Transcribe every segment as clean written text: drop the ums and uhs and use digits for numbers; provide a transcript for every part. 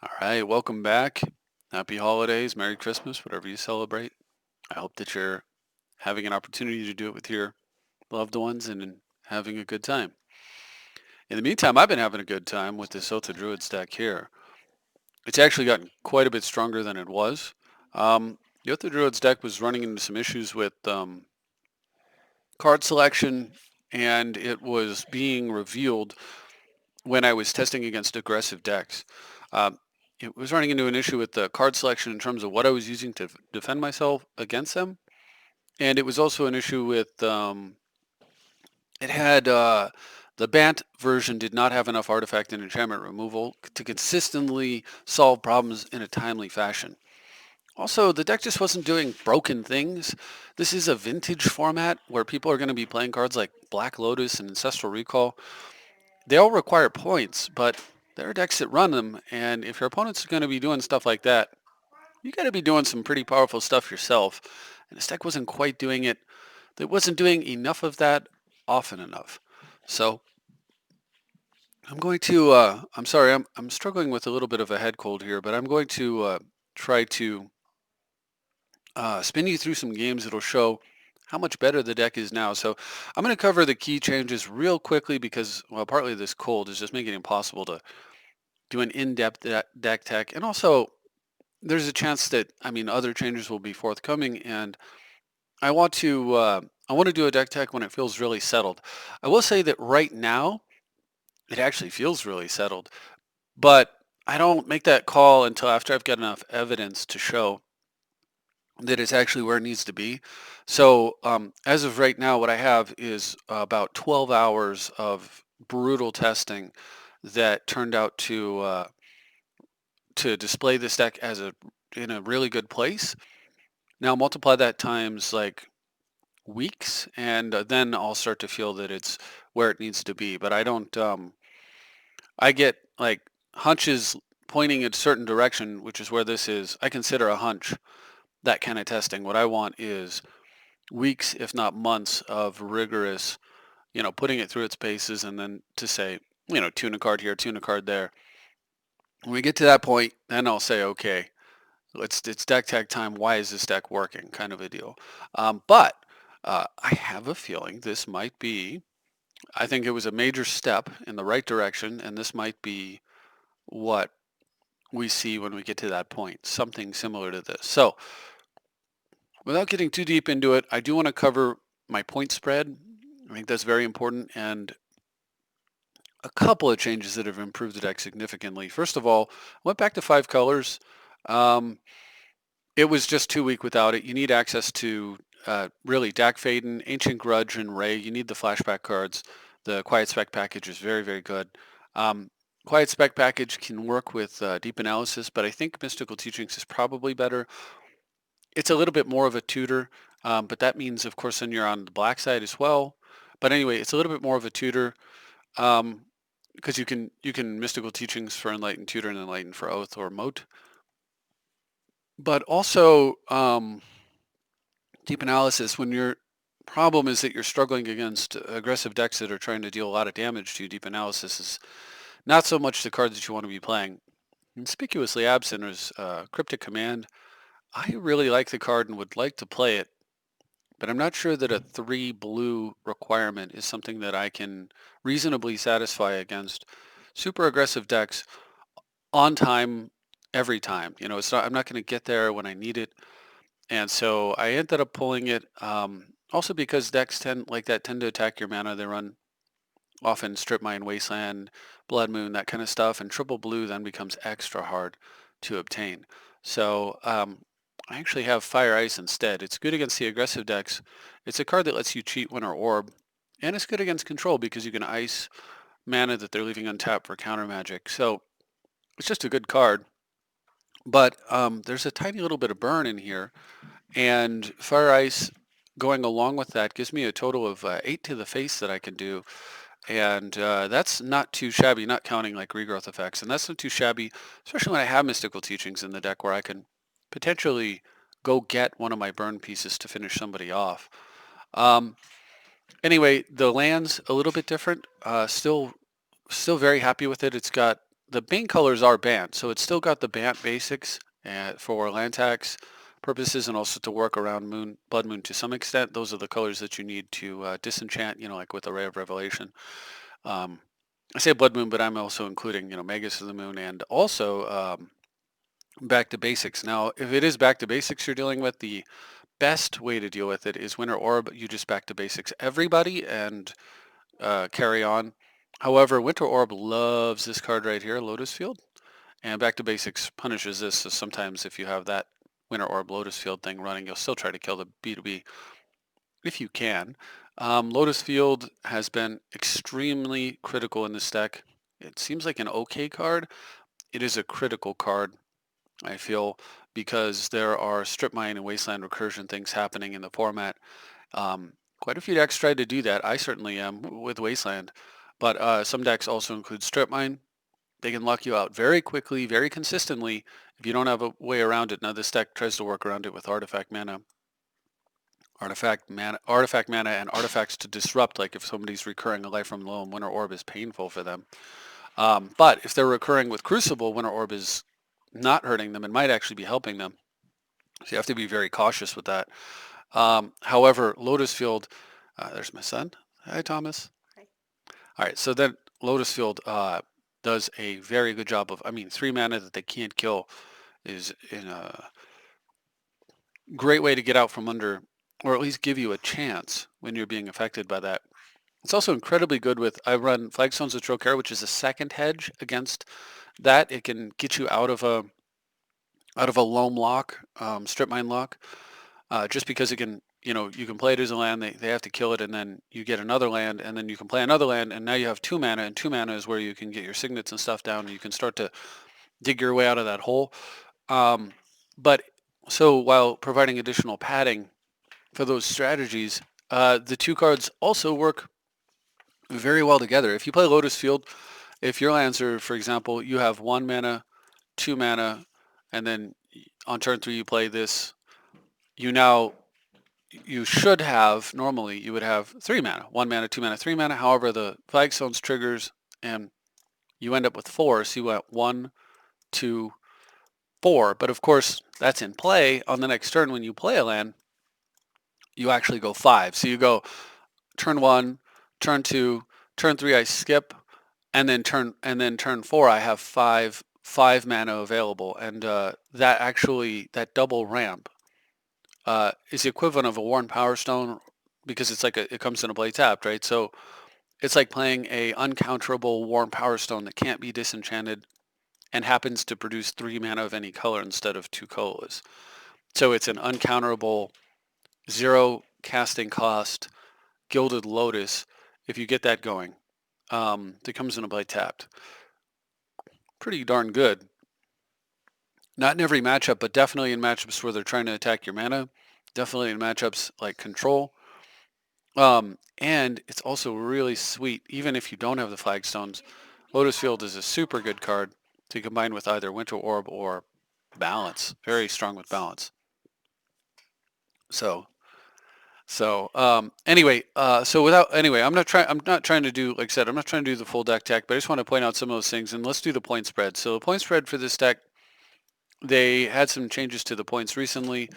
All right, welcome back. Happy holidays, Merry Christmas, whatever you celebrate. I hope that you're having an opportunity to do it with your loved ones and having a good time. In the meantime, I've been having a good time with this Oath of Druids deck here. It's actually gotten quite a bit stronger than it was. The Oath of Druids deck was running into some issues with card selection, and it was being revealed when I was testing against aggressive decks. Um, it was running into an issue with the card selection in terms of what I was using to defend myself against them, and it was also an issue with it had the Bant version did not have enough artifact and enchantment removal to consistently solve problems in a timely fashion. Also, the deck just wasn't doing broken things. This is a vintage format where people are going to be playing cards like Black Lotus and Ancestral Recall. They all require points, but there are decks that run them, and if your opponent's going to be doing stuff like that, you got to be doing some pretty powerful stuff yourself. And this deck wasn't quite doing it. It wasn't doing enough of that often enough. So I'm going to. I'm sorry. I'm struggling with a little bit of a head cold here, but I'm going to try to spin you through some games that'll show how much better the deck is now. So I'm going to cover the key changes real quickly because, well, partly this cold is just making it impossible to do an in-depth deck tech, and also there's a chance that other changes will be forthcoming, and I want to do a deck tech when it feels really settled. I will say that right now it actually feels really settled, but I don't make that call until after I've got enough evidence to show that it's actually where it needs to be. So as of right now, what I have is about 12 hours of brutal testing that turned out to display this deck as in a really good place. Now multiply that times like weeks, and then I'll start to feel that it's where it needs to be. But I don't. I get like hunches pointing in a certain direction, which is where this is. I consider a hunch that kind of testing. What I want is weeks, if not months, of rigorous, putting it through its paces, and then to say, tune a card here, tune a card there. When we get to that point, then I'll say, okay, it's deck tech time. Why is this deck working? Kind of a deal. But I have a feeling this might be. I think it was a major step in the right direction, and this might be what we see when we get to that point. Something similar to this. So, without getting too deep into it, I do want to cover my point spread. I think that's very important, and a couple of changes that have improved the deck significantly. First of all, I went back to 5 colors. Um, It was just too weak without it. You need access to really Dak Faden, Ancient Grudge, and Ray. You need the flashback cards. The Quiet Spec package is very, very good. Um, Quiet Spec package can work with Deep Analysis, but I think Mystical Teachings is probably better. It's a little bit more of a tutor, but that means, of course, then you're on the black side as well. But anyway, it's a little bit more of a tutor um, because you can Mystical Teachings for Enlightened Tutor and Enlightened for Oath or Moat. But also, deep analysis, when your problem is that you're struggling against aggressive decks that are trying to deal a lot of damage to you, deep analysis is not so much the card that you want to be playing. Conspicuously absent is Cryptic Command. I really like the card and would like to play it, but I'm not sure that a 3 blue requirement is something that I can reasonably satisfy against super aggressive decks on time every time. I'm not going to get there when I need it. And so I ended up pulling it. Also because decks tend to attack your mana. They run often Strip Mine, Wasteland, Blood Moon, that kind of stuff, and triple blue then becomes extra hard to obtain. So I actually have Fire Ice instead. It's good against the aggressive decks. It's a card that lets you cheat Winter Orb, and it's good against control because you can ice mana that they're leaving untapped for counter magic. So it's just a good card. But there's a tiny little bit of burn in here, and Fire Ice going along with that gives me a total of 8 to the face that I can do. And that's not too shabby, not counting like regrowth effects. And that's not too shabby, especially when I have Mystical Teachings in the deck where I can potentially go get one of my burn pieces to finish somebody off. Um, anyway, the land's a little bit different. Still very happy with it. It's got the main colors are banned, so it's still got the banned basics for land tax purposes and also to work around Blood Moon to some extent. Those are the colors that you need to disenchant, like with Array of Revelation. Um, I say Blood Moon, but I'm also including, Magus of the Moon and also Back to Basics. Now, if it is Back to Basics you're dealing with, the best way to deal with it is Winter Orb. You just Back to Basics everybody and carry on. However, Winter Orb loves this card right here, Lotus Field, and Back to Basics punishes this. So sometimes if you have that Winter Orb Lotus Field thing running, you'll still try to kill the B2B if you can. Lotus Field has been extremely critical in this deck. It seems like an okay card. It is a critical card, I feel, because there are Strip Mine and Wasteland Recursion things happening in the format. Quite a few decks try to do that. I certainly am with Wasteland, but some decks also include Strip Mine. They can lock you out very quickly, very consistently if you don't have a way around it. Now this deck tries to work around it with artifact mana, and artifacts to disrupt. Like if somebody's recurring a life from low and Winter Orb is painful for them. But if they're recurring with Crucible, Winter Orb is not hurting them and might actually be helping them. So you have to be very cautious with that. However, Lotus Field, there's my son. Hi, Thomas. Hi. All right, so then Lotus Field does a very good job of, 3 mana that they can't kill is in a great way to get out from under, or at least give you a chance when you're being affected by that. It's also incredibly good with, I run Flagstones of Trocaire, which is a second hedge against that. It can get you out of a loam lock, strip mine lock, just because it can, you can play it as a land, they have to kill it, and then you get another land, and then you can play another land, and now you have 2 mana, and 2 mana is where you can get your signets and stuff down, and you can start to dig your way out of that hole. But so while providing additional padding for those strategies, the 2 cards also work very well together. If you play Lotus Field, if your lands are, for example, you have 1 mana, 2 mana, and then on turn 3 you play this, you should have, normally you would have 3 mana, 1 mana, 2 mana, 3 mana. However, the Flagstones triggers and you end up with 4, so you went 1, 2, 4. But of course, that's in play. On the next turn when you play a land, you actually go 5. So you go turn 1, turn 2, turn 3 I skip, and then turn 4 I have 5 mana available, and that double ramp is the equivalent of a Worn Power Stone, because it's like it comes in a play tapped, right? So it's like playing a uncounterable Worn Power Stone that can't be disenchanted and happens to produce 3 mana of any color instead of 2 colorless. So it's an uncounterable 0 casting cost Gilded Lotus if you get that going. That comes in a play tapped. Pretty darn good. Not in every matchup, but definitely in matchups where they're trying to attack your mana. Definitely in matchups like Control. And it's also really sweet, even if you don't have the Flagstones. Lotus Field is a super good card to combine with either Winter Orb or Balance. Very strong with Balance. Anyway, I'm not trying to do, like I said, I'm not trying to do the full deck tech, but I just want to point out some of those things, and let's do the point spread. So the point spread for this deck, they had some changes to the points recently.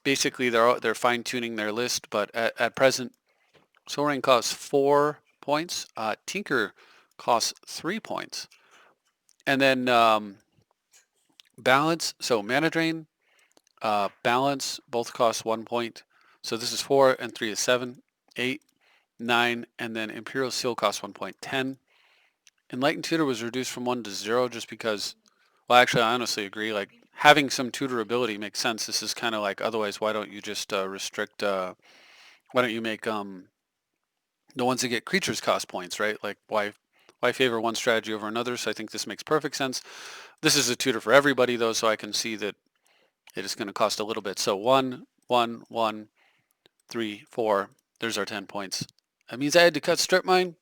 Basically, they're fine tuning their list, but at present, Soul Ring costs 4 points. Tinker costs 3 points, and then Balance. So Mana Drain, Balance both cost 1 point. So this is 4 and 3 is 7, 8, 9, and then Imperial Seal costs 1 point, 10. Enlightened Tutor was reduced from 1 to 0 just because, well, actually, I honestly agree. Like, having some tutor ability makes sense. This is kind of like, otherwise, why don't you just restrict, why don't you make the ones that get creatures cost points, right? Like, why favor one strategy over another? So I think this makes perfect sense. This is a tutor for everybody, though, so I can see that it is going to cost a little bit. So 1, 1, 1, 3, 4. There's our 10 points. That means I had to cut Strip Mine,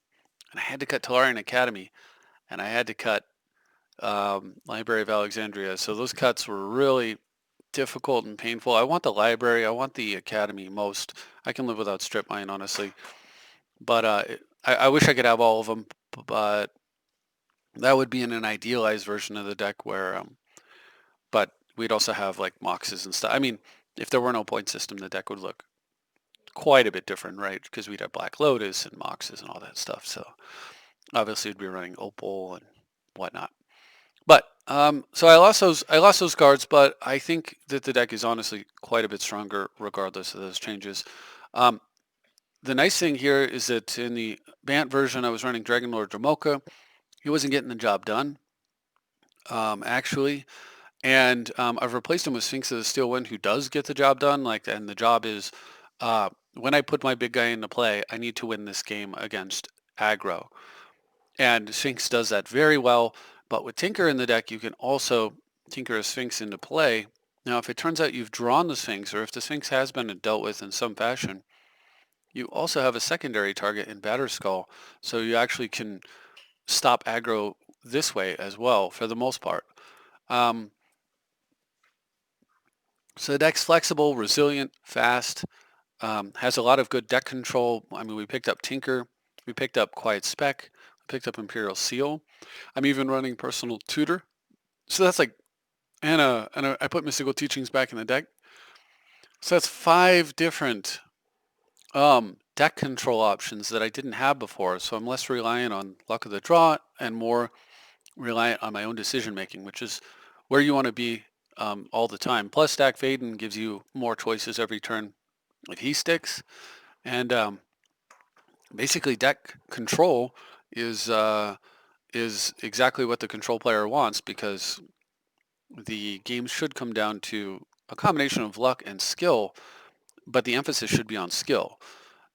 and I had to cut Tolarian Academy, and I had to cut Library of Alexandria. So those cuts were really difficult and painful. I want the library. I want the academy most. I can live without Strip Mine, honestly. But I wish I could have all of them, but That would be in an idealized version of the deck where, but we'd also have like Moxes and stuff. I mean, if there were no point system, the deck would look quite a bit different, right? Because we'd have Black Lotus and Moxes and all that stuff. So obviously we'd be running Opal and whatnot. But so I lost those cards, but I think that the deck is honestly quite a bit stronger regardless of those changes. Um, the nice thing here is that in the Bant version, I was running Dragon Lord Dramoka. He wasn't getting the job done, actually, and I've replaced him with Sphinx of the Steel Wind, who does get the job done. Like, and the job is when I put my big guy into play, I need to win this game against aggro. And Sphinx does that very well. But with Tinker in the deck, you can also tinker a Sphinx into play. Now, if it turns out you've drawn the Sphinx, or if the Sphinx has been dealt with in some fashion, you also have a secondary target in Batterskull. So you actually can stop aggro this way as well, for the most part. Um, so the deck's flexible, resilient, fast, has a lot of good deck control. I mean, we picked up Tinker, we picked up Quiet Spec, we picked up Imperial Seal. I'm even running Personal Tutor. So that's like, and I put Mystical Teachings back in the deck. So that's 5 different deck control options that I didn't have before. So I'm less reliant on luck of the draw and more reliant on my own decision making, which is where you want to be all the time. Plus, Stack Vaden gives you more choices every turn if he sticks. And basically, deck control is exactly what the control player wants, because the game should come down to a combination of luck and skill, but the emphasis should be on skill.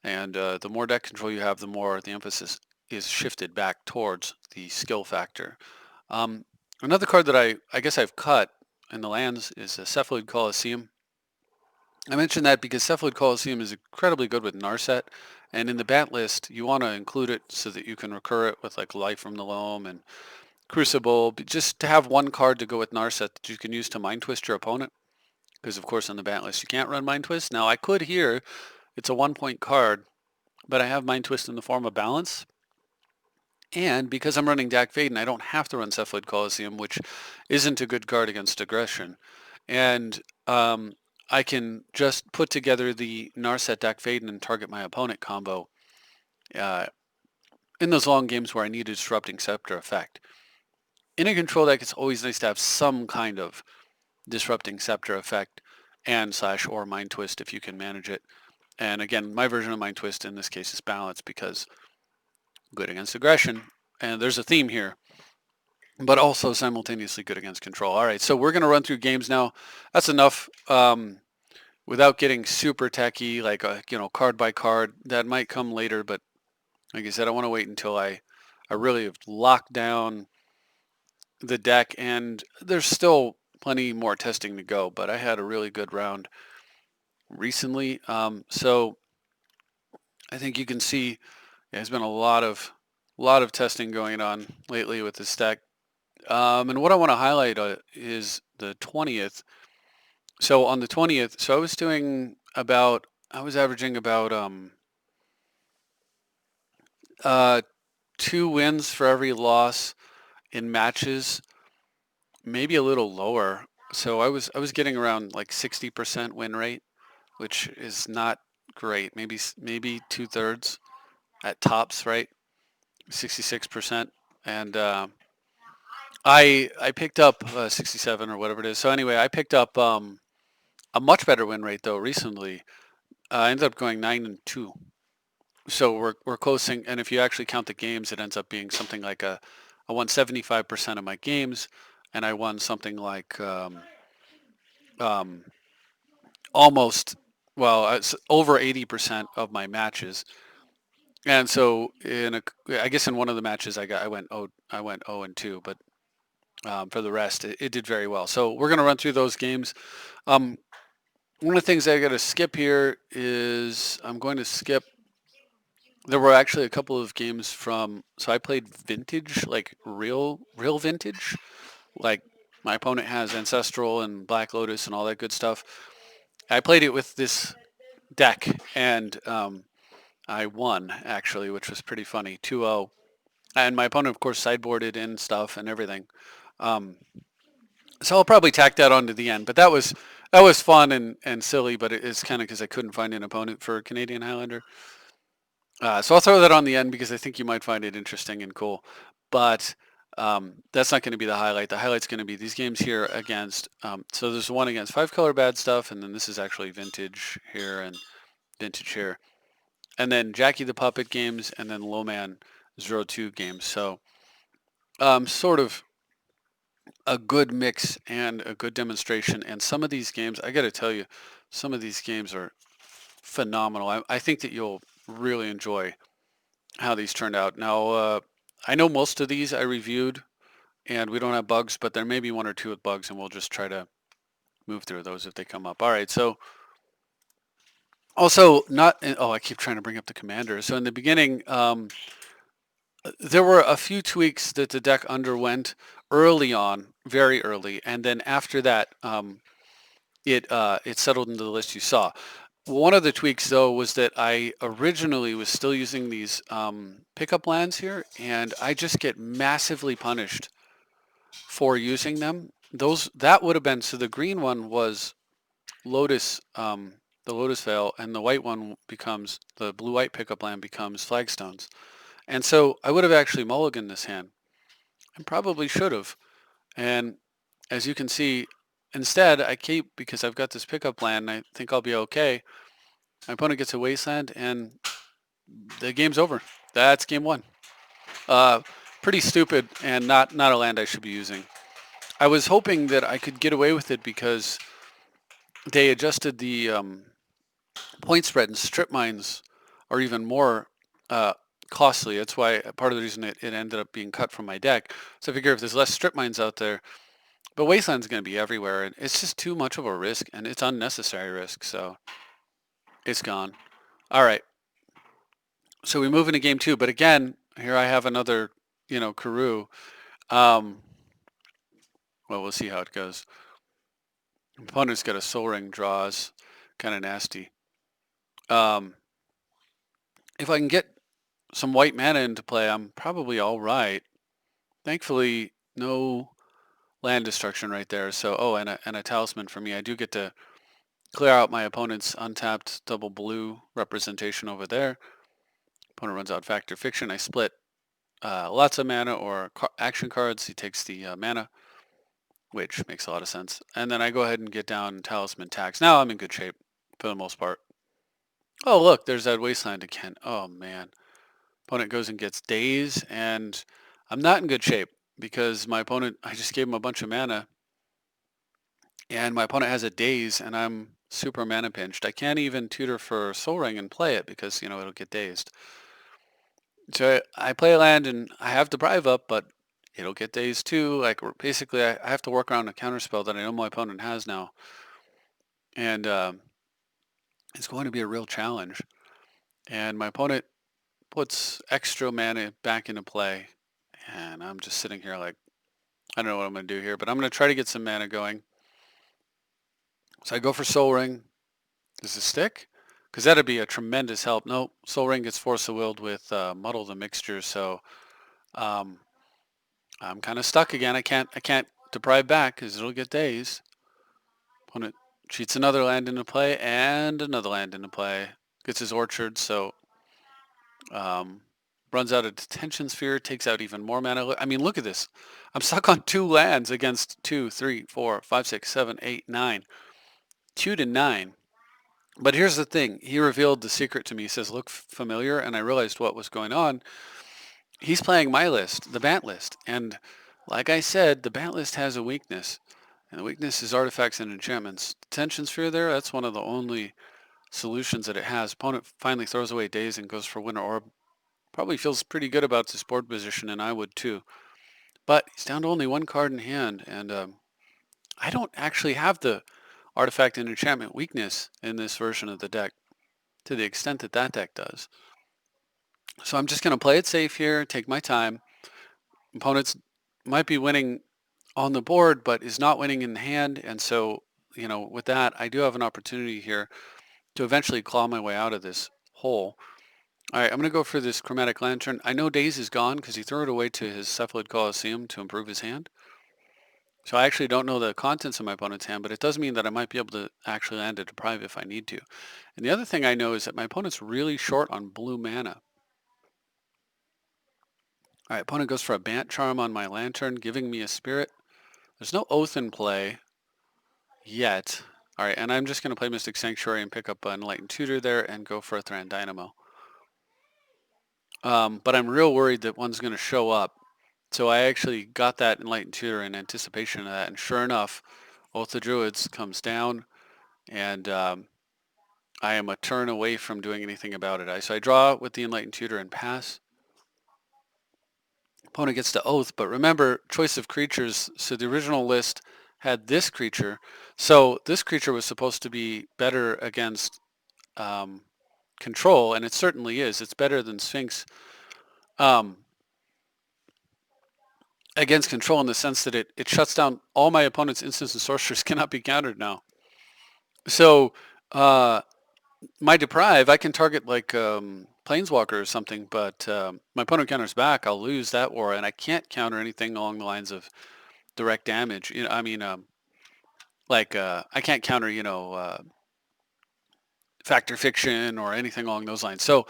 And the more deck control you have, the more the emphasis is shifted back towards the skill factor. Um, Another card that I guess I've cut in the lands is a Cephalid Colosseum. I mentioned that because Cephalid Colosseum is incredibly good with Narset, and in the bat list, you want to include it so that you can recur it with like Life from the Loam and Crucible, just to have one card to go with Narset that you can use to Mind Twist your opponent. Because of course on the bat list you can't run Mind Twist. Now I could here, it's a 1-point card, but I have Mind Twist in the form of Balance. And because I'm running Dak Vaden, I don't have to run Cephalid Colosseum, which isn't a good card against aggression. And I can just put together the Narset Dak Vaden and target my opponent combo uh, in those long games where I need a Disrupting Scepter effect. In a control deck, it's always nice to have some kind of Disrupting Scepter effect and slash or Mind Twist if you can manage it. And again, my version of Mind Twist in this case is Balance, because good against aggression, and there's a theme here, but also simultaneously good against control. All right, so we're going to run through games now. That's enough. Without getting super techy, like card by card. That might come later, but like I said, I want to wait until I really have locked down the deck, and there's still plenty more testing to go. But I had a really good round recently, so I think you can see there's been a lot of testing going on lately with this deck. And what I want to highlight is the 20th. So on the 20th, so I was averaging about uh, 2 wins for every loss in matches, maybe a little lower. So I was getting around like 60% win rate, which is not great. Maybe 2/3 at tops, right? 66%. And I picked up 67 or whatever it is. So anyway, I picked up a much better win rate though recently. I ended up going 9-2. So we're closing, and if you actually count the games, it ends up being something like I won 75% of my games, and I won something like um, almost, well, it's over 80% of my matches. And so I guess in one of the matches I went 0-2, but for the rest, it did very well. So we're going to run through those games. Um, One of the things I got to skip here is I'm going to skip. There were actually a couple of games so I played vintage, like real vintage. Like my opponent has Ancestral and Black Lotus and all that good stuff. I played it with this deck, and I won actually, which was pretty funny, 2-0. And my opponent, of course, sideboarded in stuff and everything. Um, so I'll probably tack that on to the end. But that was fun and silly, but it's kind of because I couldn't find an opponent for Canadian Highlander. So I'll throw that on the end because I think you might find it interesting and cool. But that's not going to be the highlight. The highlight's going to be these games here against. So there's one against 5-color bad stuff, and then this is actually vintage here and vintage here, and then Jackie the Puppet games, and then Lowman 02 games. So sort of a good mix and a good demonstration. And some of these games, I got to tell you, some of these games are phenomenal. I think that you'll really enjoy how these turned out. Now, I know most of these I reviewed and we don't have bugs, but there may be one or two with bugs, and we'll just try to move through those if they come up. All right, so also not, oh, I keep trying to bring up the commander. So in the beginning, there were a few tweaks that the deck underwent early on, very early, and then after that, it settled into the list you saw. One of the tweaks, though, was that I originally was still using these pickup lands here, and I just get massively punished for using them. That would have been, so the green one was Lotus, the Lotus Veil, and the white one becomes, the blue-white pickup land becomes Flagstones. And so I would have actually mulliganed this hand, and probably should have. And as you can see, instead I keep, because I've got this pickup land, and I think I'll be okay. My opponent gets a wasteland, and the game's over. That's game one. Uh, Pretty stupid, and not a land I should be using. I was hoping that I could get away with it because they adjusted the point spread, and strip mines are even more costly. That's why part of the reason it ended up being cut from my deck. So I figure if there's less strip mines out there, but wasteland's going to be everywhere, and it's just too much of a risk, and it's unnecessary risk. So it's gone. All right. So we move into game two, but again, here I have another, Karoo. Um, well, we'll see how it goes. Opponent's got a Soul Ring, draws, kind of nasty. Um, if I can get some white mana into play, I'm probably all right. Thankfully, no land destruction right there. So, oh, and a talisman for me. I do get to clear out my opponent's untapped double blue representation over there. Opponent runs out Fact or Fiction. I split lots of mana or action cards. He takes the mana, which makes a lot of sense. And then I go ahead and get down Talisman Tax. Now I'm in good shape for the most part. Oh, look, there's that Wasteland again. Oh, man. Opponent goes and gets Daze, and I'm not in good shape because my opponent, I just gave him a bunch of mana, and my opponent has a Daze, and I'm super mana pinched. I can't even tutor for Soul Ring and play it because, it'll get dazed. So I play a land, and I have Deprive up, but it'll get dazed too. Like, basically, I have to work around a counterspell that I know my opponent has now. And it's going to be a real challenge. And my opponent puts extra mana back into play, and I'm just sitting here like, I don't know what I'm going to do here, but I'm going to try to get some mana going. So I go for Soul Ring. Does it stick? Because that'd be a tremendous help. Nope, Soul Ring gets Force of Willed with Muddle the Mixture, so um, I'm kind of stuck again. I can't deprive back because it'll get dazed. Opponent cheats another land into play and another land into play. Gets his Orchard, so runs out of Detention Sphere, takes out even more mana. I mean, look at this. I'm stuck on 2 lands against 2, 3, 4, 5, 6, 7, 8, 9. 2 to 9. But here's the thing. He revealed the secret to me. He says, look familiar, and I realized what was going on. He's playing my list, the Bant list. And like I said, the Bant list has a weakness. And the weakness is artifacts and enchantments. Detention Sphere there, that's one of the only solutions that it has. Opponent finally throws away Daze and goes for Winter Orb. Probably feels pretty good about his board position, and I would too. But he's down to only 1 card in hand, and I don't actually have the artifact and enchantment weakness in this version of the deck to the extent that that deck does. So I'm just going to play it safe here, take my time. Opponents might be winning on the board, but is not winning in hand, and so, with that, I do have an opportunity here to eventually claw my way out of this hole. All right, I'm going to go for this Chromatic Lantern. I know Daze is gone because he threw it away to his Cephalid Colosseum to improve his hand. So I actually don't know the contents of my opponent's hand, but it does mean that I might be able to actually land a Deprive if I need to. And the other thing I know is that my opponent's really short on blue mana. All right, opponent goes for a Bant Charm on my Lantern, giving me a Spirit. There's no Oath in play yet. All right, and I'm just going to play Mystic Sanctuary and pick up an Enlightened Tutor there and go for a Thran Dynamo. But I'm real worried that one's going to show up. So I actually got that Enlightened Tutor in anticipation of that, and sure enough, Oath of Druids comes down, and I am a turn away from doing anything about it. So I draw with the Enlightened Tutor and pass. Opponent gets to Oath, but remember, choice of creatures, so the original list had this creature. So this creature was supposed to be better against control, and it certainly is. It's better than Sphinx against control in the sense that it shuts down all my opponent's instants and sorcerers cannot be countered now. So my Deprive, I can target like Planeswalker or something, but my opponent counters back, I'll lose that war, and I can't counter anything along the lines of direct damage. You know, I mean, I can't counter, Fact or Fiction or anything along those lines. So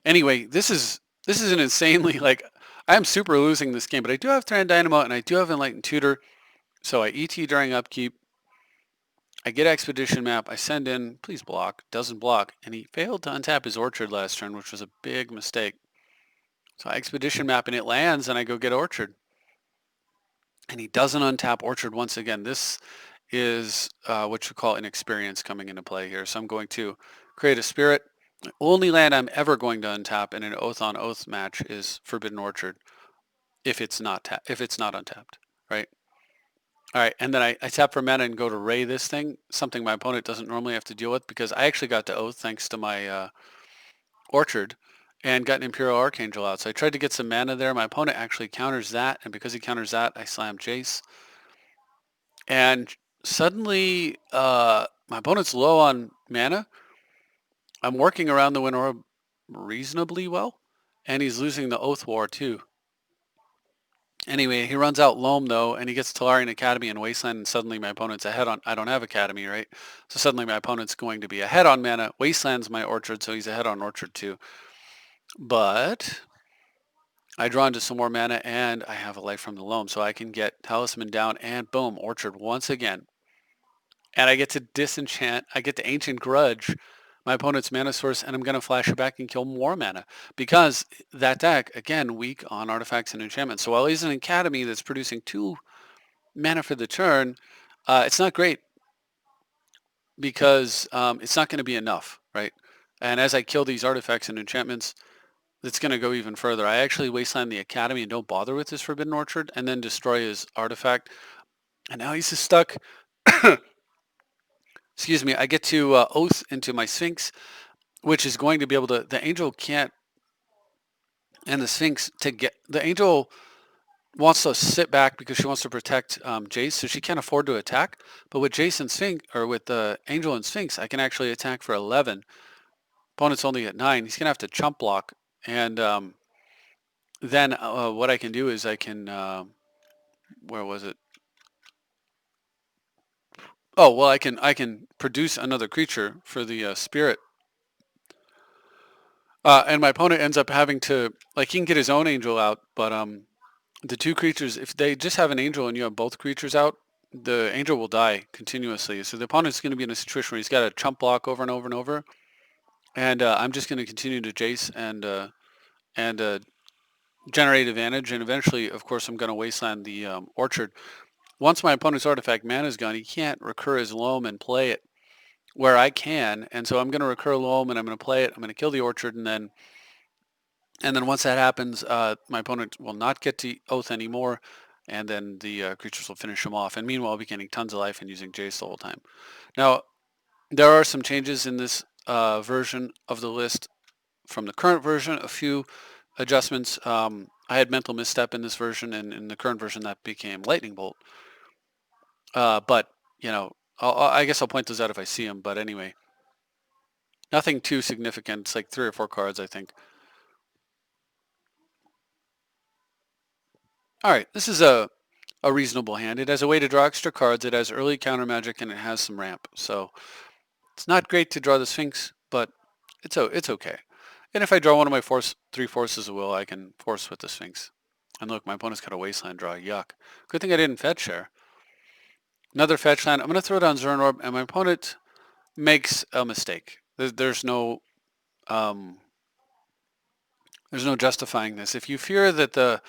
anyway, this is an insanely I am super losing this game, but I do have Thran Dynamo and I do have Enlightened Tutor. So I ET during upkeep. I get Expedition Map. I send in, please block. Doesn't block. And he failed to untap his Orchard last turn, which was a big mistake. So I Expedition Map and it lands and I go get Orchard. And he doesn't untap Orchard once again. This is what you call inexperience coming into play here. So I'm going to create a Spirit. The only land I'm ever going to untap in an Oath on Oath match is Forbidden Orchard if it's not untapped, right? All right, and then I tap for mana and go to Ray this thing, something my opponent doesn't normally have to deal with because I actually got to Oath thanks to my Orchard and got an Imperial Archangel out. So I tried to get some mana there. My opponent actually counters that, and because he counters that, I slam Jace. And suddenly, my opponent's low on mana. I'm working around the Wind Orb reasonably well, and he's losing the Oath War too. Anyway, he runs out Loam though, and he gets Tolarian Academy and Wasteland, and suddenly my opponent's ahead on. I don't have Academy, right? So suddenly my opponent's going to be ahead on mana. Wasteland's my Orchard, so he's ahead on Orchard too. But I draw into some more mana, and I have a Life from the Loam, so I can get Talisman down, and boom, Orchard once again. And I get to disenchant. I get to Ancient Grudge my opponent's mana source, and I'm going to flash it back and kill more mana because that deck, again, weak on artifacts and enchantments. So while he's an Academy that's producing 2 mana for the turn, it's not great because it's not going to be enough, right? And as I kill these artifacts and enchantments, it's going to go even further. I actually wasteland the Academy and don't bother with this Forbidden Orchard and then destroy his artifact. And now he's just stuck. Excuse me. I get to Oath into my Sphinx, which is going to be able to, the Angel can't, and the Sphinx to get, the Angel wants to sit back because she wants to protect Jace, so she can't afford to attack. But with Jace and Sphinx, or with the Angel and Sphinx, I can actually attack for 11. Opponent's only at 9. He's going to have to chump block. And then what I can do is I can, where was it? Oh, well, I can produce another creature for the Spirit. And my opponent ends up having to, like, he can get his own Angel out, but the 2 creatures, if they just have an Angel and you have both creatures out, the Angel will die continuously. So the opponent's going to be in a situation where he's got to chump block over and over and over. And I'm just going to continue to Jace and generate advantage. And eventually, of course, I'm going to wasteland the Orchard. Once my opponent's artifact mana is gone, he can't recur his Loam and play it where I can. And so I'm going to recur Loam and I'm going to play it. I'm going to kill the Orchard, and then once that happens, my opponent will not get to Oath anymore, and then the creatures will finish him off. And meanwhile, I'll be getting tons of life and using Jace the whole time. Now, there are some changes in this version of the list from the current version. A few adjustments. I had Mental Misstep in this version, and in the current version that became Lightning Bolt. But, I guess I'll point those out if I see them. But anyway, nothing too significant. It's like 3 or 4 cards, I think. All right, this is a reasonable hand. It has a way to draw extra cards. It has early counter magic, and it has some ramp. So it's not great to draw the Sphinx, but it's okay. And if I draw one of my three forces of will, I can force with the Sphinx. And look, my opponent's got a wasteland draw. Yuck. Good thing I didn't fetch there. Another fetch land. I'm going to throw down Zern Orb, and my opponent makes a mistake. Um, there's no justifying this. If you fear that the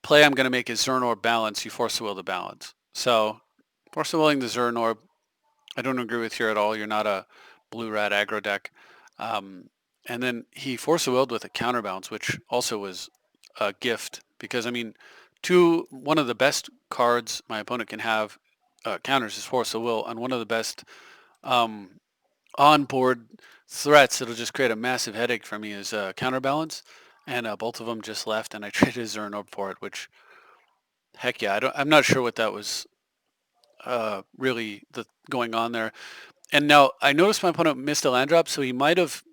play I'm going to make is Zern Orb balance, you force the will to balance. So force the willing the Zern Orb. I don't agree with here at all. You're not a blue rat aggro deck. Um, and then he force the willed with a counterbalance, which also was a gift because I mean, one of the best cards my opponent can have counters is force of will, and one of the best um, on-board threats that'll just create a massive headache for me is counterbalance, and both of them just left, and I traded Zerno for it, which heck yeah, I'm not sure what that was really going on there. And now I noticed my opponent missed a land drop, so he might have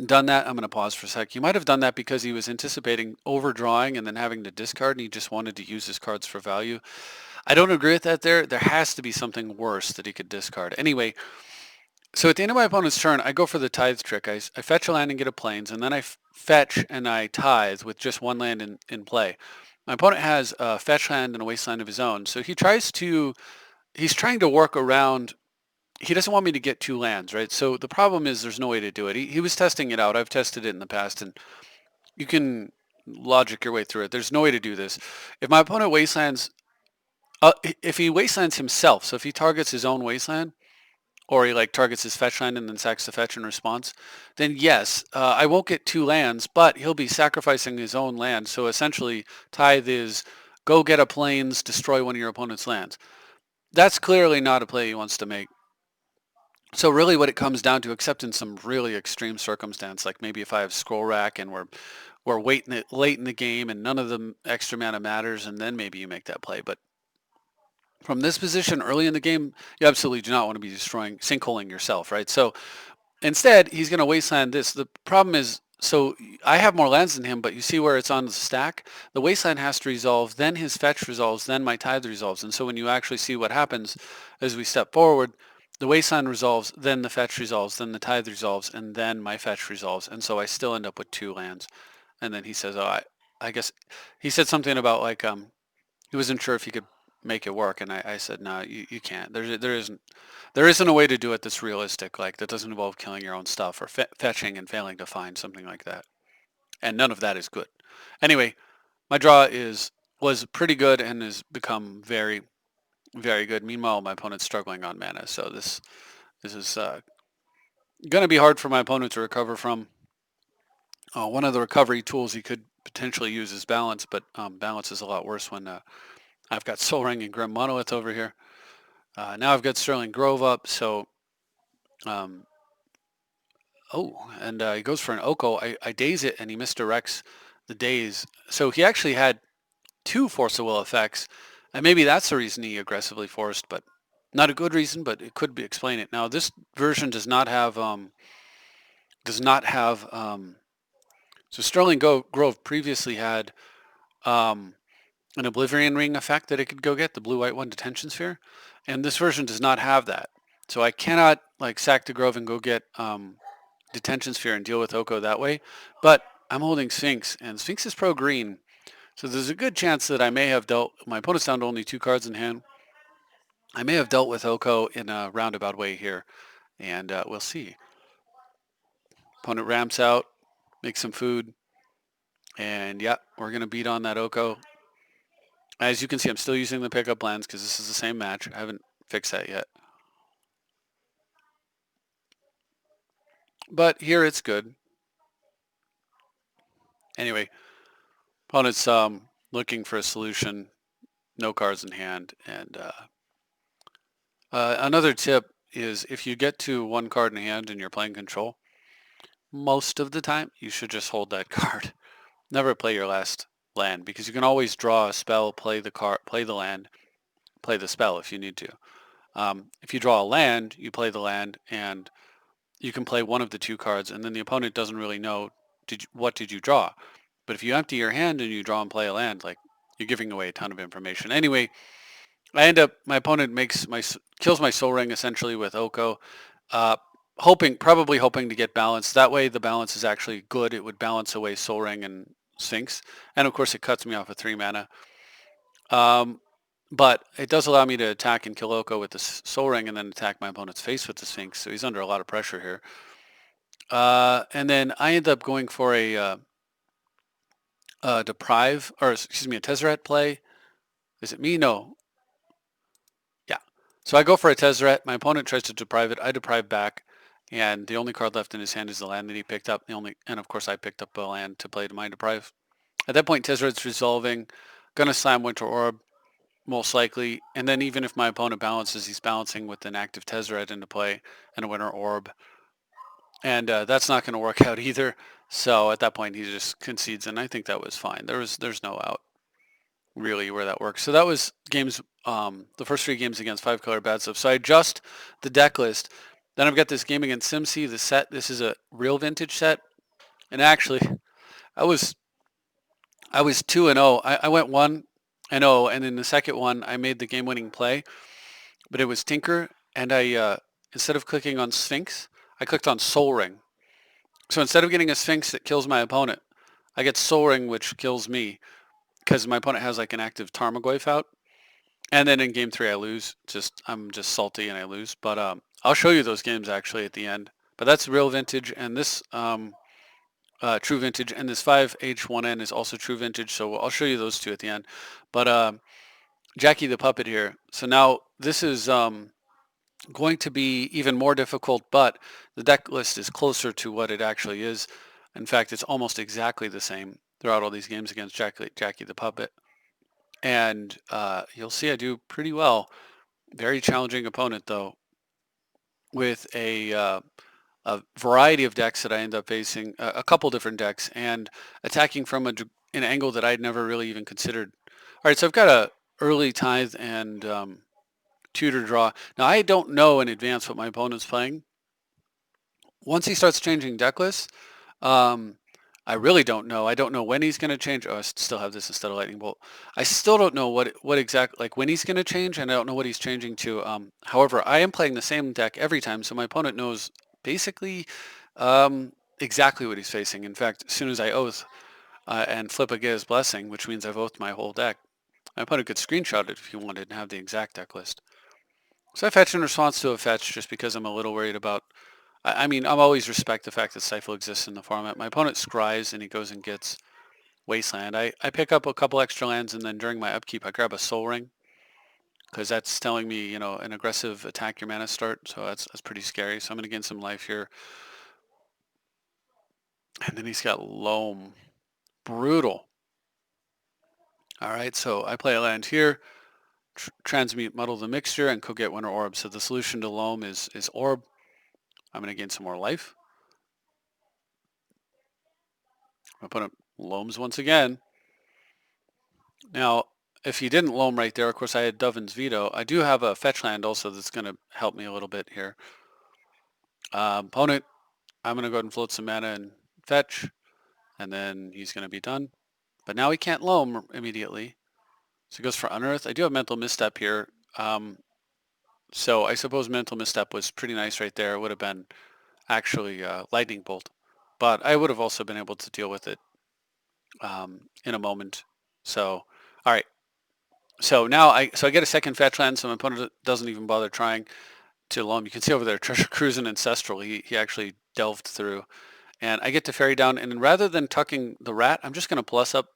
done that. I'm going to pause for a sec. He might have done that because he was anticipating overdrawing and then having to discard, and he just wanted to use his cards for value. I don't agree with that there. There has to be something worse that he could discard. Anyway, so at the end of my opponent's turn, I go for the tithe trick. I fetch a land and get a plains, and then I fetch and I tithe with just one land in play. My opponent has a fetch land and a wasteland of his own, so he's trying to work around. He doesn't want me to get two lands, right? So the problem is there's no way to do it. He was testing it out. I've tested it in the past, and you can logic your way through it. There's no way to do this. If my opponent wastelands, if he wastelands himself, so if he targets his own wasteland, or he like targets his fetch land and then sacks the fetch in response, then yes, I won't get two lands, but he'll be sacrificing his own land. So essentially, tithe is go get a plains, destroy one of your opponent's lands. That's clearly not a play he wants to make. So really what it comes down to, except in some really extreme circumstance, like maybe if I have scroll rack and we're waiting it late in the game and none of the extra mana matters, and then maybe you make that play. But from this position early in the game, you absolutely do not want to be destroying, sinkholing yourself, right? So instead, he's going to wasteland this. The problem is, so I have more lands than him, but you see where it's on the stack? The wasteland has to resolve, then his fetch resolves, then my tithe resolves. And so when you actually see what happens as we step forward, the wasteland resolves, then the fetch resolves, then the tithe resolves, and then my fetch resolves. And so I still end up with two lands. And then he says, oh, I guess he said something about like he wasn't sure if he could make it work, and I said, no, you can't. There isn't a way to do it that's realistic, like that doesn't involve killing your own stuff or fetching and failing to find something like that. And none of that is good. Anyway, my draw was pretty good and has become very, very good. Meanwhile, my opponent's struggling on mana, so this is going to be hard for my opponent to recover from. One of the recovery tools he could potentially use is balance, but balance is a lot worse when I've got Soul Ring and Grim Monolith over here. Now I've got Sterling Grove up, so and he goes for an Oko. I daze it, and he misdirects the daze. So he actually had two Force of Will effects, and maybe that's the reason he aggressively forced, but not a good reason, but it could explain it. Now this version does not have so Sterling Grove previously had an Oblivion Ring effect that it could go get, the blue-white one, Detention Sphere, and this version does not have that. So I cannot like sack the Grove and go get Detention Sphere and deal with Oko that way, but I'm holding Sphinx, and Sphinx is pro-green, so there's a good chance that I may have dealt, my opponent's down to only two cards in hand, I may have dealt with Oko in a roundabout way here, and we'll see. Opponent ramps out, makes some food, and yeah, we're going to beat on that Oko. As you can see, I'm still using the pickup lands because this is the same match. I haven't fixed that yet. But here it's good. Anyway, opponent's looking for a solution. No cards in hand. And another tip is if you get to one card in hand and you're playing control, most of the time you should just hold that card. Never play your last land because you can always draw a spell, play the land, play the spell if you need to. If you draw a land, you play the land, and you can play one of the two cards, and then the opponent doesn't really know what did you draw. But if you empty your hand and you draw and play a land, like you're giving away a ton of information. Anyway, I end up, my opponent kills my Soul Ring essentially with Oko, uh, probably hoping to get balance. That way the balance is actually good. It would balance away Soul Ring and Sphinx. And of course it cuts me off with 3 mana. Um, but it does allow me to attack and kill Oko with the Soul Ring and then attack my opponent's face with the Sphinx. So he's under a lot of pressure here. And then I end up going for a Deprive, or excuse me, a Tezzeret play. Is it me? No. Yeah. So I go for a Tezzeret. My opponent tries to deprive it. I deprive back. And the only card left in his hand is the land that he picked up. And of course I picked up a land to play to my deprive. At that point, Tezzeret's resolving. Gonna slam Winter Orb, most likely. And then even if my opponent balances, he's balancing with an active Tezzeret into play and a Winter Orb. And that's not going to work out either. So at that point, he just concedes, and I think that was fine. There's no out really where that works. So that was games, the first 3 games against 5-color bad stuff. So I adjust the deck list. Then I've got this game against Simsi, the set. This is a real vintage set, and actually, I was 2-0. I went 1-0, and in the second one, I made the game-winning play, but it was Tinker, and I instead of clicking on Sphinx, I clicked on Soul Ring. So instead of getting a Sphinx that kills my opponent, I get Soul Ring, which kills me, because my opponent has like an active Tarmogoyf out. And then in game 3 I lose. I'm just salty and I lose. But I'll show you those games actually at the end. But that's real vintage, and this true vintage, and this 5H1N is also true vintage. So I'll show you those 2 at the end. But Jackie the Puppet here. So now this is going to be even more difficult, but the deck list is closer to what it actually is. In fact, it's almost exactly the same throughout all these games against Jackie the Puppet. And you'll see I do pretty well. Very challenging opponent, though, with a variety of decks that I end up facing, a couple different decks, and attacking from an angle that I'd never really even considered. All right, so I've got a early Tithe and tutor draw. Now I don't know in advance what my opponent's playing. Once he starts changing deck lists, I really don't know. I don't know when he's going to change. Oh, I still have this instead of Lightning Bolt. I still don't know what exactly, like when he's going to change, and I don't know what he's changing to. However, I am playing the same deck every time, so my opponent knows basically exactly what he's facing. In fact, as soon as I oath and flip a Gaea's Blessing, which means I've oathed my whole deck, my opponent could screenshot it if he wanted and have the exact deck list. So I fetch in response to a fetch just because I'm a little worried about, I mean, I'm always respect the fact that Stifle exists in the format. My opponent scries and he goes and gets Wasteland. I pick up a couple extra lands, and then during my upkeep I grab a Soul Ring, because that's telling me, you know, an aggressive attack your mana start. So that's pretty scary. So I'm going to gain some life here. And then he's got Loam. Brutal. All right, so I play a land here. Transmute Muddle the Mixture and go get Winter Orb. So the solution to Loam is Orb. I'm going to gain some more life. My opponent Loams once again. Now, if he didn't Loam right there, of course I had Dovin's Veto. I do have a fetch land also that's going to help me a little bit here. Opponent, I'm going to go ahead and float some mana and fetch, and then he's going to be done. But now he can't Loam immediately. So he goes for Unearth. I do have Mental Misstep here. So I suppose Mental Misstep was pretty nice right there. It would have been actually Lightning Bolt. But I would have also been able to deal with it in a moment. So, all right. So now I get a second fetch land, so my opponent doesn't even bother trying to Loam. You can see over there, Treasure Cruise and Ancestral. He actually delved through. And I get to Teferi down, and rather than tucking the Rat, I'm just going to plus up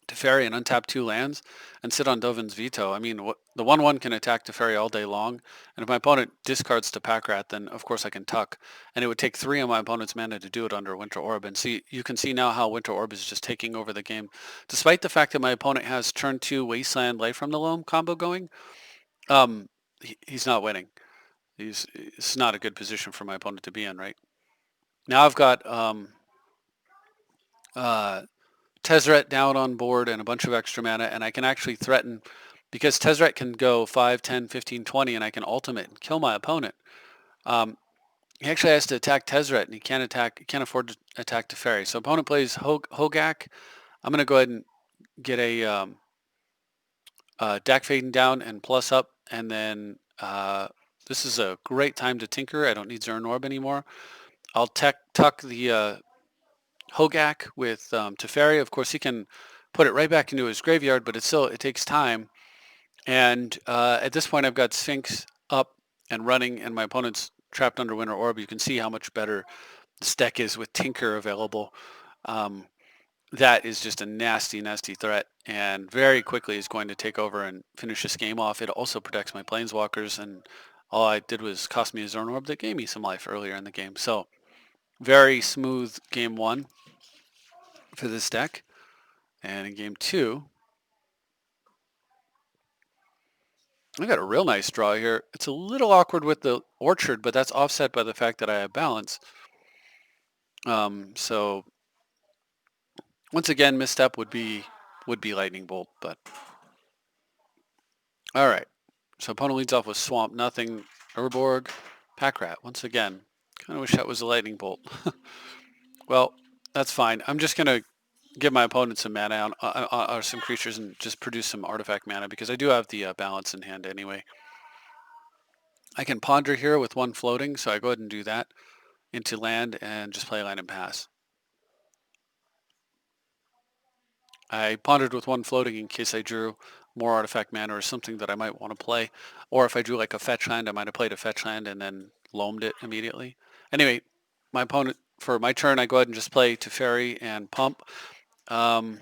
Teferi and untap 2 lands and sit on Dovin's Veto. I mean, the 1/1 can attack Teferi all day long, and if my opponent discards to Pack Rat, then of course I can tuck, and it would take 3 of my opponent's mana to do it under Winter Orb. And see, you can see now how Winter Orb is just taking over the game, despite the fact that my opponent has turn 2 Wasteland Life from the Loam combo going. He's not winning. It's not a good position for my opponent to be in, right? Now I've got Tezzeret down on board and a bunch of extra mana, and I can actually threaten, because Tezzeret can go 5, 10, 15, 20, and I can ultimate and kill my opponent. He actually has to attack Tezzeret, and he can't afford to attack Teferi. So opponent plays Hogak. I'm going to go ahead and get a Dak Faden down and plus up, and then this is a great time to tinker. I don't need Zern Orb anymore. I'll tuck the Hogak with Teferi. Of course, he can put it right back into his graveyard, but it takes time. And at this point, I've got Sphinx up and running, and my opponent's trapped under Winter Orb. You can see how much better this deck is with Tinker available. That is just a nasty, nasty threat, and very quickly is going to take over and finish this game off. It also protects my Planeswalkers, and all I did was cost me a Zern Orb that gave me some life earlier in the game. So very smooth game one for this deck. And in game two, I got a real nice draw here. It's a little awkward with the Orchard, but that's offset by the fact that I have balance. So once again, misstep would be Lightning Bolt, but all right. So opponent leads off with Swamp, nothing, Urborg, Pack Rat. Once again, kind of wish that was a Lightning Bolt. Well, that's fine. I'm just gonna give my opponent some mana or some creatures and just produce some artifact mana because I do have the balance in hand anyway. I can ponder here with one floating, so I go ahead and do that into land and just play land and pass. I pondered with one floating in case I drew more artifact mana or something that I might want to play. Or if I drew like a fetch land, I might have played a fetch land and then loamed it immediately. Anyway, my opponent, for my turn, I go ahead and just play Teferi and pump. Opponent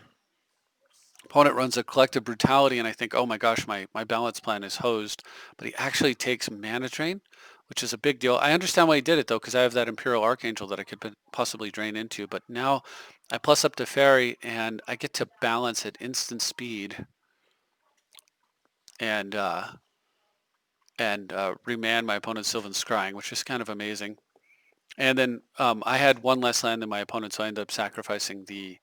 runs a Collective Brutality, and I think, oh my gosh, my balance plan is hosed. But he actually takes Mana Drain, which is a big deal. I understand why he did it, though, because I have that Imperial Archangel that I could possibly drain into. But now I plus up to Fairy, and I get to balance at instant speed and remand my opponent's Sylvan Scrying, which is kind of amazing. And then I had one less land than my opponent, so I ended up sacrificing the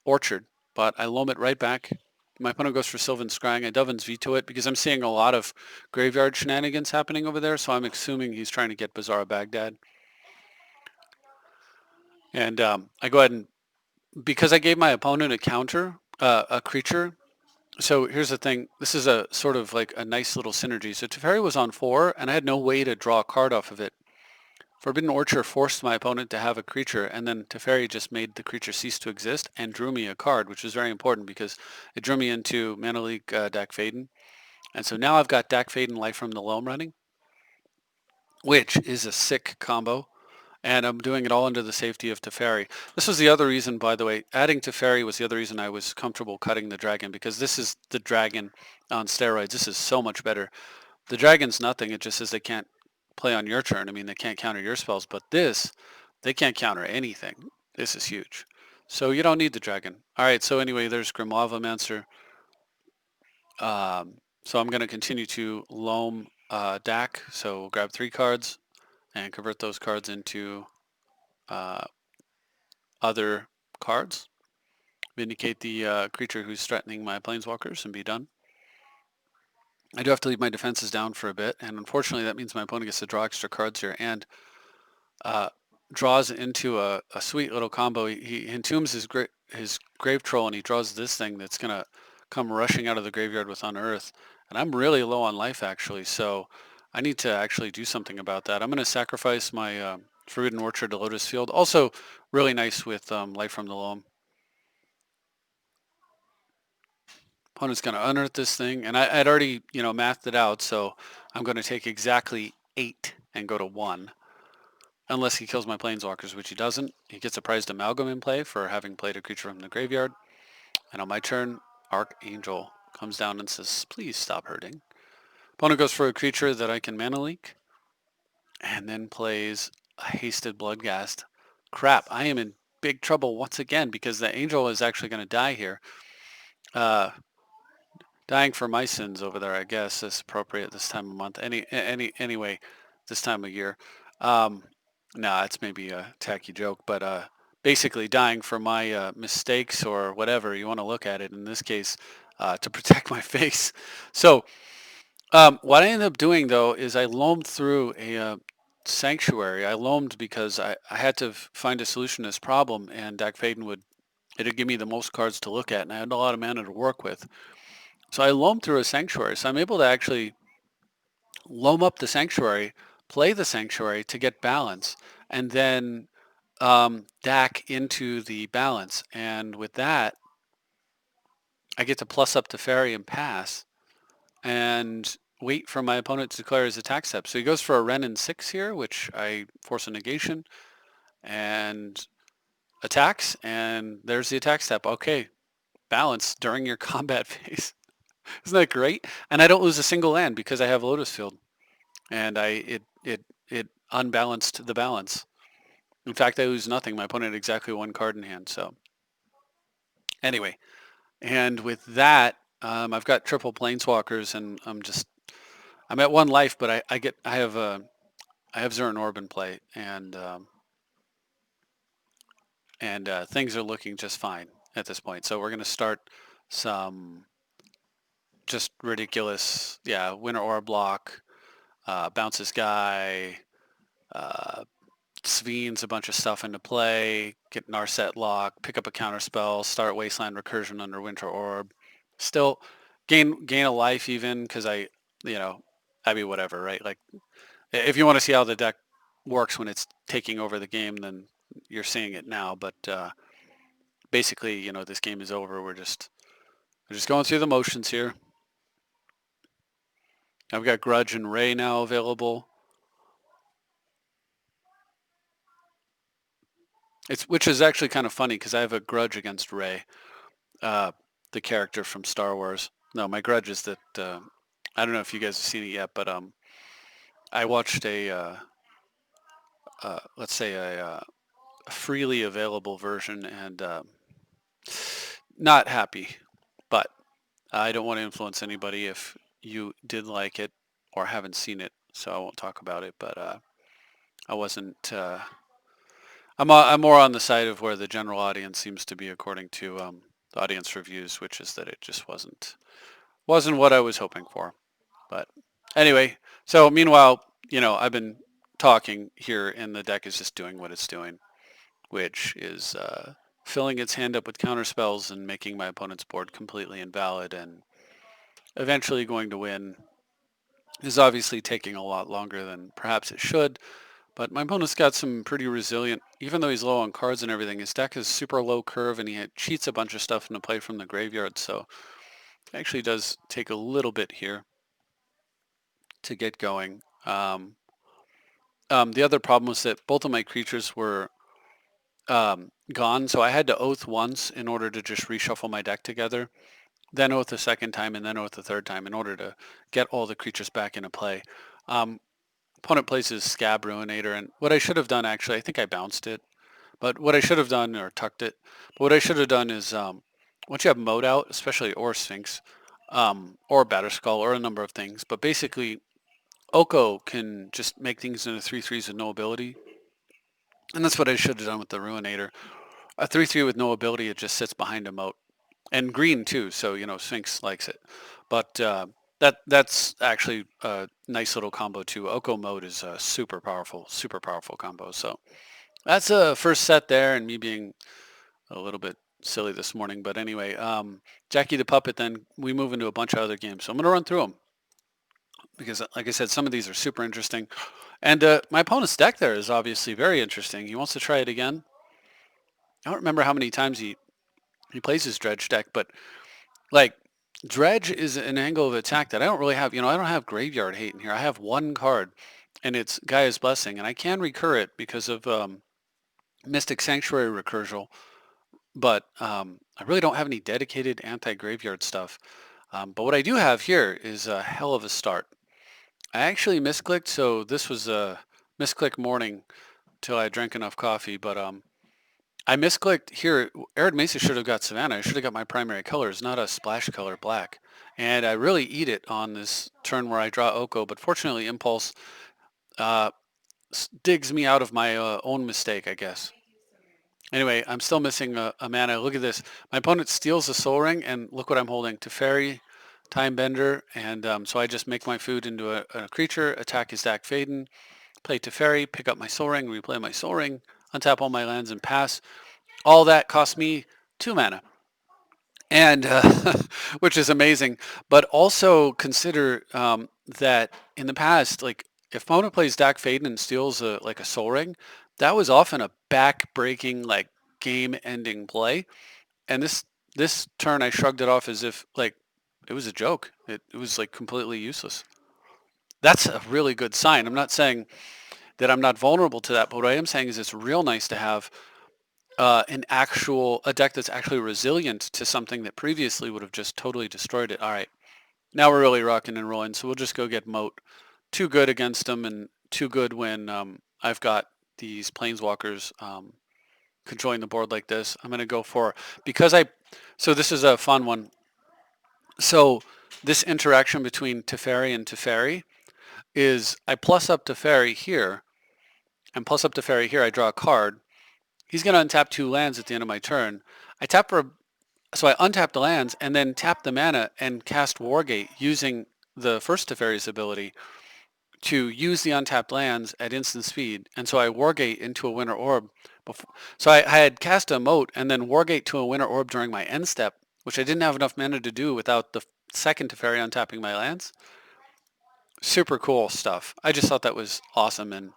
Orchard, but I loam it right back. My opponent goes for Sylvan Scrying. I Dovin's Veto it because I'm seeing a lot of graveyard shenanigans happening over there, so I'm assuming he's trying to get Bazaar Baghdad. And I go ahead and, because I gave my opponent a counter, a creature, so here's the thing. This is a sort of like a nice little synergy. So Teferi was on 4, and I had no way to draw a card off of it. Forbidden Orchard forced my opponent to have a creature, and then Teferi just made the creature cease to exist and drew me a card, which is very important because it drew me into Mana Leak Dak Faden. And so now I've got Dak Faden Life from the Loam running, which is a sick combo. And I'm doing it all under the safety of Teferi. This was the other reason, by the way, adding Teferi was the other reason I was comfortable cutting the dragon, because this is the dragon on steroids. This is so much better. The dragon's nothing. It just says they can't play on your turn. I mean, they can't counter your spells, but this, they can't counter anything. This is huge. So you don't need the dragon. All right, so anyway, there's Grimoire-Mancer. So I'm going to continue to loam Dak. So we'll grab 3 cards and convert those cards into other cards. Vindicate the creature who's threatening my planeswalkers and be done. I do have to leave my defenses down for a bit, and unfortunately that means my opponent gets to draw extra cards here and draws into a sweet little combo. He entombs his Grave Troll, and he draws this thing that's going to come rushing out of the graveyard with Unearth. And I'm really low on life, actually, so I need to actually do something about that. I'm going to sacrifice my Forbidden Orchard to Lotus Field. Also really nice with Life from the Loam. Opponent's going to unearth this thing, and I'd already, mathed it out, so I'm going to take exactly 8 and go to 1. Unless he kills my planeswalkers, which he doesn't. He gets a prized amalgam in play for having played a creature from the graveyard. And on my turn, Archangel comes down and says, please stop hurting. Opponent goes for a creature that I can mana leak, and then plays a hasted Bloodghast. Crap, I am in big trouble once again because the angel is actually going to die here. Dying for my sins over there, I guess, is appropriate this time of month. Anyway, this time of year. No, it's maybe a tacky joke, but basically dying for my mistakes or whatever you want to look at it. In this case, to protect my face. So what I ended up doing, though, is I loamed through a sanctuary. I loamed because I had to find a solution to this problem, and Dak Faden would it'd give me the most cards to look at, and I had a lot of mana to work with. So I loam through a Sanctuary. So I'm able to actually loam up the Sanctuary, play the Sanctuary to get balance, and then DAC into the balance. And with that, I get to plus up to Fairy and pass and wait for my opponent to declare his attack step. So he goes for a Wrenn and 6 here, which I force a negation and attacks, and there's the attack step. Okay, balance during your combat phase. Isn't that great? And I don't lose a single land because I have Lotus Field, and it unbalanced the balance. In fact, I lose nothing. My opponent had exactly one card in hand. So anyway, and with that, I've got triple planeswalkers, and I'm at 1 life, but I have Zern Orb in play, and things are looking just fine at this point. So we're going to start some just ridiculous, yeah, Winter Orb block, bounces guy, Sveen's a bunch of stuff into play, get Narset lock, pick up a counter spell, start Wasteland Recursion under Winter Orb, still gain a life even because I mean whatever, right? Like if you want to see how the deck works when it's taking over the game, then you're seeing it now. But basically, this game is over. We're just going through the motions here. I've got Grudge and Ray now available. Which is actually kind of funny because I have a grudge against Ray, the character from Star Wars. No, my grudge is that I don't know if you guys have seen it yet, but I watched let's say a freely available version and not happy, but I don't want to influence anybody if you did like it or haven't seen it, so I won't talk about it. But I wasn't. I'm more on the side of where the general audience seems to be, according to the audience reviews, which is that it just wasn't what I was hoping for. But anyway, so meanwhile, I've been talking here, and the deck is just doing what it's doing, which is filling its hand up with counter spells and making my opponent's board completely invalid, and eventually going to win. Is obviously taking a lot longer than perhaps it should. But my opponent's got some pretty resilient, even though he's low on cards and everything, his deck is super low curve and he cheats a bunch of stuff into play from the graveyard. So it actually does take a little bit here to get going. The other problem was that both of my creatures were gone. So I had to oath once in order to just reshuffle my deck together, then oath a second time, and then oath a third time in order to get all the creatures back into play. Opponent plays his Scab Ruinator, and what I should have done, actually, I think I bounced it, but what I should have done, or tucked it, but what I should have done is, once you have Mode out, especially, or Sphinx, or Batterskull, or a number of things, but basically, Oko can just make things into 3/3s with no ability, and that's what I should have done with the Ruinator. A 3/3 with no ability, it just sits behind a moat, and green too, so, Sphinx likes it, but that's actually a nice little combo too. Oko mode is a super powerful combo. So that's a first set there, and me being a little bit silly this morning. But anyway, Jackie the Puppet, then we move into a bunch of other games. So I'm going to run through them because, like I said, some of these are super interesting. And my opponent's deck there is obviously very interesting. He wants to try it again. I don't remember how many times he plays his Dredge deck, but like, Dredge is an angle of attack that I don't really have. I don't have Graveyard Hate in here. I have one card, and it's Gaia's Blessing, and I can recur it because of Mystic Sanctuary Recursion, but I really don't have any dedicated anti-graveyard stuff. But what I do have here is a hell of a start. I actually misclicked, so this was a misclick morning till I drank enough coffee, but I misclicked here. Arid Mesa should have got Savannah. I should have got my primary colors, not a splash color black. And I really eat it on this turn where I draw Oko, but fortunately Impulse digs me out of my own mistake, I guess. Anyway, I'm still missing a mana. Look at this. My opponent steals a Soul Ring, and look what I'm holding. Teferi, Time Bender, and so I just make my food into a creature, attack his Dak Faden, play Teferi, pick up my Soul Ring, replay my Soul Ring, untap all my lands, and pass. All that cost me 2 mana. And which is amazing. But also consider that in the past, like if opponent plays Dak Faden and steals like a Soul Ring, that was often a back-breaking, like game-ending play. And this turn, I shrugged it off as if like it was a joke. It was like completely useless. That's a really good sign. I'm not saying that I'm not vulnerable to that, but what I am saying is it's real nice to have a deck that's actually resilient to something that previously would have just totally destroyed it. All right, now we're really rocking and rolling, so we'll just go get Moat. Too good against them, and too good when I've got these Planeswalkers controlling the board like this. I'm going to go for, because so this is a fun one. So this interaction between Teferi and Teferi is I plus up Teferi here, and plus up Teferi here, I draw a card. He's going to untap 2 lands at the end of my turn. I tap for, so I untap the lands and then tap the mana and cast Wargate using the first Teferi's ability to use the untapped lands at instant speed. And so I Wargate into a Winter Orb. So I had cast a Moat and then Wargate to a Winter Orb during my end step, which I didn't have enough mana to do without the second Teferi untapping my lands. Super cool stuff. I just thought that was awesome, and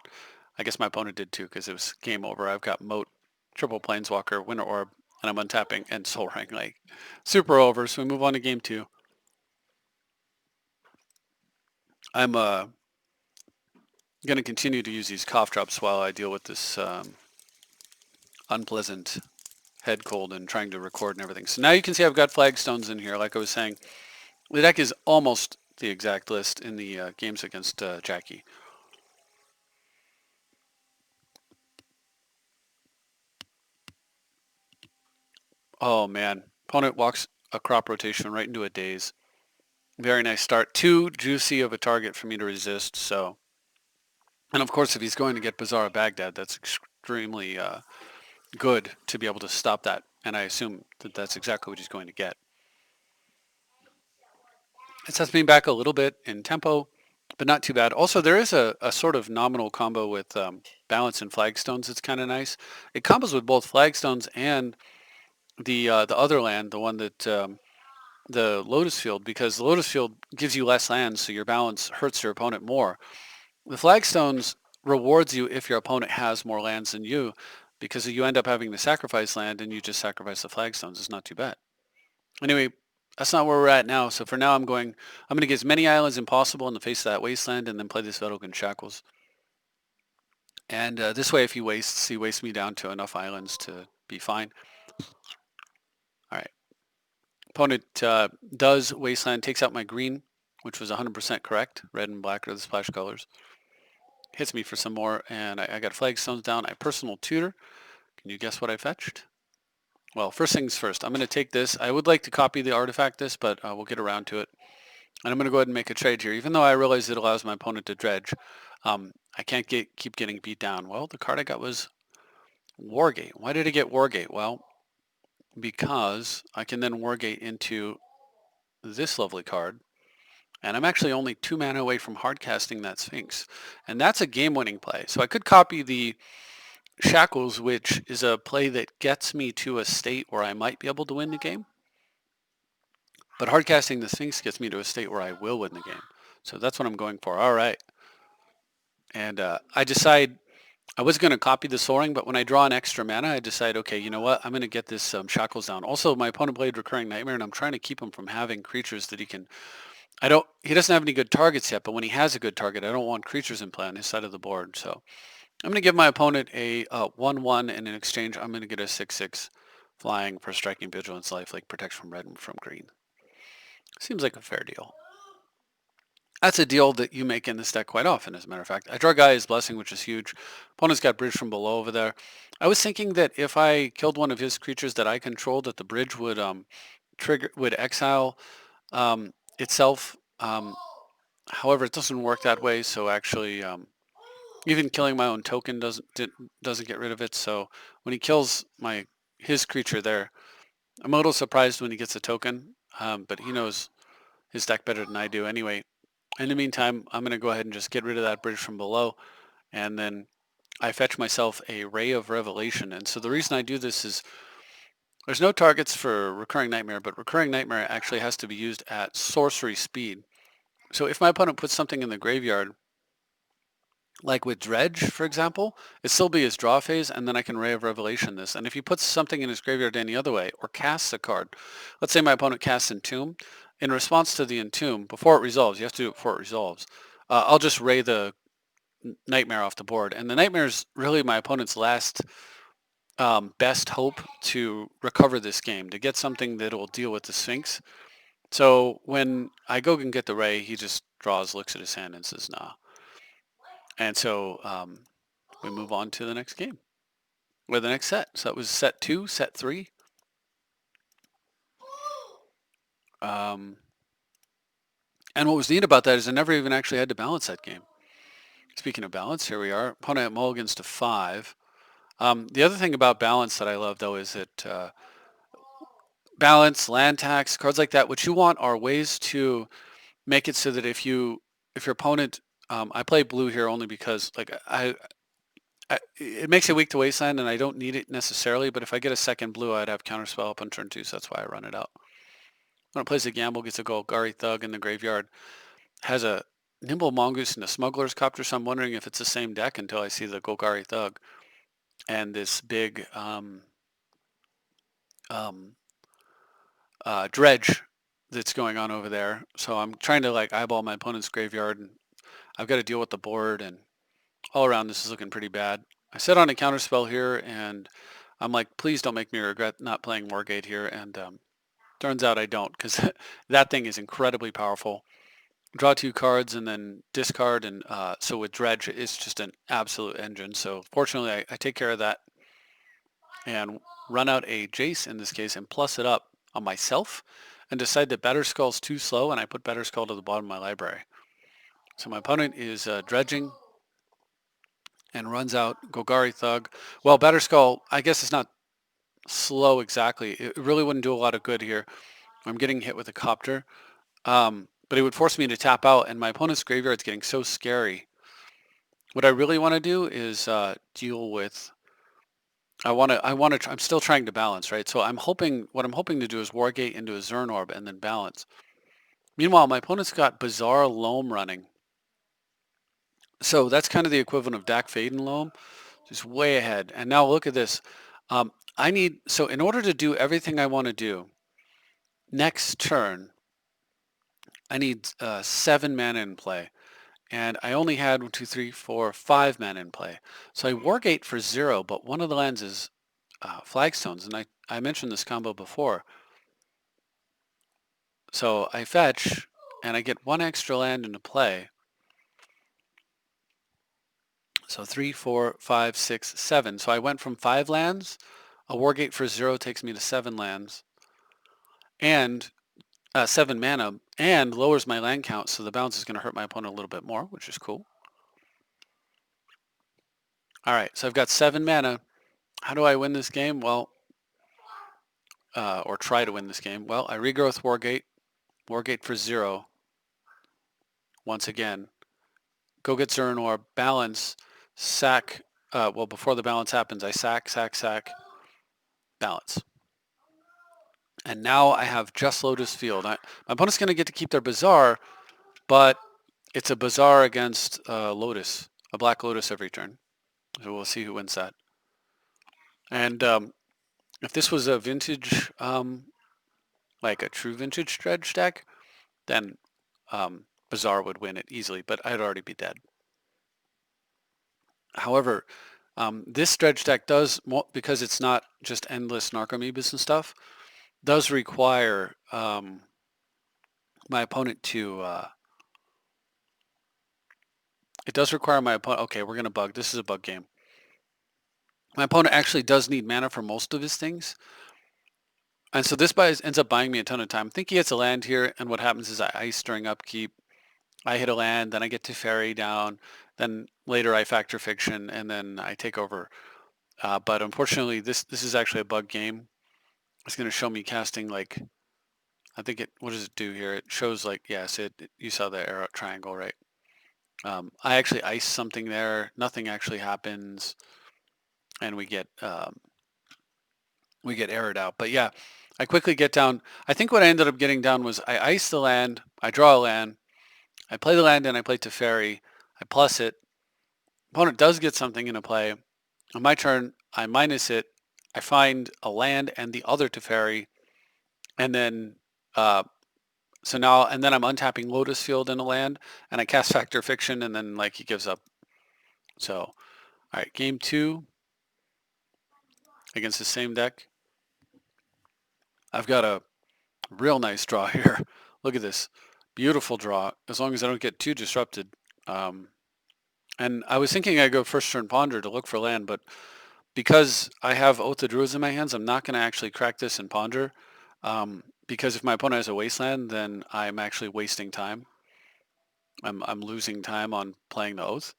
I guess my opponent did too because it was game over. I've got Moat, triple Planeswalker, Winter Orb, and I'm untapping and Soul Ring. Like, super over. So we move on to game 2. I'm going to continue to use these cough drops while I deal with this unpleasant head cold and trying to record and everything. So now you can see I've got flagstones in here. Like I was saying, the deck is almost the exact list in the games against Jackie. Oh man, opponent walks a crop rotation right into a daze. Very nice start. Too juicy of a target for me to resist. So, and of course, if he's going to get Bazaar of Baghdad, that's extremely good to be able to stop that. And I assume that that's exactly what he's going to get. It sets me back a little bit in tempo, but not too bad. Also, there is a sort of nominal combo with Balance and Flagstones. It's kind of nice. It combos with both Flagstones and the other land, the one that the Lotus Field, because the Lotus Field gives you less lands, so your balance hurts your opponent more. The Flagstones rewards you if your opponent has more lands than you, because you end up having to sacrifice land and you just sacrifice the Flagstones. It's not too bad. Anyway, that's not where we're at now. So for now, I'm going to get as many islands as possible in the face of that wasteland and then play this Vedalken Shackles. And this way, if he wastes me down to enough islands to be fine. All right. Opponent does wasteland, takes out my green, which was 100% correct. Red and black are the splash colors. Hits me for some more, and I got flagstones down. I personal tutor. Can you guess what I fetched? Well, first things first, I'm going to take this. I would like to copy the artifact this, but we'll get around to it. And I'm going to go ahead and make a trade here. Even though I realize it allows my opponent to dredge, I can't keep getting beat down. Well, the card I got was Wargate. Why did I get Wargate? Well, because I can then Wargate into this lovely card. And I'm actually only 2 mana away from hardcasting that Sphinx. And that's a game-winning play. So I could copy the Shackles, which is a play that gets me to a state where I might be able to win the game. But hardcasting the Sphinx gets me to a state where I will win the game. So that's what I'm going for. All right. And I decide I was going to copy the Soaring, but when I draw an extra mana, I decide, okay, you know what? I'm going to get this Shackles down. Also, my opponent played Recurring Nightmare, and I'm trying to keep him from having creatures that he can... He doesn't have any good targets yet, but when he has a good target, I don't want creatures in play on his side of the board. So I'm going to give my opponent a 1/1, and in exchange, I'm going to get a 6/6 flying for Striking Vigilance, Lifelink, Protection from red and from green. Seems like a fair deal. That's a deal that you make in this deck quite often, as a matter of fact. I draw Gaia's Blessing, which is huge. Opponent's got Bridge from below over there. I was thinking that if I killed one of his creatures that I controlled, that the Bridge would exile itself. However, it doesn't work that way. So actually, even killing my own token doesn't get rid of it. So when he kills his creature there, I'm a little surprised when he gets a token, but he knows his deck better than I do. Anyway, in the meantime, I'm going to go ahead and just get rid of that Bridge from below, and then I fetch myself a Ray of Revelation. And so the reason I do this is There's no targets for Recurring Nightmare, but Recurring Nightmare actually has to be used at sorcery speed. So if my opponent puts something in the graveyard, like with Dredge, for example, it still be his draw phase, and then I can Ray of Revelation this. And if he puts something in his graveyard any other way, or casts a card, let's say my opponent casts Entomb, in response to the Entomb, before it resolves, you have to do it before it resolves, I'll just Ray the Nightmare off the board. And the Nightmare is really my opponent's last best hope to recover this game, to get something that will deal with the Sphinx. So when I go and get the Ray, he just draws, looks at his hand, and says, nah. And so we move on to the next game, or the next set. So that was set 2, set 3. And what was neat about that is I never even actually had to balance that game. Speaking of balance, here we are. Opponent mulligans to 5. The other thing about balance that I love, though, is that balance, land tax, cards like that, what you want are ways to make it so that if your opponent, I play blue here only because like it makes it weak to wasteland and I don't need it necessarily, but if I get a second blue, I'd have counterspell up on turn 2, so that's why I run it out. When it plays a gamble, gets a Golgari Thug in the graveyard, has a Nimble Mongoose and a Smuggler's Copter, so I'm wondering if it's the same deck until I see the Golgari Thug and this big dredge that's going on over there. So I'm trying to like eyeball my opponent's graveyard, and I've got to deal with the board, and all around this is looking pretty bad. I set on a counterspell here, and I'm like, please don't make me regret not playing Wargate here, and turns out I don't, because that thing is incredibly powerful. Draw 2 cards and then discard, and so with Dredge, it's just an absolute engine. So fortunately, I take care of that and run out a Jace in this case and plus it up on myself and decide that Batterskull's too slow, and I put Batterskull to the bottom of my library. So my opponent is dredging and runs out Golgari Thug. Well, Batterskull, I guess it's not slow exactly. It really wouldn't do a lot of good here. I'm getting hit with a Copter, but it would force me to tap out, and my opponent's graveyard's getting so scary. What I really want to do is deal with. I'm still trying to balance, right? So what I'm hoping to do is Wargate into a Zern Orb and then balance. Meanwhile, my opponent's got Bizarre Loam running. So that's kind of the equivalent of Dak Fade and Loam, just way ahead. And now look at this. So in order to do everything I want to do, next turn, I need 7 mana in play. And I only had 1, 2, 3, 4, 5 mana in play. So I Wargate for 0, but one of the lands is Flagstones, and I mentioned this combo before. So I fetch, and I get 1 extra land into play. So 3, 4, 5, 6, 7. So I went from 5 lands. A Wargate for 0 takes me to 7 lands, and 7 mana, and lowers my land count, so the bounce is going to hurt my opponent a little bit more, which is cool. All right, so I've got 7 mana. How do I win this game? Well, or try to win this game. Well, I regrowth Wargate for 0. Once again, go get Zern or balance, sack. Well, before the balance happens, I sack, balance. And now I have just Lotus Field. My opponent's going to get to keep their Bazaar, but it's a Bazaar against Lotus, a Black Lotus every turn. So we'll see who wins that. And if this was a vintage, like a true vintage Dredge deck, then Bazaar would win it easily, but I'd already be dead. However, this Dredge deck does, because it's not just endless Narcomoebas and stuff, does require my opponent to, it does require my opponent, okay, we're going to bug, this is a bug game. My opponent actually does need mana for most of his things. And so this ends up buying me a ton of time. I think he gets a land here, and what happens is I ice during upkeep. I hit a land, then I get to ferry down, then later I factor fiction, and then I take over. But unfortunately, this is actually a bug game. It's going to show me casting like, I think what does it do here? It shows like, yes, you saw the arrow triangle, right? I actually ice something there. Nothing actually happens, and we get we get errored out. But yeah, I quickly get down. I think what I ended up getting down was I ice the land, I draw a land, I play the land and I play Teferi, I plus it. Opponent does get something into play. On my turn, I minus it. I find a land and the other Teferi, and then uh, so now and then I'm untapping Lotus Field in a land, and I cast Factor Fiction, and then like he gives up. So all right, game two against the same deck. I've got a real nice draw here. Look at this. Beautiful draw, as long as I don't get too disrupted. Um, and I was thinking I'd go first turn Ponder to look for land, but because I have Oath of Druids in my hands, I'm not going to actually crack this and Ponder. Because if my opponent has a Wasteland, then I'm actually wasting time. I'm losing time on playing the Oath.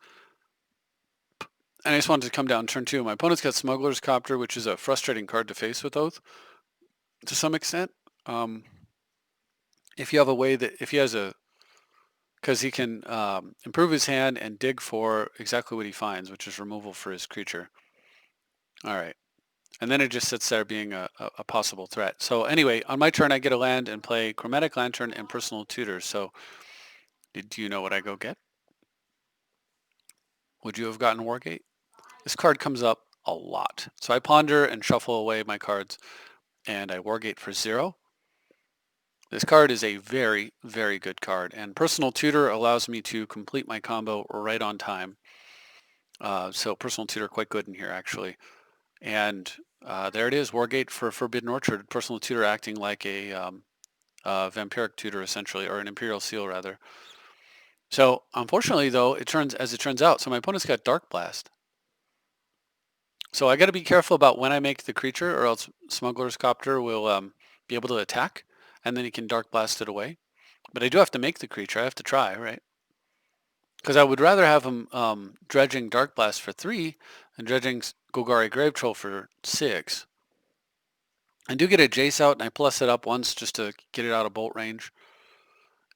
And I just wanted to come down turn two. My opponent's got Smuggler's Copter, which is a frustrating card to face with Oath to some extent. If you have a way that, if he has a, because he can improve his hand and dig for exactly what he finds, which is removal for his creature. All right. And then it just sits there being a possible threat. So anyway, on my turn, I get a land and play Chromatic Lantern and Personal Tutor. So do you know what I go get? Would you have gotten Wargate? This card comes up a lot. So I ponder and shuffle away my cards, and I Wargate for 0. This card is a very, very good card, and Personal Tutor allows me to complete my combo right on time. So Personal Tutor quite good in here, actually. And there it is, Wargate for Forbidden Orchard. Personal Tutor acting like a Vampiric Tutor, essentially, or an Imperial Seal, rather. So unfortunately, though, it turns out, so my opponent's got Dark Blast. So I got to be careful about when I make the creature, or else Smuggler's Copter will be able to attack, and then he can Dark Blast it away. But I do have to make the creature. I have to try, right? Because I would rather have him dredging Dark Blast for 3 and dredging Golgari Grave Troll for 6. I do get a Jace out, and I plus it up once just to get it out of bolt range.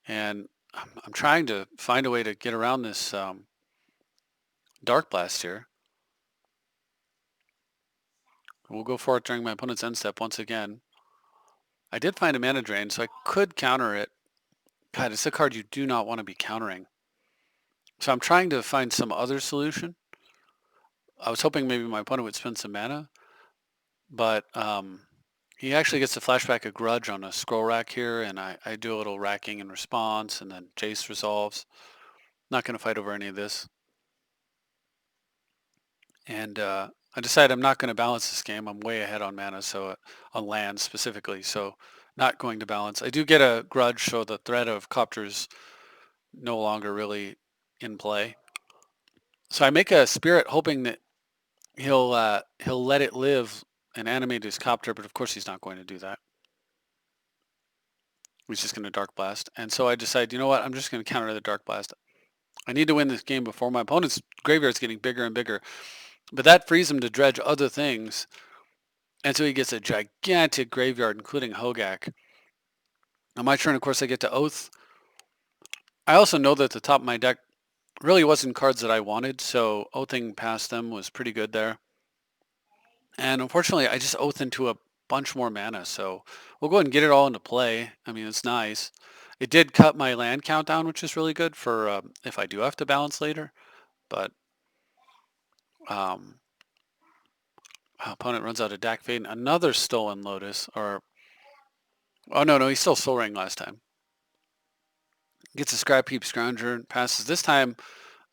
And I'm trying to find a way to get around this Dark Blast here. We'll go for it during my opponent's end step once again. I did find a mana drain, so I could counter it. God, it's a card you do not want to be countering. So I'm trying to find some other solution. I was hoping maybe my opponent would spend some mana, but he actually gets to flashback a Grudge on a scroll rack here, and I do a little racking in response, and then Jace resolves. Not going to fight over any of this. And I decided I'm not going to balance this game. I'm way ahead on mana, so on land specifically, so not going to balance. I do get a Grudge, so the threat of Copter's no longer really in play. So I make a Spirit hoping that he'll let it live and animate his Copter, but of course he's not going to do that. He's just going to Dark Blast. And so I decide, you know what, I'm just going to counter the Dark Blast. I need to win this game before my opponent's graveyard's getting bigger and bigger. But that frees him to dredge other things. And so he gets a gigantic graveyard, including Hogak. On my turn, of course, I get to Oath. I also know that the top of my deck really wasn't cards that I wanted, so Oathing past them was pretty good there. And unfortunately, I just Oath into a bunch more mana, so we'll go ahead and get it all into play. I mean, it's nice. It did cut my land count down, which is really good for if I do have to balance later. But opponent runs out of Dak Fade. Another Stolen Lotus, or oh no, he stole Soul Ring last time. Gets a Scrap Heap Scrounger, passes. This time,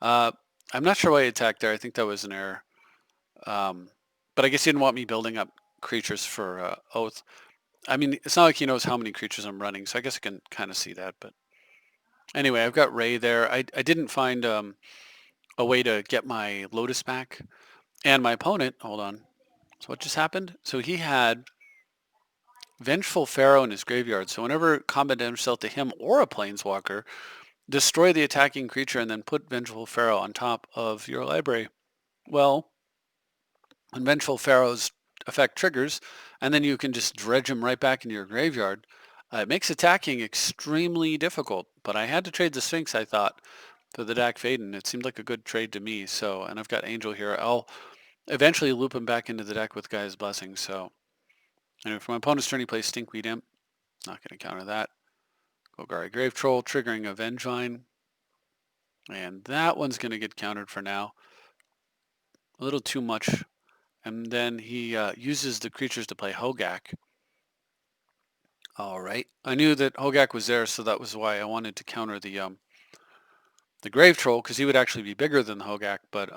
I'm not sure why he attacked there. I think that was an error. But I guess he didn't want me building up creatures for Oath. I mean, it's not like he knows how many creatures I'm running, so I guess I can kind of see that. But anyway, I've got Ray there. I didn't find a way to get my Lotus back. And my opponent, hold on. So what just happened? So he had Vengeful Pharaoh in his graveyard. So whenever combat damage dealt to him or a Planeswalker, destroy the attacking creature and then put Vengeful Pharaoh on top of your library. Well, when Vengeful Pharaoh's effect triggers, and then you can just dredge him right back into your graveyard, it makes attacking extremely difficult. But I had to trade the Sphinx, I thought, for the Dak Faden. It seemed like a good trade to me. So, and I've got Angel here. I'll eventually loop him back into the deck with Gaia's Blessing. So And for my opponent's turn, he plays Stinkweed Imp. Not going to counter that. Golgari Grave Troll, triggering a Vengevine. And that one's going to get countered for now. A little too much. And then he uses the creatures to play Hogak. All right. I knew that Hogak was there, so that was why I wanted to counter the Grave Troll, because he would actually be bigger than the Hogak, but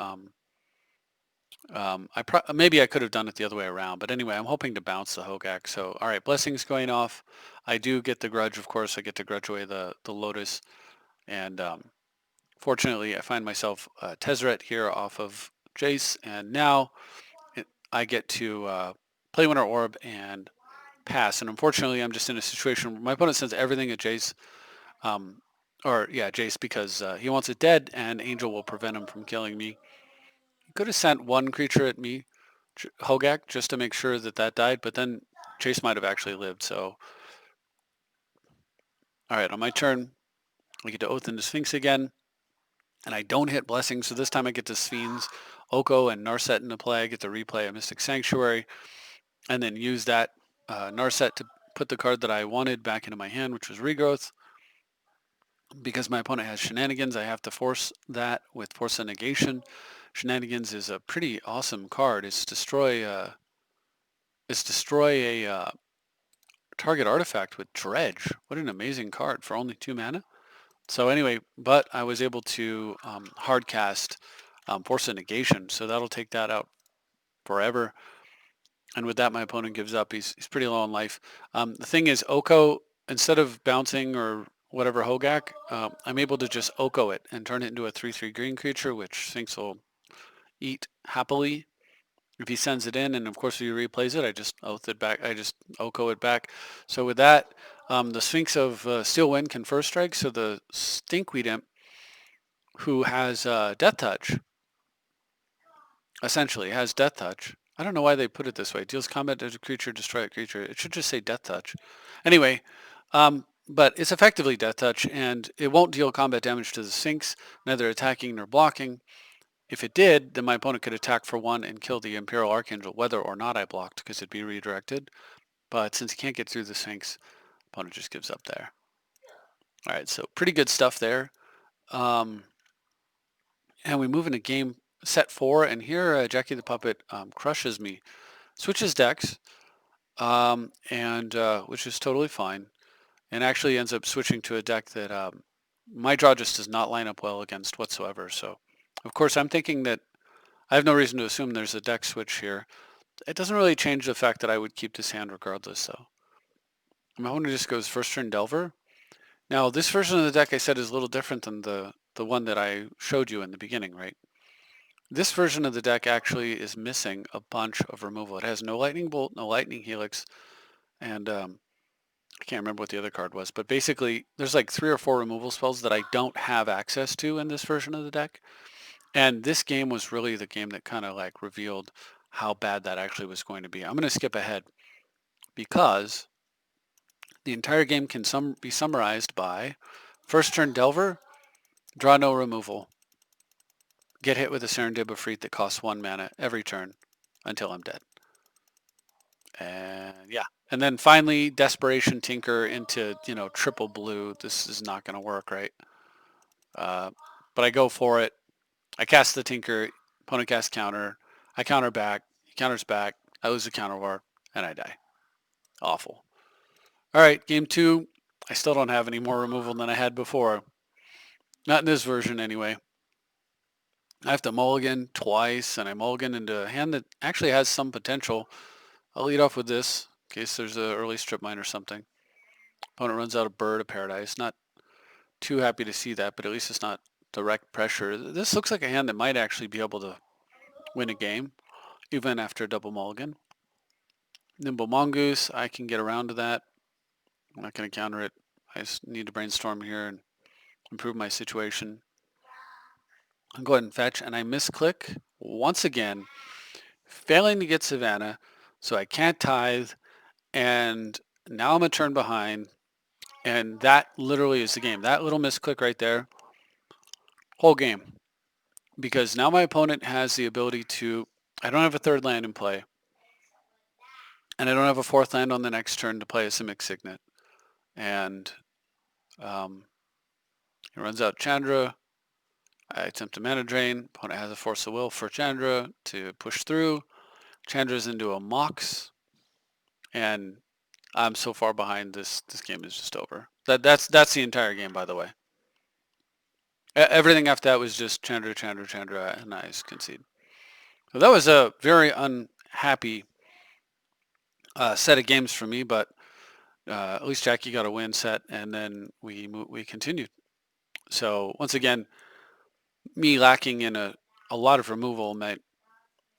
maybe I could have done it the other way around. But anyway, I'm hoping to bounce the Hogak. So, all right, Blessings going off. I do get the Grudge, of course. I get to grudge away the Lotus. And fortunately, I find myself Tezzeret here off of Jace. And now I get to play Winter Orb and pass. And unfortunately, I'm just in a situation where my opponent sends everything at Jace. Jace, because he wants it dead, and Angel will prevent him from killing me. He could have sent one creature at me, Hogak, just to make sure that that died, but then Jace might have actually lived, so. Alright, on my turn, I get to Oath into Sphinx again, and I don't hit Blessing, so this time I get to Sphinx, Oko, and Narset into play. I get to replay a Mystic Sanctuary, and then use that Narset to put the card that I wanted back into my hand, which was Regrowth. Because my opponent has Shenanigans, I have to force that with Force of Negation. Shenanigans is a pretty awesome card. It's destroy a target artifact with Dredge. What an amazing card for only 2 mana. So anyway, but I was able to hard cast Force of Negation, so that'll take that out forever. And with that, my opponent gives up. He's pretty low on life. The thing is, Oko, instead of bouncing or whatever Hogak, I'm able to just Oko it and turn it into a 3/3 green creature, which Sphinx will eat happily if he sends it in. And of course, if he replays it, I just Oath it back. I just Oko it back. So with that, the Sphinx of Steel Wind can first strike. So the Stinkweed Imp, who has Death Touch, essentially has Death Touch. I don't know why they put it this way. Deals combat damage to a creature, destroy a creature. It should just say Death Touch. Anyway, but it's effectively Death Touch, and it won't deal combat damage to the Sphinx, neither attacking nor blocking. If it did, then my opponent could attack for 1 and kill the Imperial Archangel, whether or not I blocked, because it'd be redirected. But since he can't get through the Sphinx, opponent just gives up there. All right, so pretty good stuff there. And we move into game set 4, and here Jackie the Puppet crushes me. Switches decks, which is totally fine, and actually ends up switching to a deck that my draw just does not line up well against whatsoever. So, of course, I'm thinking that I have no reason to assume there's a deck switch here. It doesn't really change the fact that I would keep this hand regardless, though. My opponent just goes first turn Delver. Now, this version of the deck I said is a little different than the one that I showed you in the beginning, right? This version of the deck actually is missing a bunch of removal. It has no Lightning Bolt, no Lightning Helix, and I can't remember what the other card was, but basically there's like 3 or 4 removal spells that I don't have access to in this version of the deck. And this game was really the game that kind of like revealed how bad that actually was going to be. I'm going to skip ahead because the entire game can be summarized by first turn Delver, draw no removal, get hit with a Serendib Efreet that costs 1 mana every turn until I'm dead. And yeah. And then finally, Desperation Tinker into, triple blue. This is not going to work, right? But I go for it. I cast the Tinker, opponent casts counter. I counter back, he counters back, I lose the counter war, and I die. Awful. All right, game 2. I still don't have any more removal than I had before. Not in this version, anyway. I have to mulligan twice, and I mulligan into a hand that actually has some potential. I'll lead off with this, in case there's an early strip mine or something. Opponent runs out a Bird of Paradise. Not too happy to see that, but at least it's not direct pressure. This looks like a hand that might actually be able to win a game, even after a double mulligan. Nimble Mongoose, I can get around to that. I'm not going to counter it. I just need to brainstorm here and improve my situation. I'll go ahead and fetch, and I misclick once again, failing to get Savannah, so I can't tithe, and now I'm a turn behind, and that literally is the game. That little misclick right there, whole game. Because now my opponent has the ability to, I don't have a third land in play, and I don't have a fourth land on the next turn to play a Simic Signet. And um, he runs out Chandra. I attempt to mana drain. Opponent has a Force of Will for Chandra to push through. Chandra's into a Mox, and I'm so far behind. This game is just over. That's the entire game, by the way. Everything after that was just Chandra, Chandra, Chandra, and I concede. So that was a very unhappy set of games for me, but at least Jackie got a win set, and then we continued. So once again, me lacking in a lot of removal meant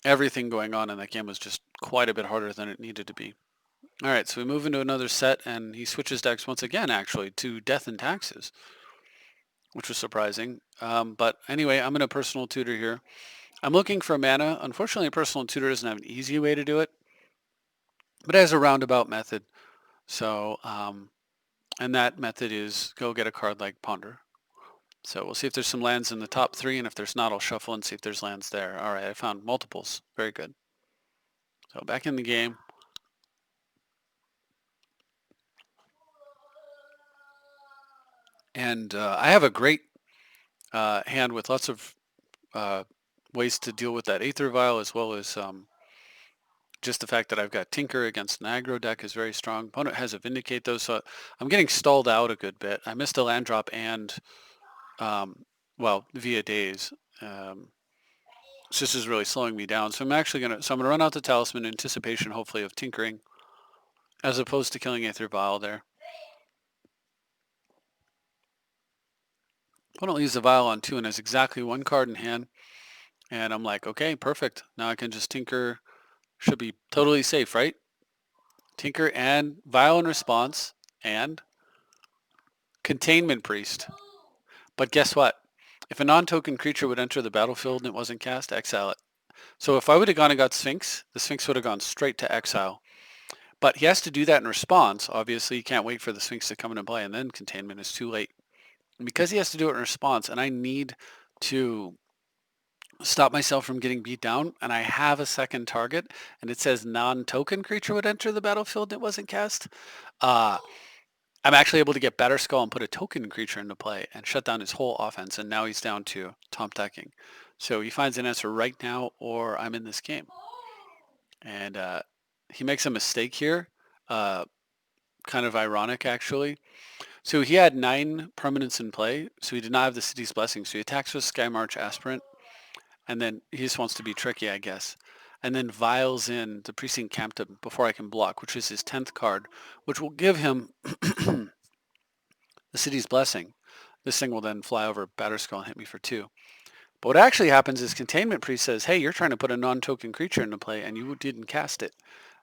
everything going on in that game was just quite a bit harder than it needed to be. All right, so we move into another set, and he switches decks once again, actually, to Death and Taxes, which was surprising. But anyway, I'm in a personal tutor here. I'm looking for mana. Unfortunately, a personal tutor doesn't have an easy way to do it, but it has a roundabout method. So, and that method is go get a card like Ponder. So we'll see if there's some lands in the top three, and if there's not, I'll shuffle and see if there's lands there. All right, I found multiples. Very good. So back in the game. And I have a great hand with lots of ways to deal with that Aether Vial, as well as just the fact that I've got Tinker against an aggro deck is very strong. Opponent has a Vindicate, though, so I'm getting stalled out a good bit. I missed a land drop and, well, via days. So this is really slowing me down. So I'm actually going to run out the Talisman in anticipation, hopefully, of Tinkering, as opposed to killing Aether Vial there. Opponent leaves the Vial on 2 and has exactly 1 card in hand. And I'm like, okay, perfect. Now I can just Tinker. Should be totally safe, right? Tinker and Vial in response and Containment Priest. But guess what? If a non-token creature would enter the battlefield and it wasn't cast, exile it. So if I would have gone and got Sphinx, the Sphinx would have gone straight to exile. But he has to do that in response. Obviously, you can't wait for the Sphinx to come into play, and then Containment is too late. And because he has to do it in response, and I need to stop myself from getting beat down, and I have a second target, and it says non-token creature would enter the battlefield and it wasn't cast, I'm actually able to get Better Skull and put a token creature into play and shut down his whole offense, and now he's down to top decking. So he finds an answer right now, or I'm in this game. And he makes a mistake here, kind of ironic actually. So he had 9 permanents in play, so he did not have the City's Blessing. So he attacks with Skymarch Aspirant, and then he just wants to be tricky, I guess. And then vials in the Precinct Captain before I can block, which is his 10th card, which will give him the City's Blessing. This thing will then fly over Batterskull and hit me for 2. But what actually happens is Containment Priest says, hey, you're trying to put a non-token creature into play, and you didn't cast it.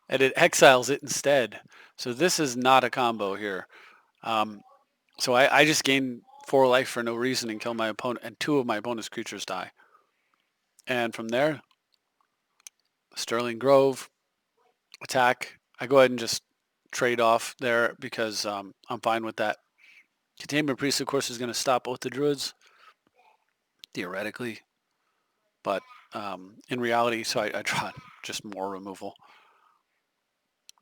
And it exiles it instead. So this is not a combo here. So I just gain 4 life for no reason and kill my opponent, and 2 of my bonus creatures die. And from there, Sterling Grove, attack. I go ahead and just trade off there because I'm fine with that. Containment Priest, of course, is going to stop both the Druids, theoretically. But in reality, so I draw just more removal.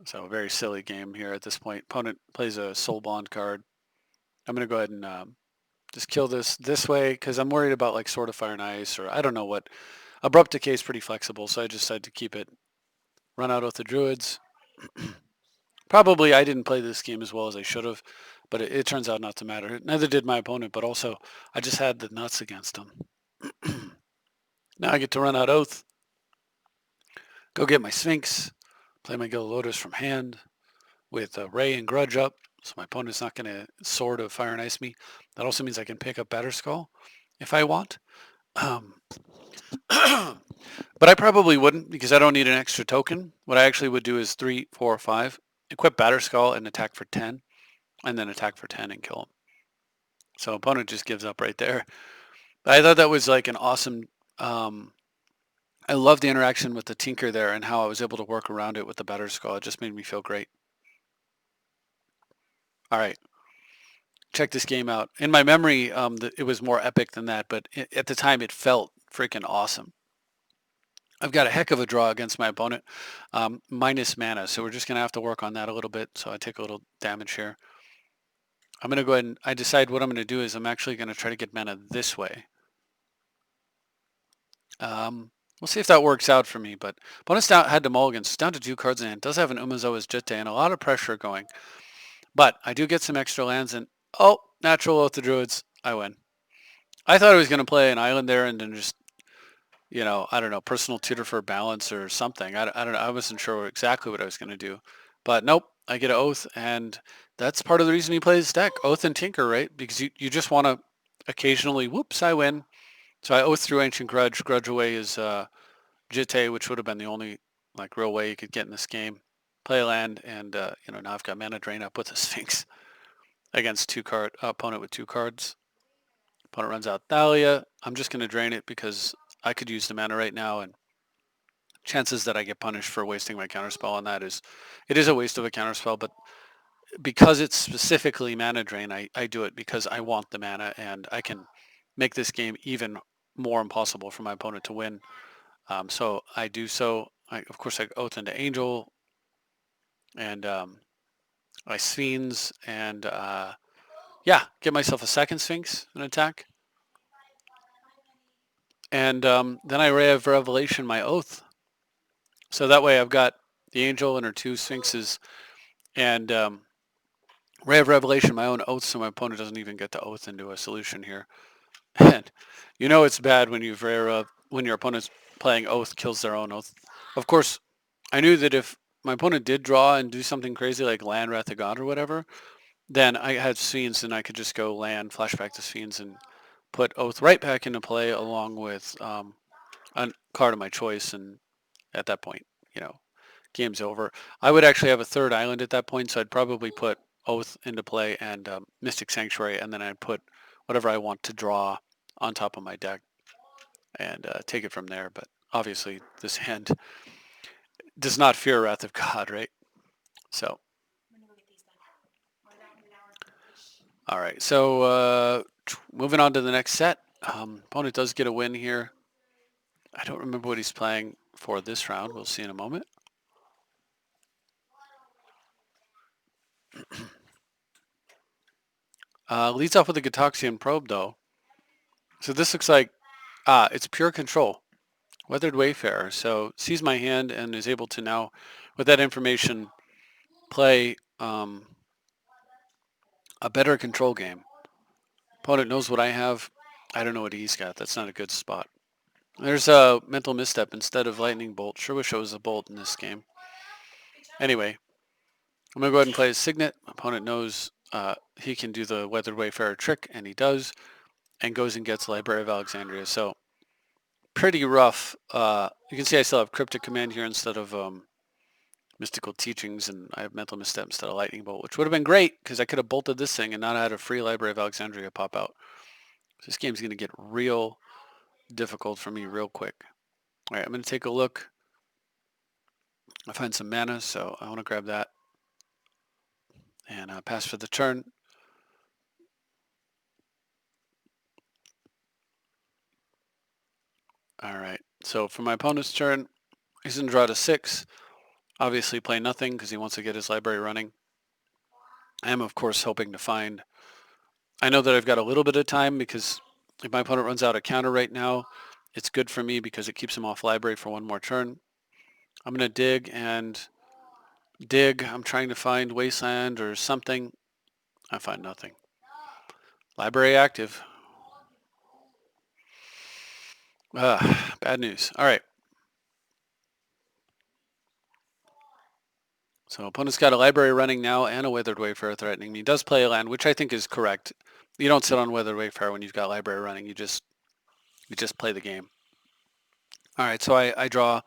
So a very silly game here at this point. Opponent plays a Soul Bond card. I'm going to go ahead and just kill this way because I'm worried about like Sword of Fire and Ice, or I don't know what. Abrupt Decay is pretty flexible, so I just decided to keep it. Run out with the Druids. Probably I didn't play this game as well as I should have, but it turns out not to matter. Neither did my opponent, but also I just had the nuts against him. Now I get to run out Oath. Go get my Sphinx. Play my Gilded Lotus from hand with Ray and Grudge up, so my opponent's not going to Sword of Fire and Ice me. That also means I can pick up Batterskull if I want. But I probably wouldn't because I don't need an extra token. What I actually would do is 3, 4, 5. Equip Batterskull and attack for 10. And then attack for 10 and kill him. So opponent just gives up right there. I thought that was like an awesome... I love the interaction with the Tinker there and how I was able to work around it with the Batterskull. It just made me feel great. All right. Check this game out. In my memory, it was more epic than that, but at the time it felt freaking awesome. I've got a heck of a draw against my opponent, minus mana, so we're just going to have to work on that a little bit. So I take a little damage here. I'm going to go ahead and I decide what I'm going to do is I'm actually going to try to get mana this way. We'll see if that works out for me, but opponent's down, had to mulligan. It's down to 2 cards in hand. Does have an Umezawa's Jitte and a lot of pressure going. But I do get some extra lands and, oh, Natural Oath of Druids, I win. I thought I was going to play an island there and then just, I don't know, personal tutor for balance or something. I don't know. I wasn't sure exactly what I was going to do. But nope, I get an Oath, and that's part of the reason he plays this deck. Oath and Tinker, right? Because you just want to occasionally, whoops, I win. So I Oath through Ancient Grudge. Grudge away is Jitte, which would have been the only real way you could get in this game. Play a land, and now I've got mana drain up with the Sphinx against opponent with 2 cards. Opponent runs out Thalia. I'm just going to drain it because I could use the mana right now, and chances that I get punished for wasting my counterspell on that it is a waste of a counterspell, but because it's specifically mana drain, I do it because I want the mana, and I can make this game even more impossible for my opponent to win. So I do so. Of course, I Oath into Angel, and I Sphinx, and get myself a second Sphinx and attack. And then I Ray of Revelation my Oath. So that way I've got the Angel and her 2 Sphinxes, and Ray of Revelation my own Oath, so my opponent doesn't even get the Oath into a solution here. And it's bad when when your opponent's playing Oath kills their own Oath. Of course, I knew that if my opponent did draw and do something crazy like land Wrath of God or whatever, then I had Sphinx and I could just go land, flashback to Sphinx, and put Oath right back into play along with a card of my choice, and at that point, game's over. I would actually have a 3rd island at that point, so I'd probably put Oath into play and Mystic Sanctuary, and then I'd put whatever I want to draw on top of my deck and take it from there. But obviously, this hand does not fear Wrath of God, right? So, all right. So moving on to the next set. Opponent does get a win here. I don't remember what he's playing for this round. We'll see in a moment. Leads off with a Gatoxian Probe, though. So this looks like, it's pure control. Weathered Wayfarer. So sees my hand and is able to now, with that information, play a better control game. Opponent knows what I have. I don't know what he's got. That's not a good spot. There's a mental misstep. Instead of Lightning Bolt, sure wish I was a Bolt in this game. Anyway, I'm going to go ahead and play his Signet. Opponent knows he can do the Weathered Wayfarer trick, and he does, and goes and gets Library of Alexandria. So pretty rough. You can see I still have Cryptic Command here instead of Mystical Teachings, and I have Mental Misstep instead of Lightning Bolt, which would have been great because I could have bolted this thing and not had a free Library of Alexandria pop out. So this game's going to get real difficult for me real quick. All right, I'm going to take a look. I find some mana, so I want to grab that and pass for the turn. All right, so for my opponent's turn, he's going to draw to 6. Obviously play nothing because he wants to get his library running. I am, of course, hoping to find... I know that I've got a little bit of time because if my opponent runs out of counter right now, it's good for me because it keeps him off library for one more turn. I'm going to dig and dig. I'm trying to find Wasteland or something. I find nothing. Library active. Bad news. All right. So opponent's got a library running now and a Weathered Wayfarer threatening me. He does play a land, which I think is correct. You don't sit on Weathered Wayfarer when you've got library running. You just play the game. All right, so I draw,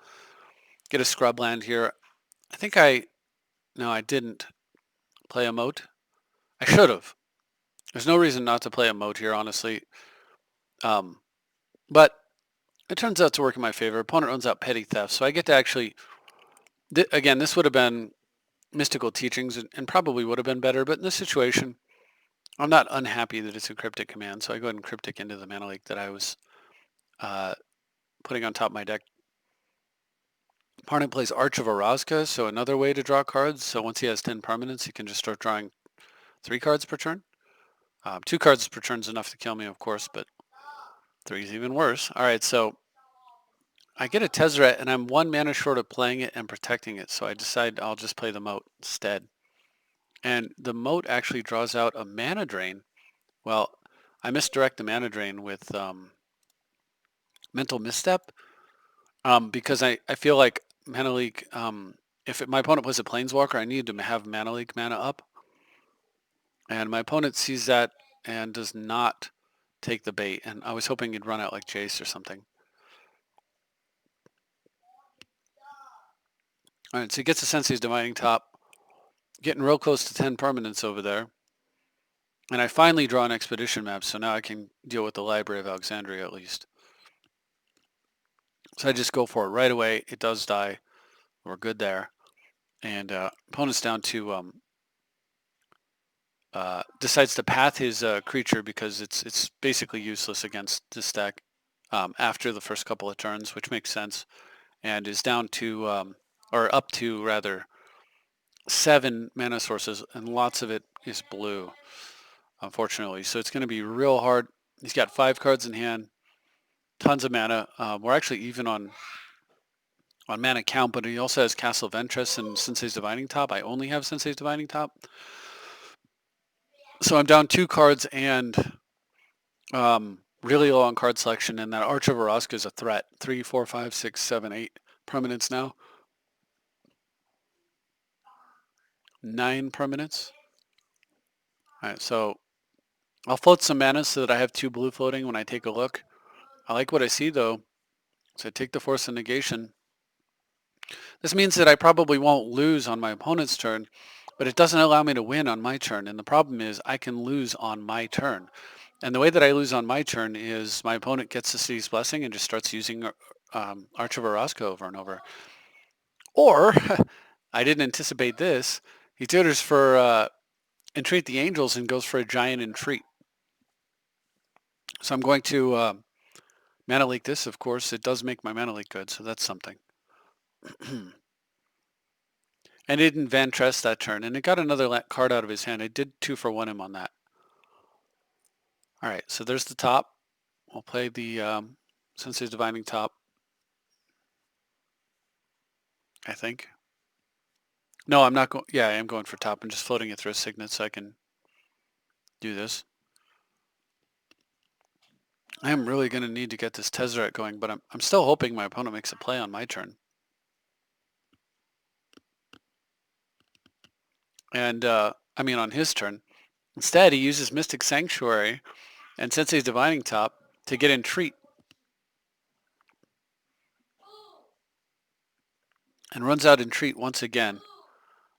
get a scrub land here. I think no, I didn't play a moat. I should have. There's no reason not to play a moat here, honestly. But it turns out to work in my favor. Opponent runs out Petty Theft, so I get to actually, again, this would have been Mystical Teachings and probably would have been better, but in this situation, I'm not unhappy that it's a Cryptic Command, so I go ahead and Cryptic into the Mana Lake that I was putting on top of my deck. Opponent plays Arch of Orazca, so another way to draw cards. So once he has 10 permanents, he can just start drawing 3 cards per turn. 2 cards per turn is enough to kill me, of course, but 3 is even worse. All right, so I get a Tezzeret, and I'm 1 mana short of playing it and protecting it, so I decide I'll just play the Moat instead. And the Moat actually draws out a mana drain. Well, I misdirect the mana drain with Mental Misstep because I feel like Mana Leak, if my opponent plays a Planeswalker, I need to have Mana Leak mana up. And my opponent sees that and does not take the bait. And I was hoping he'd run out like Jace or something. All right, so he gets a Sensei's Dividing Top, getting real close to 10 permanents over there. And I finally draw an Expedition map, so now I can deal with the Library of Alexandria at least. So I just go for it right away. It does die. We're good there. And opponent's down to decides to path his creature because it's basically useless against this deck after the first couple of turns, which makes sense, and is down to or up to rather 7 mana sources, and lots of it is blue, unfortunately. So it's going to be real hard. He's got 5 cards in hand, tons of mana. We're actually even on mana count, but he also has Castle Ventress and Sensei's Divining Top. I only have Sensei's Divining Top. So I'm down 2 cards and really low on card selection, and that Arch of Orazca is a threat. 3, 4, 5, 6, 7, 8 permanents now. 9 permanents. All right, so I'll float some mana so that I have 2 blue floating when I take a look. I like what I see though, so I take the Force of Negation. This means that I probably won't lose on my opponent's turn, but it doesn't allow me to win on my turn, and the problem is I can lose on my turn. And the way that I lose on my turn is my opponent gets the City's Blessing and just starts using Arch of Orazca over and over. Or, I didn't anticipate this, he tutors for Entreat the Angels and goes for a Giant Entreat. So I'm going to Mana Leak this, of course. It does make my Mana Leak good, so that's something. And it didn't Ventress that turn, and it got another card out of his hand. I did 2 for 1 him on that. All right, so there's the top. We'll play the Sensei's Divining Top, I think. No, I'm not going. Yeah, I am going for top. I'm just floating it through a Signet so I can do this. I am really going to need to get this Tezzeret going, but I'm still hoping my opponent makes a play on my turn. And, I mean on his turn. Instead, he uses Mystic Sanctuary and Sensei's Divining Top to get Entreat. And runs out Entreat once again.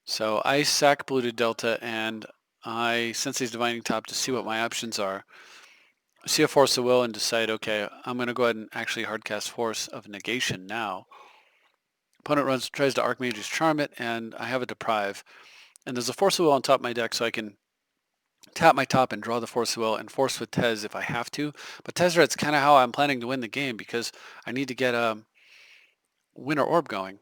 So I sack blue to Delta and I Sensei's Divining Top to see what my options are. See a Force of Will and decide, okay, I'm going to go ahead and actually hardcast Force of Negation now. Opponent tries to Archmage's Charm it, and I have a Deprive. And there's a Force of Will on top of my deck, so I can tap my top and draw the Force of Will and force with Tez if I have to. But Tezzeret's kind of how I'm planning to win the game because I need to get a Winter Orb going.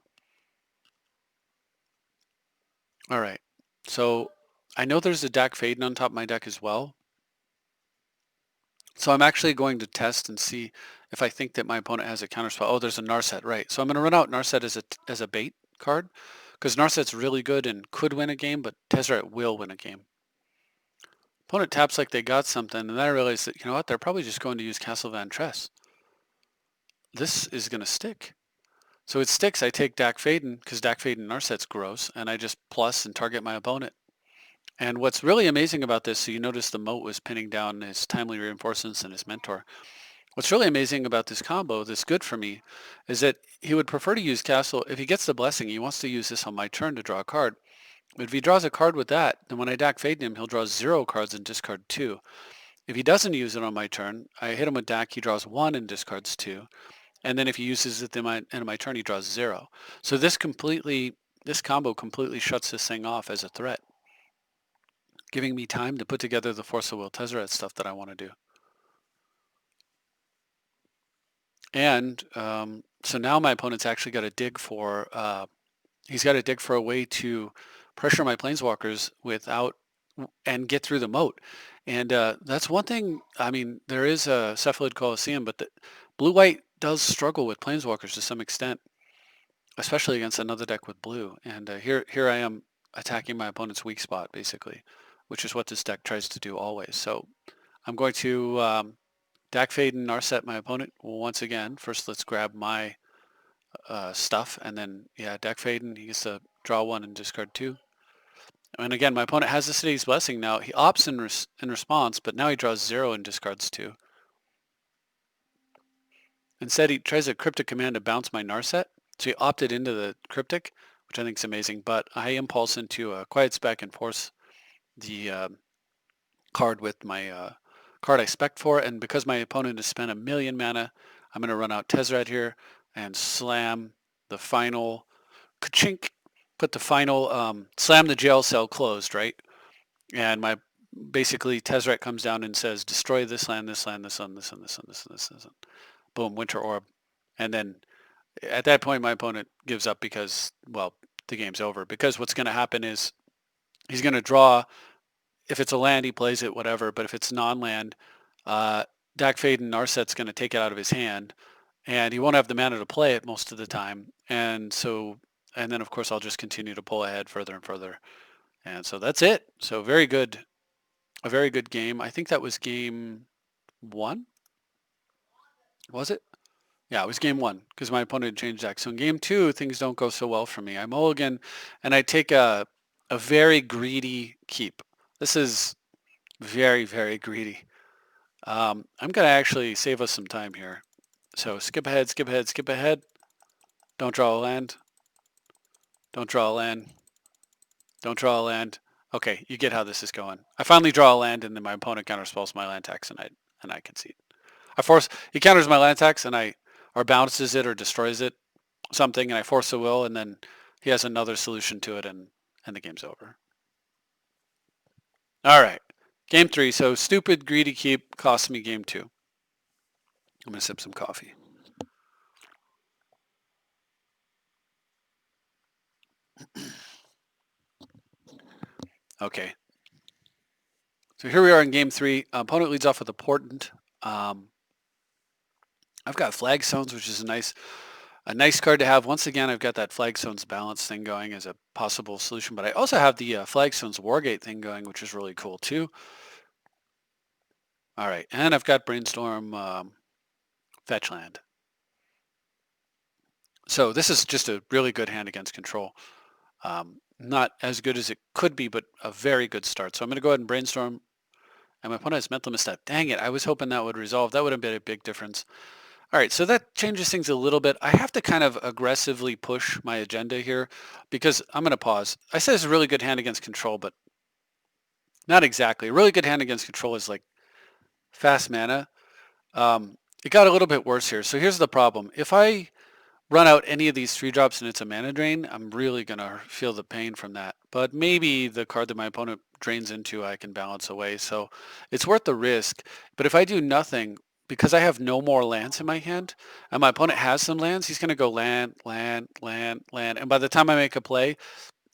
All right, so I know there's a Dak Faden on top of my deck as well. So I'm actually going to test and see if I think that my opponent has a counterspell. Oh, there's a Narset, right. So I'm going to run out Narset as a bait card because Narset's really good and could win a game, but Tezzeret will win a game. Opponent taps like they got something, and then I realize that, you know what, they're probably just going to use Castle Ventress. This is going to stick. So it sticks. I take Dak Faden because Dak Faden Narset's gross, and I just plus and target my opponent. And what's really amazing about this, so you notice the Moat was pinning down his Timely Reinforcements and his Mentor. What's really amazing about this combo that's good for me is that he would prefer to use Castle. If he gets the Blessing, he wants to use this on my turn to draw a card. But if he draws a card with that, then when I Dak Faden him, he'll draw 0 cards and discard 2. If he doesn't use it on my turn, I hit him with Dak, he draws 1 and discards 2. And then if he uses it in end of my turn, he draws 0. So this combo completely shuts this thing off as a threat, giving me time to put together the Force of Will Tezzeret stuff that I want to do. And So now my opponent's actually got to dig for he's got to dig for a way to pressure my planeswalkers without and get through the moat. And that's one thing. I mean, there is a Cephalid Coliseum, but the blue-white does struggle with planeswalkers to some extent, especially against another deck with blue. And here I am attacking my opponent's weak spot, basically, which is what this deck tries to do always. So I'm going to Dack Fade and Narset my opponent once again. First, let's grab my stuff, and then, yeah, Dack Fade, and he gets to draw one and discard two. And again, my opponent has the City's Blessing now. He opts in response, but now he draws 0 and discards 2. Instead, he tries a Cryptic Command to bounce my Narset. So he opted into the Cryptic, which I think is amazing. But I impulse into a Quiet Spec and force the card with my card I spec for. And because my opponent has spent 1,000,000 mana, I'm going to run out Tezzeret here and slam the final ka-chink. Put the final, slam the jail cell closed, right? And my basically Tezzeret comes down and says, destroy this land, this land, this land, this land, this land, this land, this land. Boom, Winter Orb. And then at that point, my opponent gives up because, well, the game's over. Because what's going to happen is he's going to draw. If it's a land, he plays it, whatever. But if it's non-land, Dack Fade and Narset's going to take it out of his hand. And he won't have the mana to play it most of the time. And then, of course, I'll just continue to pull ahead further and further. And so that's it. So very good. A very good game. I think that was game 1. Was it? Yeah, it was game 1 because my opponent changed decks. So in game 2, things don't go so well for me. I mulligan and I take a very greedy keep. This is very, very greedy. I'm going to actually save us some time here. So skip ahead, skip ahead, skip ahead. Don't draw a land. Don't draw a land. Don't draw a land. Okay, you get how this is going. I finally draw a land, and then my opponent counterspells my land tax, and I concede. He counters my land tax, and or bounces it or destroys it, something, and I force a will, and then he has another solution to it, and the game's over. All right, game 3. So stupid greedy keep cost me game 2. I'm gonna sip some coffee. Okay. So here we are in game 3. Opponent leads off with a Portent. I've got Flagstones, which is a nice card to have. Once again, I've got that Flagstones balance thing going as a possible solution, but I also have the Flagstones Wargate thing going, which is really cool too. All right, and I've got Brainstorm Fetch Land. So this is just a really good hand against control. Not as good as it could be, but a very good start. So I'm going to go ahead and Brainstorm. And my opponent has Mental Misstep. Dang it, I was hoping that would resolve. That would have been a big difference. All right, so that changes things a little bit. I have to kind of aggressively push my agenda here because I'm going to pause. I said it's a really good hand against control, but not exactly. A really good hand against control is like fast mana. It got a little bit worse here. So here's the problem. If I run out any of these 3-drops and it's a mana drain, I'm really going to feel the pain from that. But maybe the card that my opponent drains into, I can balance away. So it's worth the risk. But if I do nothing, because I have no more lands in my hand, and my opponent has some lands, he's going to go land, land, land, land. And by the time I make a play,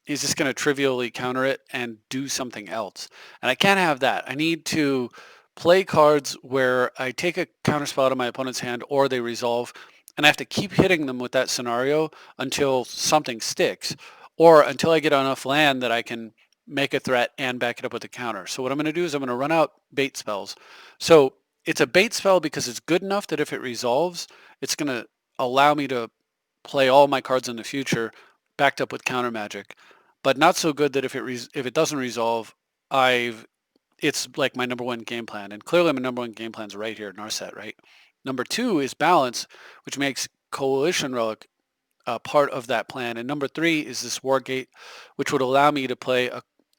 he's just going to trivially counter it and do something else. And I can't have that. I need to play cards where I take a counterspell out of my opponent's hand or they resolve, and I have to keep hitting them with that scenario until something sticks, or until I get enough land that I can make a threat and back it up with a counter. So what I'm going to do is I'm going to run out bait spells. So it's a bait spell because it's good enough that if it resolves, it's going to allow me to play all my cards in the future backed up with counter magic, but not so good that if it doesn't resolve, it's like my number 1 game plan. And clearly my number 1 game plan is right here, Narset, right? Number 2 is balance, which makes Coalition Relic part of that plan. And number 3 is this Wargate, which would allow me to play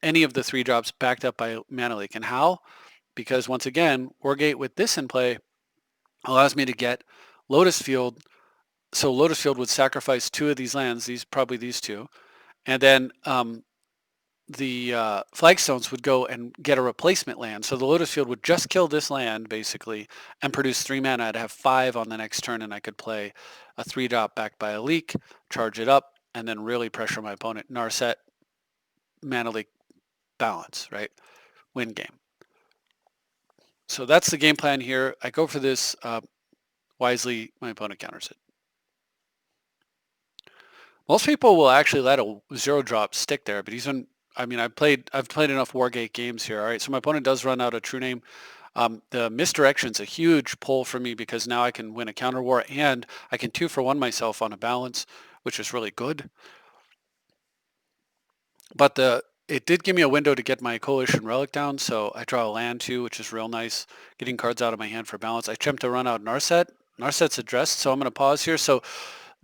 any of the 3-drops backed up by Mana Leak. And how? Because once again, Wargate with this in play allows me to get Lotus Field. So Lotus Field would sacrifice 2 of these lands, probably these 2. And then flagstones would go and get a replacement land. So the Lotus Field would just kill this land, basically, and produce 3 mana. I'd have 5 on the next turn, and I could play a 3-drop backed by a leak, charge it up, and then really pressure my opponent. Narset, mana leak, balance, right? Win game. So that's the game plan here. I go for this wisely. My opponent counters it. Most people will actually let a 0-drop stick there, but I've played enough Wargate games here. All right, so my opponent does run out a True Name. The misdirection's a huge pull for me because now I can win a counter war and I can 2-for-1 myself on a balance, which is really good. But it did give me a window to get my Coalition Relic down, so I draw a land too, which is real nice. Getting cards out of my hand for balance. I attempt to run out Narset. Narset's addressed, so I'm going to pause here. So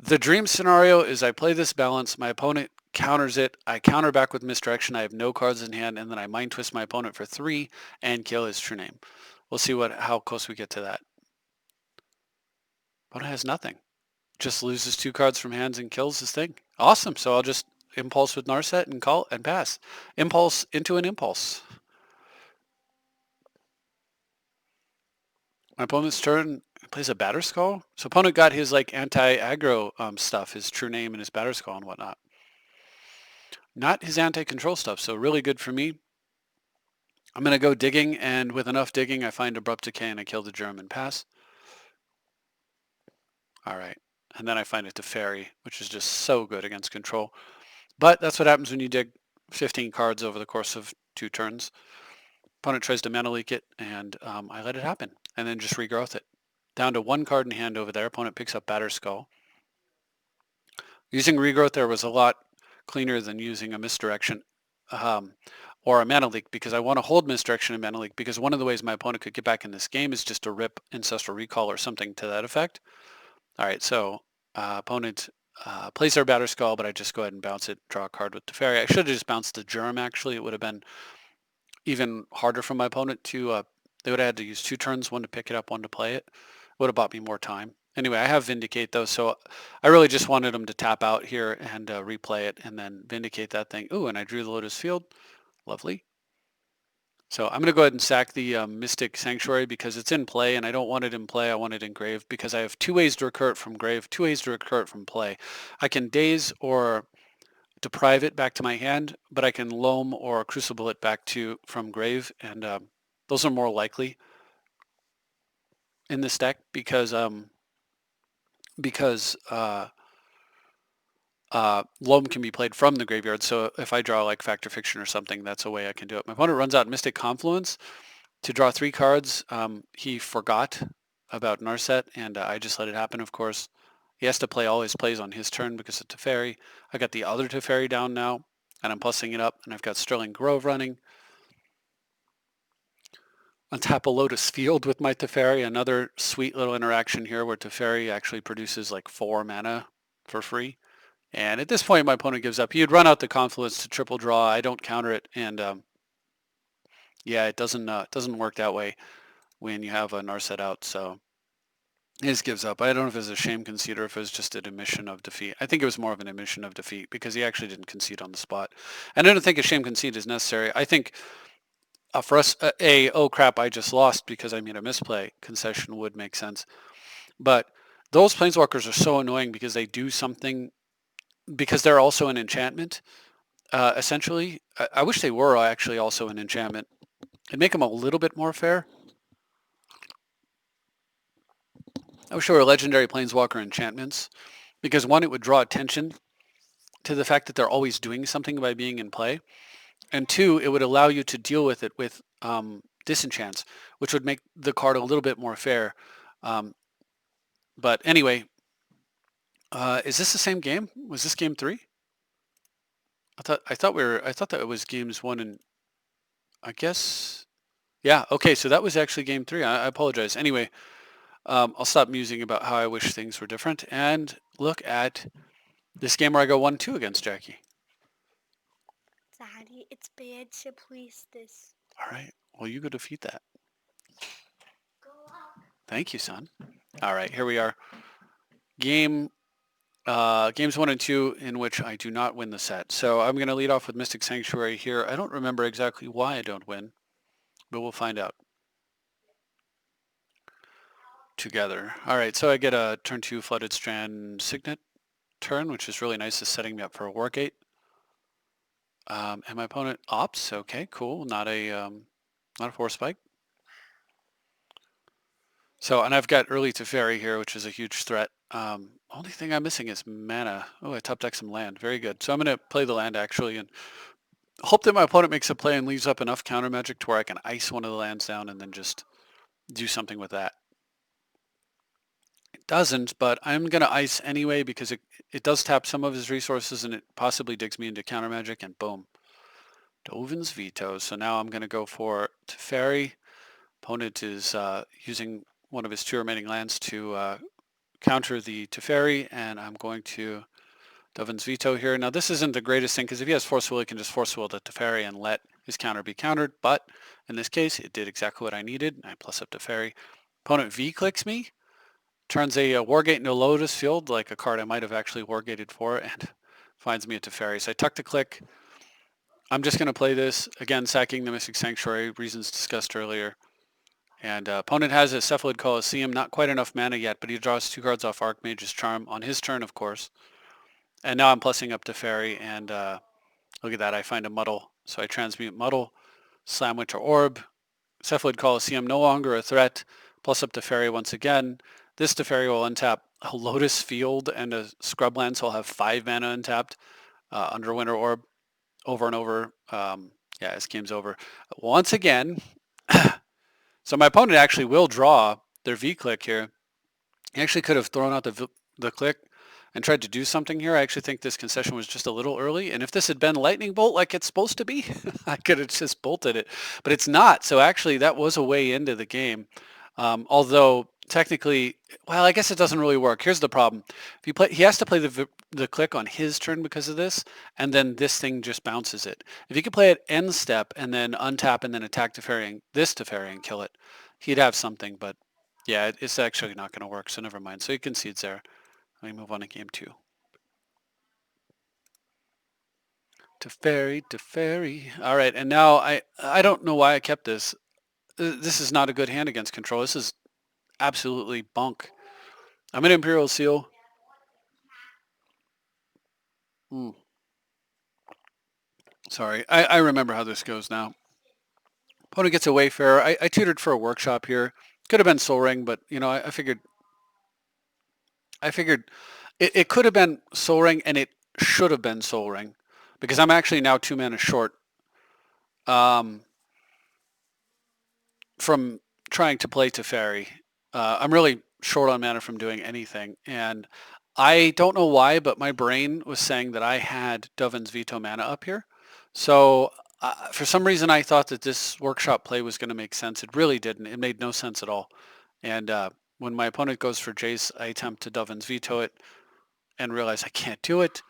the dream scenario is I play this balance, my opponent counters it, I counter back with misdirection, I have no cards in hand, and then I mind twist my opponent for 3 and kill his True Name. We'll see how close we get to that. Opponent has nothing. Just loses 2 cards from hands and kills his thing. Awesome, so I'll just impulse with Narset and call and pass. Impulse into an impulse. My opponent's turn plays a Batterskull. So opponent got his like anti-aggro stuff, his True Name and his Batterskull and whatnot. Not his anti-control stuff, so really good for me. I'm going to go digging, and with enough digging, I find Abrupt Decay and I kill the German pass. All right, and then I find a Teferi, which is just so good against control. But that's what happens when you dig 15 cards over the course of 2 turns. Opponent tries to mana leak it, and I let it happen, and then just regrowth it. Down to 1 card in hand over there. Opponent picks up Batterskull. Using regrowth there was a lot cleaner than using a misdirection or a mana leak, because I want to hold misdirection and mana leak, because one of the ways my opponent could get back in this game is just to rip Ancestral Recall or something to that effect. All right, so opponent plays their Batterskull, but I just go ahead and bounce it, draw a card with Teferi. I should have just bounced the Germ, actually. It would have been even harder for my opponent to, they would have had to use 2 turns, 1 to pick it up, 1 to play it. Would have bought me more time. Anyway, I have Vindicate though, so I really just wanted him to tap out here and replay it and then Vindicate that thing. Ooh, and I drew the Lotus Field. Lovely. So I'm going to go ahead and sack the Mystic Sanctuary because it's in play, and I don't want it in play. I want it in grave because I have 2 ways to recur it from grave, 2 ways to recur it from play. I can daze or deprive it back to my hand, but I can loam or crucible it back from grave, and those are more likely in this deck because loam can be played from the graveyard. So if I draw like Fact or Fiction or something, that's a way I can do it. My opponent runs out Mystic Confluence to draw 3 cards. He forgot about Narset, and I just let it happen, of course. He has to play all his plays on his turn because of Teferi. I got the other Teferi down now, and I'm plussing it up, and I've got Sterling Grove running. Untap a Lotus Field with my Teferi, another sweet little interaction here where Teferi actually produces like 4 mana for free. And at this point, my opponent gives up. He'd run out the Confluence to triple draw. I don't counter it, and yeah, it doesn't work that way when you have a Narset out. So he just gives up. I don't know if it was a shame concede or if it was just an admission of defeat. I think it was more of an admission of defeat because he actually didn't concede on the spot. And I don't think a shame concede is necessary. I think for us, oh crap, I just lost because I made a misplay concession would make sense. But those Planeswalkers are so annoying because they do something, because they're also an enchantment, essentially. I wish they were actually also an enchantment. It'd make them a little bit more fair. I wish they were legendary Planeswalker enchantments, because 1, it would draw attention to the fact that they're always doing something by being in play, and 2, it would allow you to deal with it with disenchants, which would make the card a little bit more fair. But anyway, is this the same game? Was this game 3? I thought that it was games 1 and I guess, yeah. Okay, so that was actually game 3. I apologize. Anyway, I'll stop musing about how I wish things were different and look at this game where I go 1-2 against Jackie. Daddy, it's bad to please this. All right. Well, you go defeat that. Go up. Thank you, son. All right, here we are. Game games 1 and 2 in which I do not win the set. So I'm going to lead off with Mystic Sanctuary here. I don't remember exactly why I don't win, but we'll find out together. All right, so I get a turn 2 Flooded Strand Signet turn, which is really nice. It's setting me up for a Wargate. And my opponent opts. Okay, cool. Not a Force Spike. So, and I've got early Teferi here, which is a huge threat. Only thing I'm missing is mana. Oh, I top deck some land. Very good. So I'm going to play the land actually and hope that my opponent makes a play and leaves up enough counter magic to where I can ice one of the lands down and then just do something with that. It doesn't, but I'm going to ice anyway because it does tap some of his resources and it possibly digs me into counter magic and boom. Dovin's Veto. So now I'm going to go for Teferi. Opponent is using one of his 2 remaining lands to counter the Teferi, and I'm going to Dovin's Veto here. Now this isn't the greatest thing because if he has Force Will, he can just Force Will the Teferi and let his counter be countered, but in this case, it did exactly what I needed. I plus up Teferi. Opponent V-clicks me, turns a Wargate into a Lotus Field, like a card I might have actually Wargated for, and finds me a Teferi. So I tuck the click. I'm just going to play this, again, sacking the Mystic Sanctuary, reasons discussed earlier. And opponent has a Cephalid Colosseum, not quite enough mana yet, but he draws 2 cards off Archmage's Charm on his turn, of course. And now I'm plussing up Teferi, and look at that, I find a Muddle. So I transmute Muddle, Slam Winter Orb, Cephalid Colosseum no longer a threat, plus up Teferi once again. This Teferi will untap a Lotus Field and a Scrubland, so I'll have 5 mana untapped under Winter Orb over and over. Yeah, this game's over. Once again, so my opponent actually will draw their V-click here. He actually could have thrown out the click and tried to do something here. I actually think this concession was just a little early. And if this had been lightning bolt like it's supposed to be, I could have just bolted it. But it's not. So actually that was a way into the game. Although technically, well, I guess it doesn't really work. Here's the problem. If you play, he has to play the click on his turn because of this, and then this thing just bounces it. If he could play it end step and then untap and then attack this Teferi and kill it, he'd have something. But yeah, it's actually not going to work, so never mind. So he concedes there. Let me move on to game 2. Teferi. All right, and now I don't know why I kept this. This is not a good hand against control. This is absolutely bunk. I'm an Imperial Seal. Sorry, I remember how this goes now. Opponent gets a Wayfarer. I tutored for a workshop here. Could have been Soul Ring, but you know I figured it could have been Soul Ring and it should have been Soul Ring because I'm actually now 2 mana short um, from trying to play Teferi. I'm really short on mana from doing anything, and I don't know why, but my brain was saying that I had Dovin's Veto mana up here. So for some reason, I thought that this workshop play was going to make sense. It really didn't. It made no sense at all. And when my opponent goes for Jace, I attempt to Dovin's Veto it and realize I can't do it.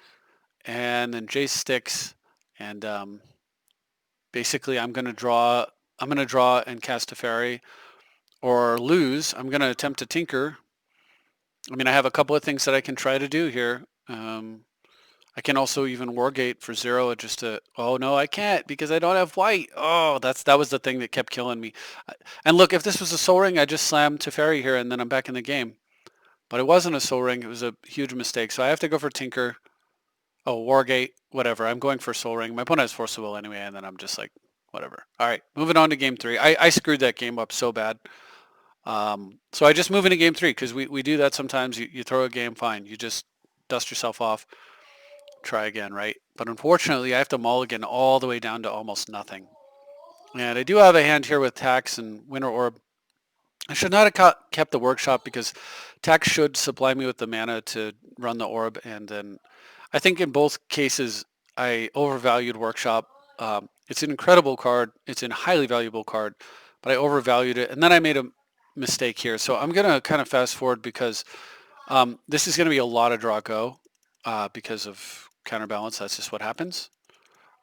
And then Jace sticks, and basically I'm going to draw. I'm going to draw and cast a fairy, or lose. I'm going to attempt to tinker. I mean, I have a couple of things that I can try to do here. I can also even Wargate for 0 just to, oh no, I can't because I don't have white. Oh, that was the thing that kept killing me. And look, if this was a Soul Ring, I just slammed Teferi here and then I'm back in the game. But it wasn't a Soul Ring. It was a huge mistake. So I have to go for Tinker. Oh, Wargate, whatever. I'm going for Soul Ring. My opponent has Force of Will anyway, and then I'm just like, whatever. All right, moving on to game 3. I screwed that game up so bad. So I just move into game 3 because we do that sometimes. You throw a game, fine. You just dust yourself off, try again, right? But unfortunately, I have to mulligan all the way down to almost nothing. And I do have a hand here with Tax and Winter Orb. I should not have kept the workshop because Tax should supply me with the mana to run the orb. And then I think in both cases, I overvalued workshop. It's an incredible card. It's a highly valuable card, but I overvalued it. And then I made a mistake here. So I'm going to kind of fast forward because this is going to be a lot of draw go because of counterbalance. That's just what happens.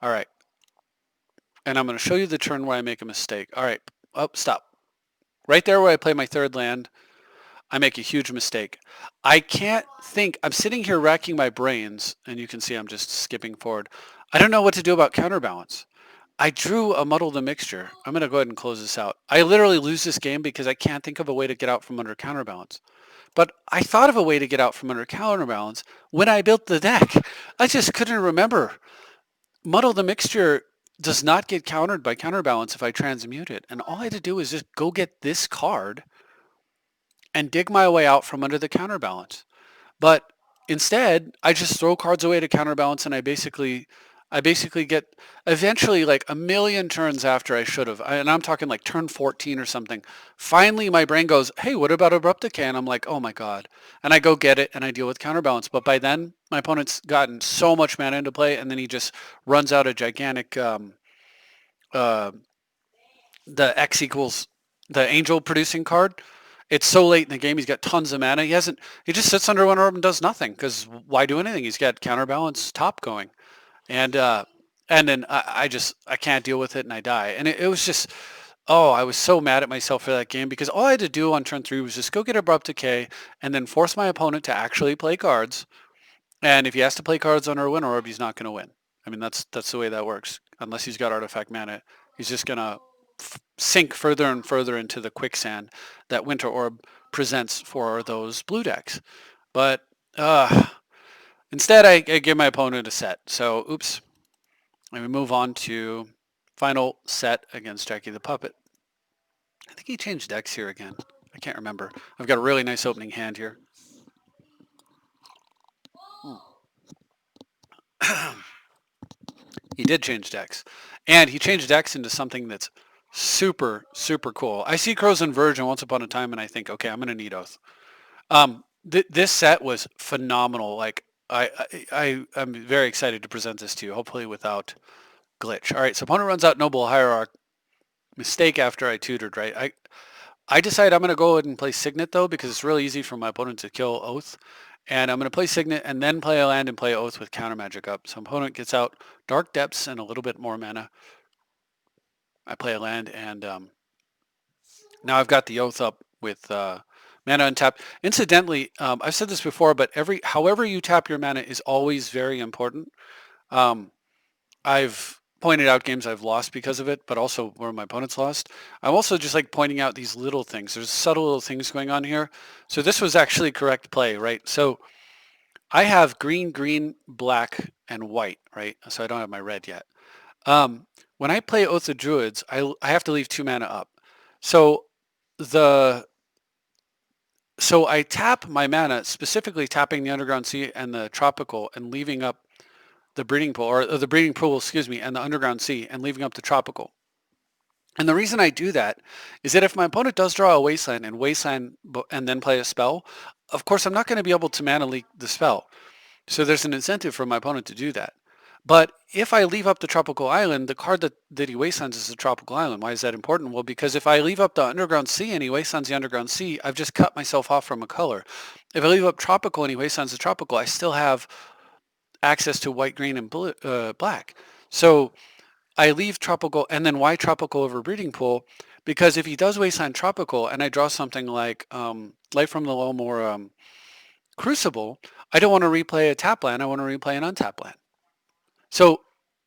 All right. And I'm going to show you the turn where I make a mistake. All right. Oh, stop. Right there where I play my third land, I make a huge mistake. I can't think. I'm sitting here racking my brains, and you can see I'm just skipping forward. I don't know what to do about counterbalance. I drew a muddle the mixture. I'm going to go ahead and close this out. I literally lose this game because I can't think of a way to get out from under counterbalance. But I thought of a way to get out from under counterbalance when I built the deck. I just couldn't remember. Muddle the mixture does not get countered by counterbalance if I transmute it. And all I had to do is just go get this card and dig my way out from under the counterbalance. But instead, I just throw cards away to counterbalance, and I basically get eventually like a million turns after I should have, and I'm talking like turn 14 or something. Finally, my brain goes, "Hey, what about abrupt decay?" And I'm like, "Oh my god!" And I go get it, and I deal with counterbalance. But by then, my opponent's gotten so much mana into play, and then he just runs out a gigantic uh, the X equals the angel producing card. It's so late in the game. He's got tons of mana. He just sits under one orb and does nothing because why do anything? He's got counterbalance top going, and uh, and then I can't deal with it and I die. And it was just oh, I was so mad at myself for that game because all I had to do on turn 3 was just go get abrupt decay and then force my opponent to actually play cards. And if he has to play cards under a win orb, he's not going to win. I mean, that's the way that works. Unless he's got artifact mana, he's just going to sink further and further into the quicksand that Winter Orb presents for those blue decks. But instead, I give my opponent a set. So, oops. Let me move on to final set against Jackie the Puppet. I think he changed decks here again. I can't remember. I've got a really nice opening hand here. He did change decks. And he changed decks into something that's super, super cool. I see Crows and Verge and Once Upon a Time, and I think, okay, I'm going to need Oath. This set was phenomenal. Like, I'm very excited to present this to you, hopefully without glitch. All right, so opponent runs out Noble Hierarch. Mistake after I tutored, right? I decide I'm going to go ahead and play Signet, though, because it's really easy for my opponent to kill Oath. And I'm going to play Signet and then play a land and play Oath with Counter Magic up. So opponent gets out Dark Depths and a little bit more mana. I play a land, and now I've got the Oath up with mana untapped. Incidentally, I've said this before, but however you tap your mana is always very important. Um, I've pointed out games I've lost because of it, but also where my opponents lost. I'm also just like pointing out these little things. There's subtle little things going on here. So this was actually correct play, right? So I have green, green, black, and white, right? So I don't have my red yet. When I play Oath of Druids, I have to leave 2 mana up. So the so I tap my mana, specifically tapping the Underground Sea and the Tropical and leaving up the breeding pool, or the breeding pool, excuse me, and the Underground Sea, and leaving up the Tropical. And the reason I do that is that if my opponent does draw a Wasteland and then play a spell, of course I'm not going to be able to mana leak the spell. So there's an incentive for my opponent to do that. But if I leave up the Tropical Island, the card that he Wastelands is the Tropical Island. Why is that important? Well, because if I leave up the Underground Sea and he Wastelands the Underground Sea, I've just cut myself off from a color. If I leave up Tropical and he Wastelands the Tropical, I still have access to white, green, and black. So I leave Tropical, and then why Tropical over Breeding Pool? Because if he does Wasteland Tropical and I draw something like Light from the Loam or Crucible, I don't want to replay a tap land. I want to replay an untap land. So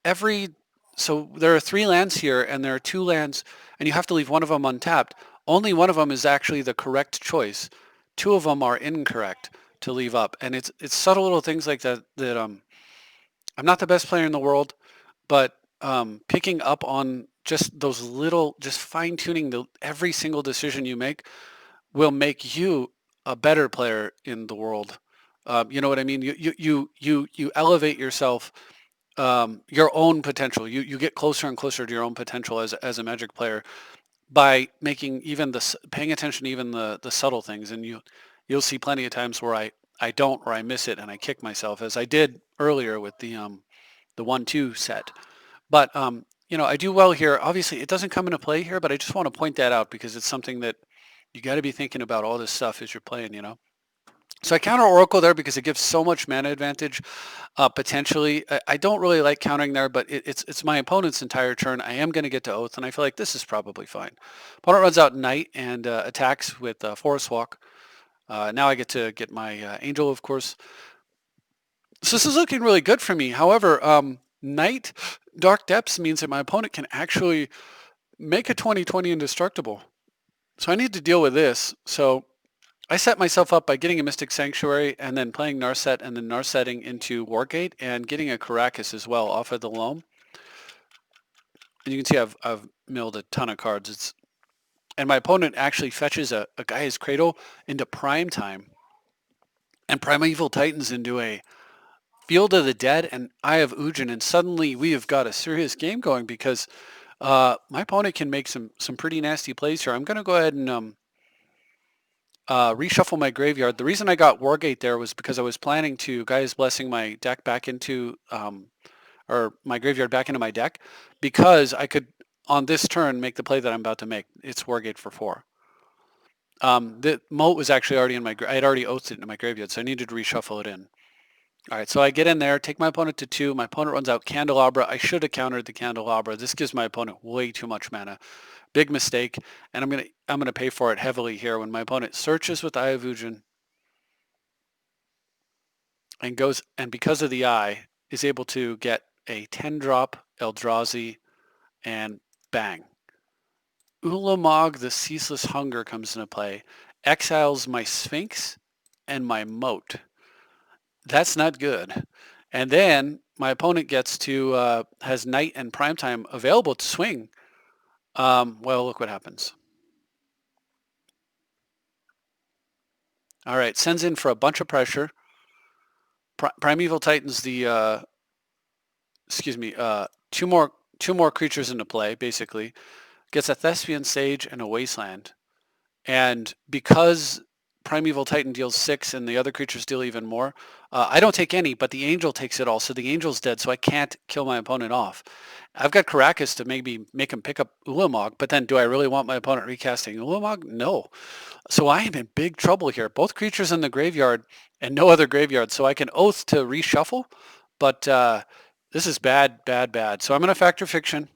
every so there are 3 lands here, and there are 2 lands, and you have to leave one of them untapped. Only one of them is actually the correct choice. 2 of them are incorrect to leave up, and it's subtle little things like that that I'm not the best player in the world, but picking up on just those little, just fine tuning every single decision you make will make you a better player in the world. You know what I mean? You elevate yourself, your own potential. You get closer and closer to your own potential as a Magic player by making paying attention to even the subtle things. And you'll see plenty of times where I don't, or I miss it and I kick myself, as I did earlier with the 1-2 set. But I do well here. Obviously, it doesn't come into play here, but I just want to point that out because it's something that you got to be thinking about all this stuff as you're playing. So I counter Oracle there because it gives so much mana advantage, potentially. I don't really like countering there, but it's my opponent's entire turn. I am going to get to Oath, and I feel like this is probably fine. Opponent runs out Knight and attacks with Forest Walk. Now I get to get my angel, of course. So this is looking really good for me. However, Night Dark Depths means that my opponent can actually make a 2020 indestructible. So I need to deal with this. So I set myself up by getting a Mystic Sanctuary and then playing Narset and then Narsetting into Wargate and getting a Caracas as well off of the Loam. And you can see I've milled a ton of cards. And my opponent actually fetches a Gaia's Cradle into Prime Time and Primeval Titans into a Field of the Dead and Eye of Ujin, and suddenly we have got a serious game going because my opponent can make some pretty nasty plays here. I'm going to go ahead and reshuffle my graveyard. The reason I got Wargate there was because I was planning to Gaia's Blessing my deck back into, or my graveyard back into my deck, because I could, on this turn, make the play that I'm about to make. It's Wargate for 4. The moat was actually already in I had already oathed it in my graveyard, so I needed to reshuffle it in. All right, so I get in there, take my opponent to 2. My opponent runs out Candelabra. I should have countered the Candelabra. This gives my opponent way too much mana. Big mistake, and I'm gonna pay for it heavily here when my opponent searches with Eye of Ujin and goes, and because of the eye, is able to get a 10-drop Eldrazi, and bang. Ulamog, the Ceaseless Hunger, comes into play. Exiles my Sphinx and my Moat. That's not good. And then my opponent gets to, has Night and Primetime available to swing. Well, look what happens. All right, sends in for a bunch of pressure. Primeval Titans the, two more creatures into play, basically. Gets a Thespian Sage and a Wasteland. And because Primeval Titan deals 6 and the other creatures deal even more, I don't take any, but the Angel takes it all. So the Angel's dead, so I can't kill my opponent off. I've got Caracas to maybe make him pick up Ulamog, but then do I really want my opponent recasting Ulamog? No. So I am in big trouble here. Both creatures in the graveyard and no other graveyard, so I can oath to reshuffle, but this is bad, bad, bad. So I'm going to Factor Fiction.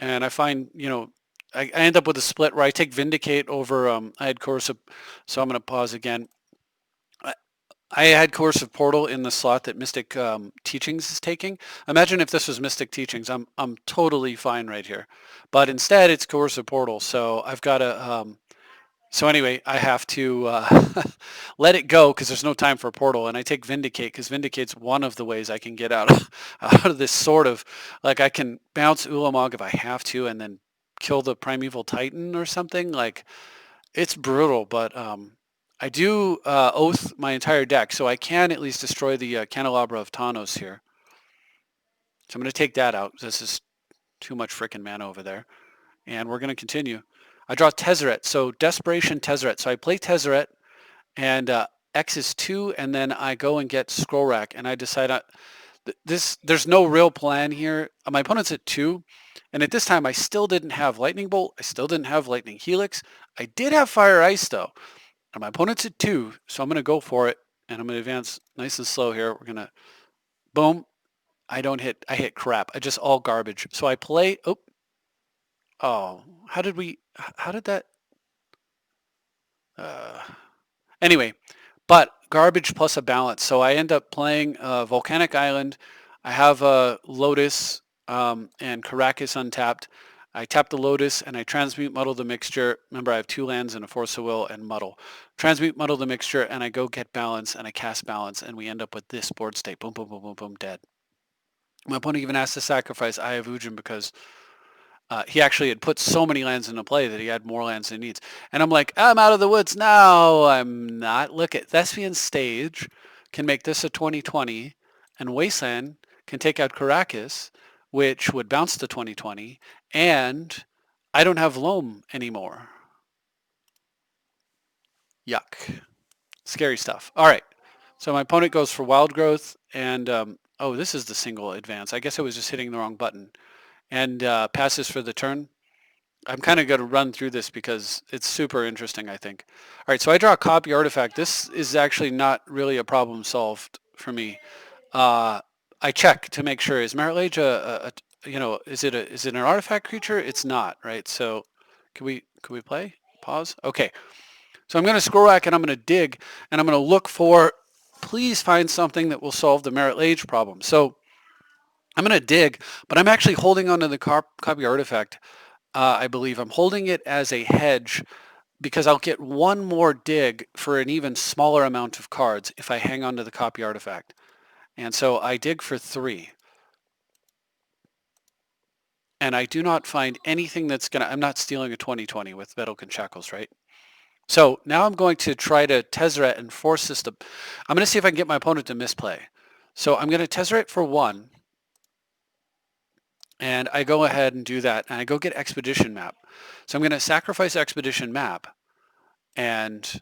And I find, I end up with a split where I take Vindicate over, I had Coercive, so I'm going to pause again. I had Coercive Portal in the slot that Mystic Teachings is taking. Imagine if this was Mystic Teachings. I'm totally fine right here. But instead, it's Coercive Portal, so I've got to... so anyway, I have to let it go because there's no time for a portal, and I take Vindicate because Vindicate's one of the ways I can get out of this sort of, like, I can bounce Ulamog if I have to and then kill the Primeval Titan or something. Like, it's brutal, but I do oath my entire deck, so I can at least destroy the Candelabra of Tawnos here. So I'm going to take that out. This is too much freaking mana over there. And we're going to continue. I draw Tezzeret, so Desperation Tezzeret. So I play Tezzeret, and X is 2, and then I go and get Scroll Rack, and I decide there's no real plan here. My opponent's at 2, and at this time I still didn't have Lightning Bolt. I still didn't have Lightning Helix. I did have Fire Ice, though. And my opponent's at 2, so I'm going to go for it, and I'm going to advance nice and slow here. We're going to, boom. I hit crap. I just all garbage. So I play, oh, how did that, anyway, but garbage plus a balance. So I end up playing Volcanic Island. I have a Lotus and Caracas untapped. I tap the Lotus and I transmute Muddle the Mixture. Remember, I have 2 lands and a Force of Will and Muddle. Transmute Muddle the Mixture and I go get Balance and I cast Balance and we end up with this board state. Boom, boom, boom, boom, boom, dead. My opponent even has to sacrifice Eye of Ujin because he actually had put so many lands into play that he had more lands than he needs. And I'm like, I'm out of the woods. No, I'm not. Look at Thespian Stage can make this a 2020, and Wasteland can take out Caracas, which would bounce to 2020, and I don't have Loam anymore. Yuck. Scary stuff. All right. So my opponent goes for Wild Growth, and oh, this is the single advance. I guess I was just hitting the wrong button. And passes for the turn. I'm kind of going to run through this because it's super interesting, I think. All right, so I draw a copy artifact. This is actually not really a problem solved for me. I check to make sure, is Merit Lage is it an artifact creature? It's not, right? So can we play? pause. Okay, so I'm going to scroll back and I'm going to dig and I'm going to look for, please find something that will solve the merit age problem. So I'm going to dig, but I'm actually holding onto the copy artifact. I believe I'm holding it as a hedge because I'll get one more dig for an even smaller amount of cards if I hang on to the copy artifact. And so I dig for 3. And I do not find anything that's going to, I'm not stealing a 2020 with Vedalken Shackles, right? So now I'm going to try to Tezzeret and force this to, I'm going to see if I can get my opponent to misplay. So I'm going to Tezzeret for 1. And I go ahead and do that. And I go get Expedition Map. So I'm going to sacrifice Expedition Map. And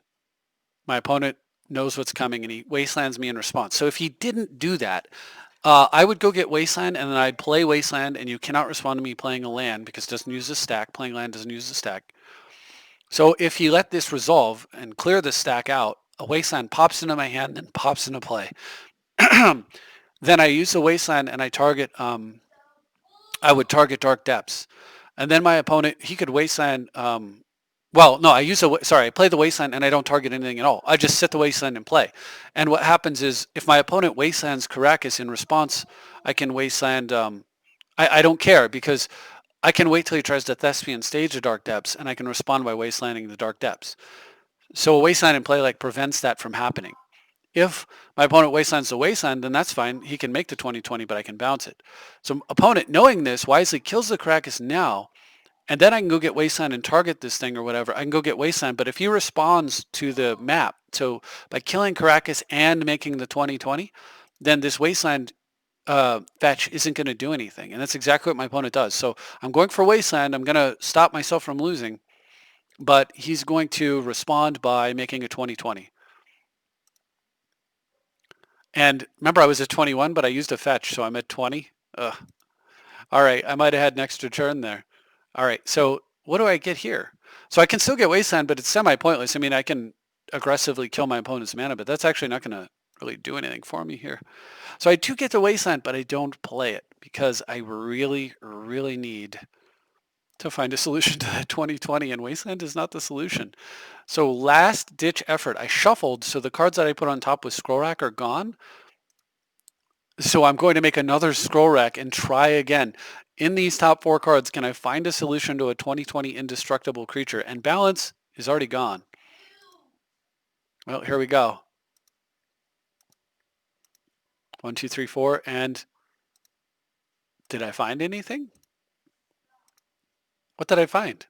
my opponent knows what's coming and he wastelands me in response. So if he didn't do that, I would go get Wasteland and then I'd play Wasteland, and you cannot respond to me playing a land because it doesn't use the stack. Playing land doesn't use the stack. So if he let this resolve and clear the stack out, a Wasteland pops into my hand and pops into play. Then I use the Wasteland and I target, I would target Dark Depths. And then my opponent, he could Wasteland, well, no, I play the Wasteland and I don't target anything at all. I just sit the Wasteland and play. And what happens is if my opponent Wastelands Caracas in response, I can Wasteland, I don't care because I can wait till he tries to Thespian stage the Dark Depths and I can respond by Wastelanding the Dark Depths. So a Wasteland in play like prevents that from happening. If my opponent Wastelands the Wasteland, then that's fine. He can make the 2020, but I can bounce it. So opponent, knowing this, wisely kills the Caracas now, and then I can go get Wasteland and target this thing or whatever. I can go get Wasteland, but if he responds to the map, so by killing Caracas and making the 2020, then this Wasteland fetch isn't going to do anything. And that's exactly what my opponent does. So I'm going for Wasteland. I'm going to stop myself from losing, but he's going to respond by making a 2020. And remember, I was at 21, but I used a fetch, so I'm at 20. Ugh. All right, I might have had an extra turn there. All right, so what do I get here? So I can still get Wasteland, but it's semi-pointless. I mean, I can aggressively kill my opponent's mana, but that's actually not going to really do anything for me here. So I do get the Wasteland, but I don't play it because I really, really need to find a solution to that 2020, and Wasteland is not the solution. So last ditch effort, I shuffled, so the cards that I put on top with Scroll Rack are gone. So I'm going to make another Scroll Rack and try again. In these top 4 cards, can I find a solution to a 2020 indestructible creature? And balance is already gone. Well, here we go. 1, 2, 3, 4, and did I find anything? What did I find?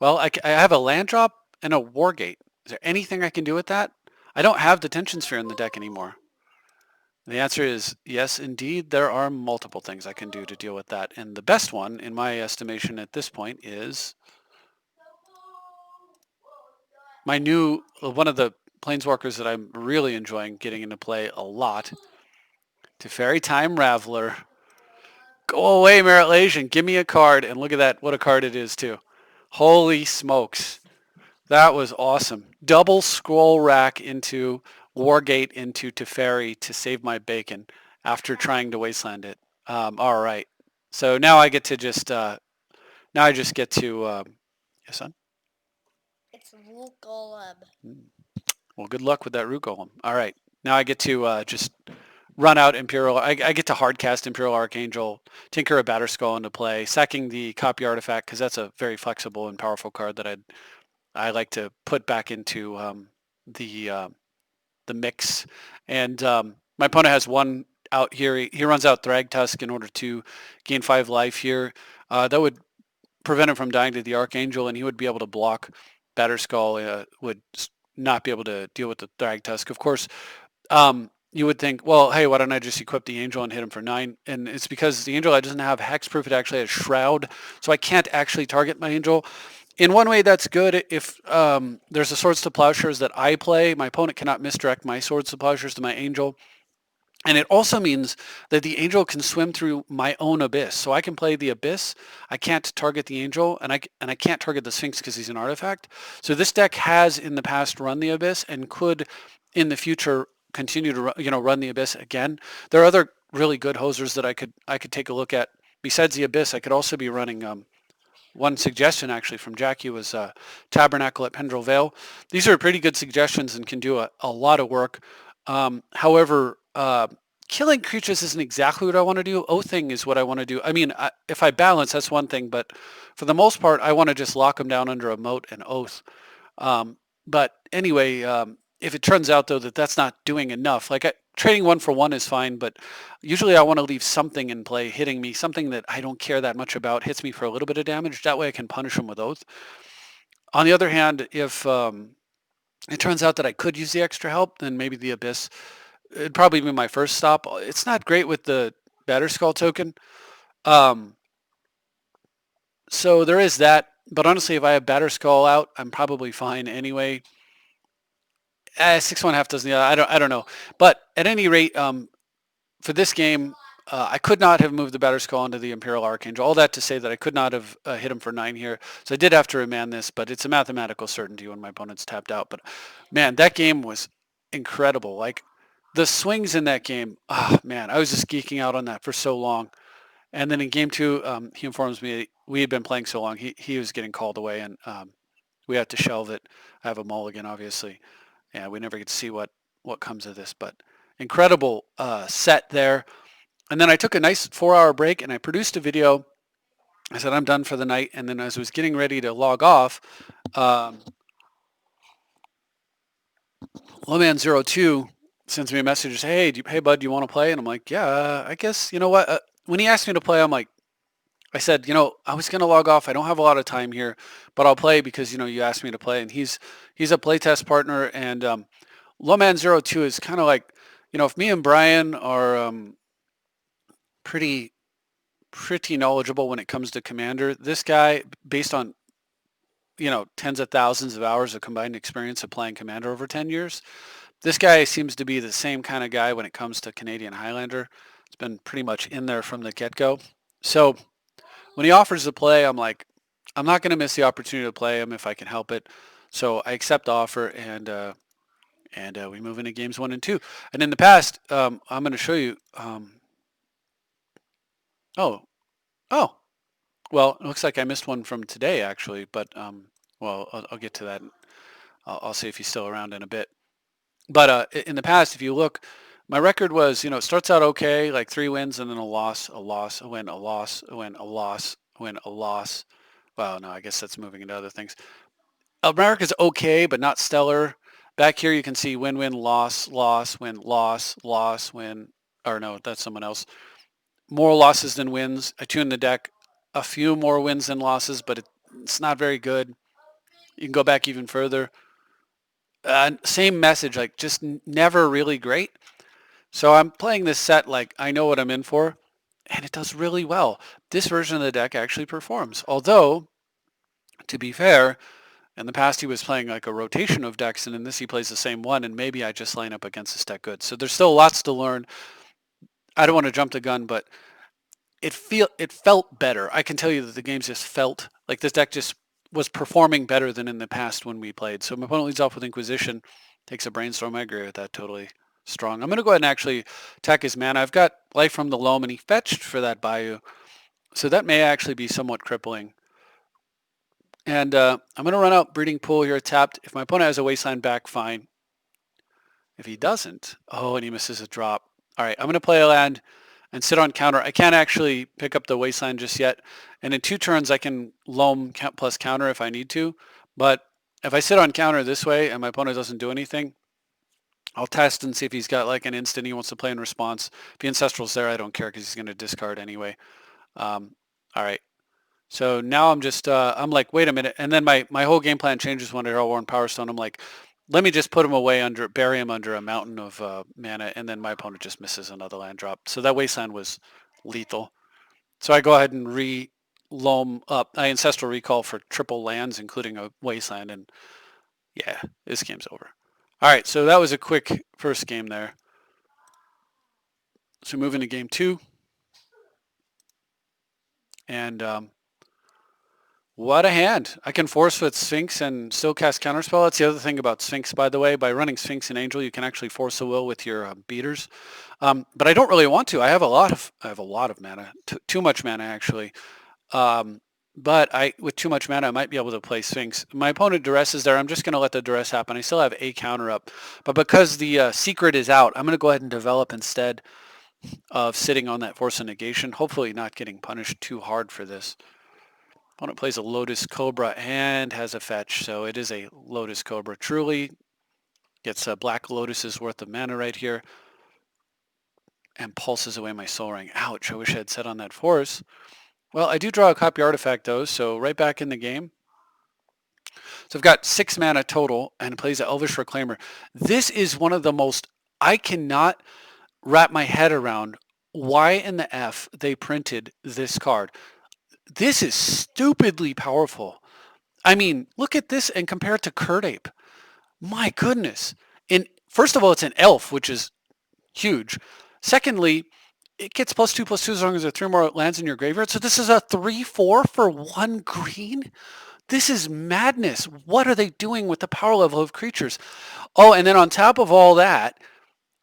Well, I have a land drop and a war gate. Is there anything I can do with that? I don't have Detention Sphere in the deck anymore. The answer is yes, indeed. There are multiple things I can do to deal with that. And the best one, in my estimation at this point, is my new, one of the Planeswalkers that I'm really enjoying getting into play a lot, Teferi Time Raveler. Go away, Merit Legion. Give me a card. And look at that. What a card it is, too. Holy smokes. That was awesome. Double Scroll Rack into Wargate into Teferi to save my bacon after trying to Wasteland it. All right. So now I get to just, now I just get to, yes, son? It's Root Golem. Well, good luck with that Root Golem. All right. Now I get to just run out Imperial. I get to hardcast Imperial Archangel, tinker a Batterskull into play, sacking the copy artifact because that's a very flexible and powerful card that I like to put back into the mix. And my opponent has 1 out here. He runs out Thragtusk in order to gain 5 life here. That would prevent him from dying to the Archangel, and he would be able to block. Batterskull would not be able to deal with the Thragtusk. Of course, you would think, well, hey, why don't I just equip the Angel and hit him for 9? And it's because the Angel doesn't have Hexproof. It actually has Shroud, so I can't actually target my Angel. In one way, that's good. If there's a Swords to Plowshares that I play, my opponent cannot misdirect my Swords to Plowshares to my Angel. And it also means that the Angel can swim through my own Abyss. So I can play the Abyss. I can't target the Angel, and I can't target the Sphinx because he's an artifact. So this deck has in the past run the Abyss and could in the future continue to run the Abyss again. There are other really good hosers that I could take a look at. Besides the Abyss, I could also be running one suggestion actually from Jackie was Tabernacle at Pendrell Vale. These are pretty good suggestions and can do a lot of work. However, killing creatures isn't exactly what I want to do. Oathing is what I want to do. I mean, if I balance, that's one thing, but for the most part, I want to just lock them down under a moat and oath. Um, but anyway, if it turns out though that that's not doing enough, like trading one for one is fine, but usually I want to leave something in play hitting me, something that I don't care that much about, hits me for a little bit of damage. That way I can punish them with oath. On the other hand, if it turns out that I could use the extra help, then maybe the abyss it'd probably be my first stop. It's not great with the Batterskull token. Um, so there is that. But honestly, if I have Batterskull out, I'm probably fine anyway. 6.5 doesn't. Yeah, I don't know. But at any rate, for this game, I could not have moved the Batterskull into the Imperial Archangel. All that to say that I could not have hit him for 9 here. So I did have to remand this, but it's a mathematical certainty when my opponent's tapped out. But man, that game was incredible. Like the swings in that game, man, I was just geeking out on that for so long. And then in game two, he informs me we had been playing so long, he was getting called away, and we had to shelve it. I have a mulligan, obviously. Yeah, we never get to see what comes of this, but incredible set there. And then I took a nice 4-hour break and I produced a video. I said I'm done for the night, and then as I was getting ready to log off, Lowman02 sends me a message, hey, hey bud, do you want to play? And I'm like, yeah, I guess, you know what? When he asked me to play, I'm like, I said, I was going to log off. I don't have a lot of time here, but I'll play because, you asked me to play. And he's a playtest partner. And Lowman02 is kind of like, if me and Brian are pretty knowledgeable when it comes to Commander, this guy, based on, tens of thousands of hours of combined experience of playing Commander over 10 years, this guy seems to be the same kind of guy when it comes to Canadian Highlander. It's been pretty much in there from the get-go. So when he offers to play, I'm like, I'm not going to miss the opportunity to play him if I can help it. So I accept the offer, and we move into games 1 and 2. And in the past, I'm going to show you. Oh, oh. Well, it looks like I missed one from today, actually. But well, I'll get to that. I'll see if he's still around in a bit. But in the past, if you look, my record was, it starts out okay, like 3 wins and then a loss, a win, a loss, a win, a loss, a win, a loss. Well, no, I guess that's moving into other things. America's okay, but not stellar. Back here, you can see win, win, loss, loss, win, loss, loss, win. Or no, that's someone else. More losses than wins. I tuned the deck. A few more wins than losses, but it's not very good. You can go back even further. Same message, like just never really great. So I'm playing this set like I know what I'm in for, and it does really well. This version of the deck actually performs. Although, to be fair, in the past he was playing like a rotation of decks, and in this he plays the same one, and maybe I just line up against this deck good. So there's still lots to learn. I don't want to jump the gun, but it felt better. I can tell you that the games just felt like this deck just was performing better than in the past when we played. So my opponent leads off with Inquisition, takes a Brainstorm. I agree with that totally. Strong. I'm going to go ahead and actually attack his mana. I've got Life from the Loam, and he fetched for that Bayou. So that may actually be somewhat crippling. And I'm going to run out Breeding Pool here tapped. If my opponent has a Wasteland back, fine. If he doesn't, and he misses a drop. All right, I'm going to play a land and sit on counter. I can't actually pick up the Wasteland just yet. And in 2 turns, I can Loam plus counter if I need to. But if I sit on counter this way and my opponent doesn't do anything, I'll test and see if he's got like an instant he wants to play in response. If the Ancestral's there, I don't care because he's going to discard anyway. All right. So now I'm just, I'm like, wait a minute. And then my whole game plan changes when I draw Worn Power Stone. I'm like, let me just put him away bury him under a mountain of mana. And then my opponent just misses another land drop. So that Wasteland was lethal. So I go ahead and loam up. I Ancestral Recall for triple lands, including a Wasteland. And yeah, this game's over. All right, so that was a quick first game there. So move into game 2. And what a hand. I can force with Sphinx and still cast Counterspell. That's the other thing about Sphinx, by the way. By running Sphinx and Angel, you can actually force a will with your beaters. But I don't really want to. I have a lot of mana. Too much mana, actually. But with too much mana, I might be able to play Sphinx. My opponent duress is there. I'm just going to let the duress happen. I still have a counter up. But because the secret is out, I'm going to go ahead and develop instead of sitting on that Force of Negation. Hopefully not getting punished too hard for this. Opponent plays a Lotus Cobra and has a fetch, so it is a Lotus Cobra. Truly gets a Black Lotus's worth of mana right here and pulses away my Soul Ring. Ouch, I wish I had set on that Force. Well, I do draw a copy artifact though, so right back in the game. So I've got 6 mana total and plays an Elvish Reclaimer. This is one of the most, I cannot wrap my head around why in the F they printed this card. This is stupidly powerful. I mean, look at this and compare it to Curd Ape. My goodness. And first of all, it's an elf, which is huge. Secondly, it gets +2/+2 as long as there are 3 more lands in your graveyard. So this is a 3/4 for 1 green? This is madness. What are they doing with the power level of creatures? Oh, and then on top of all that,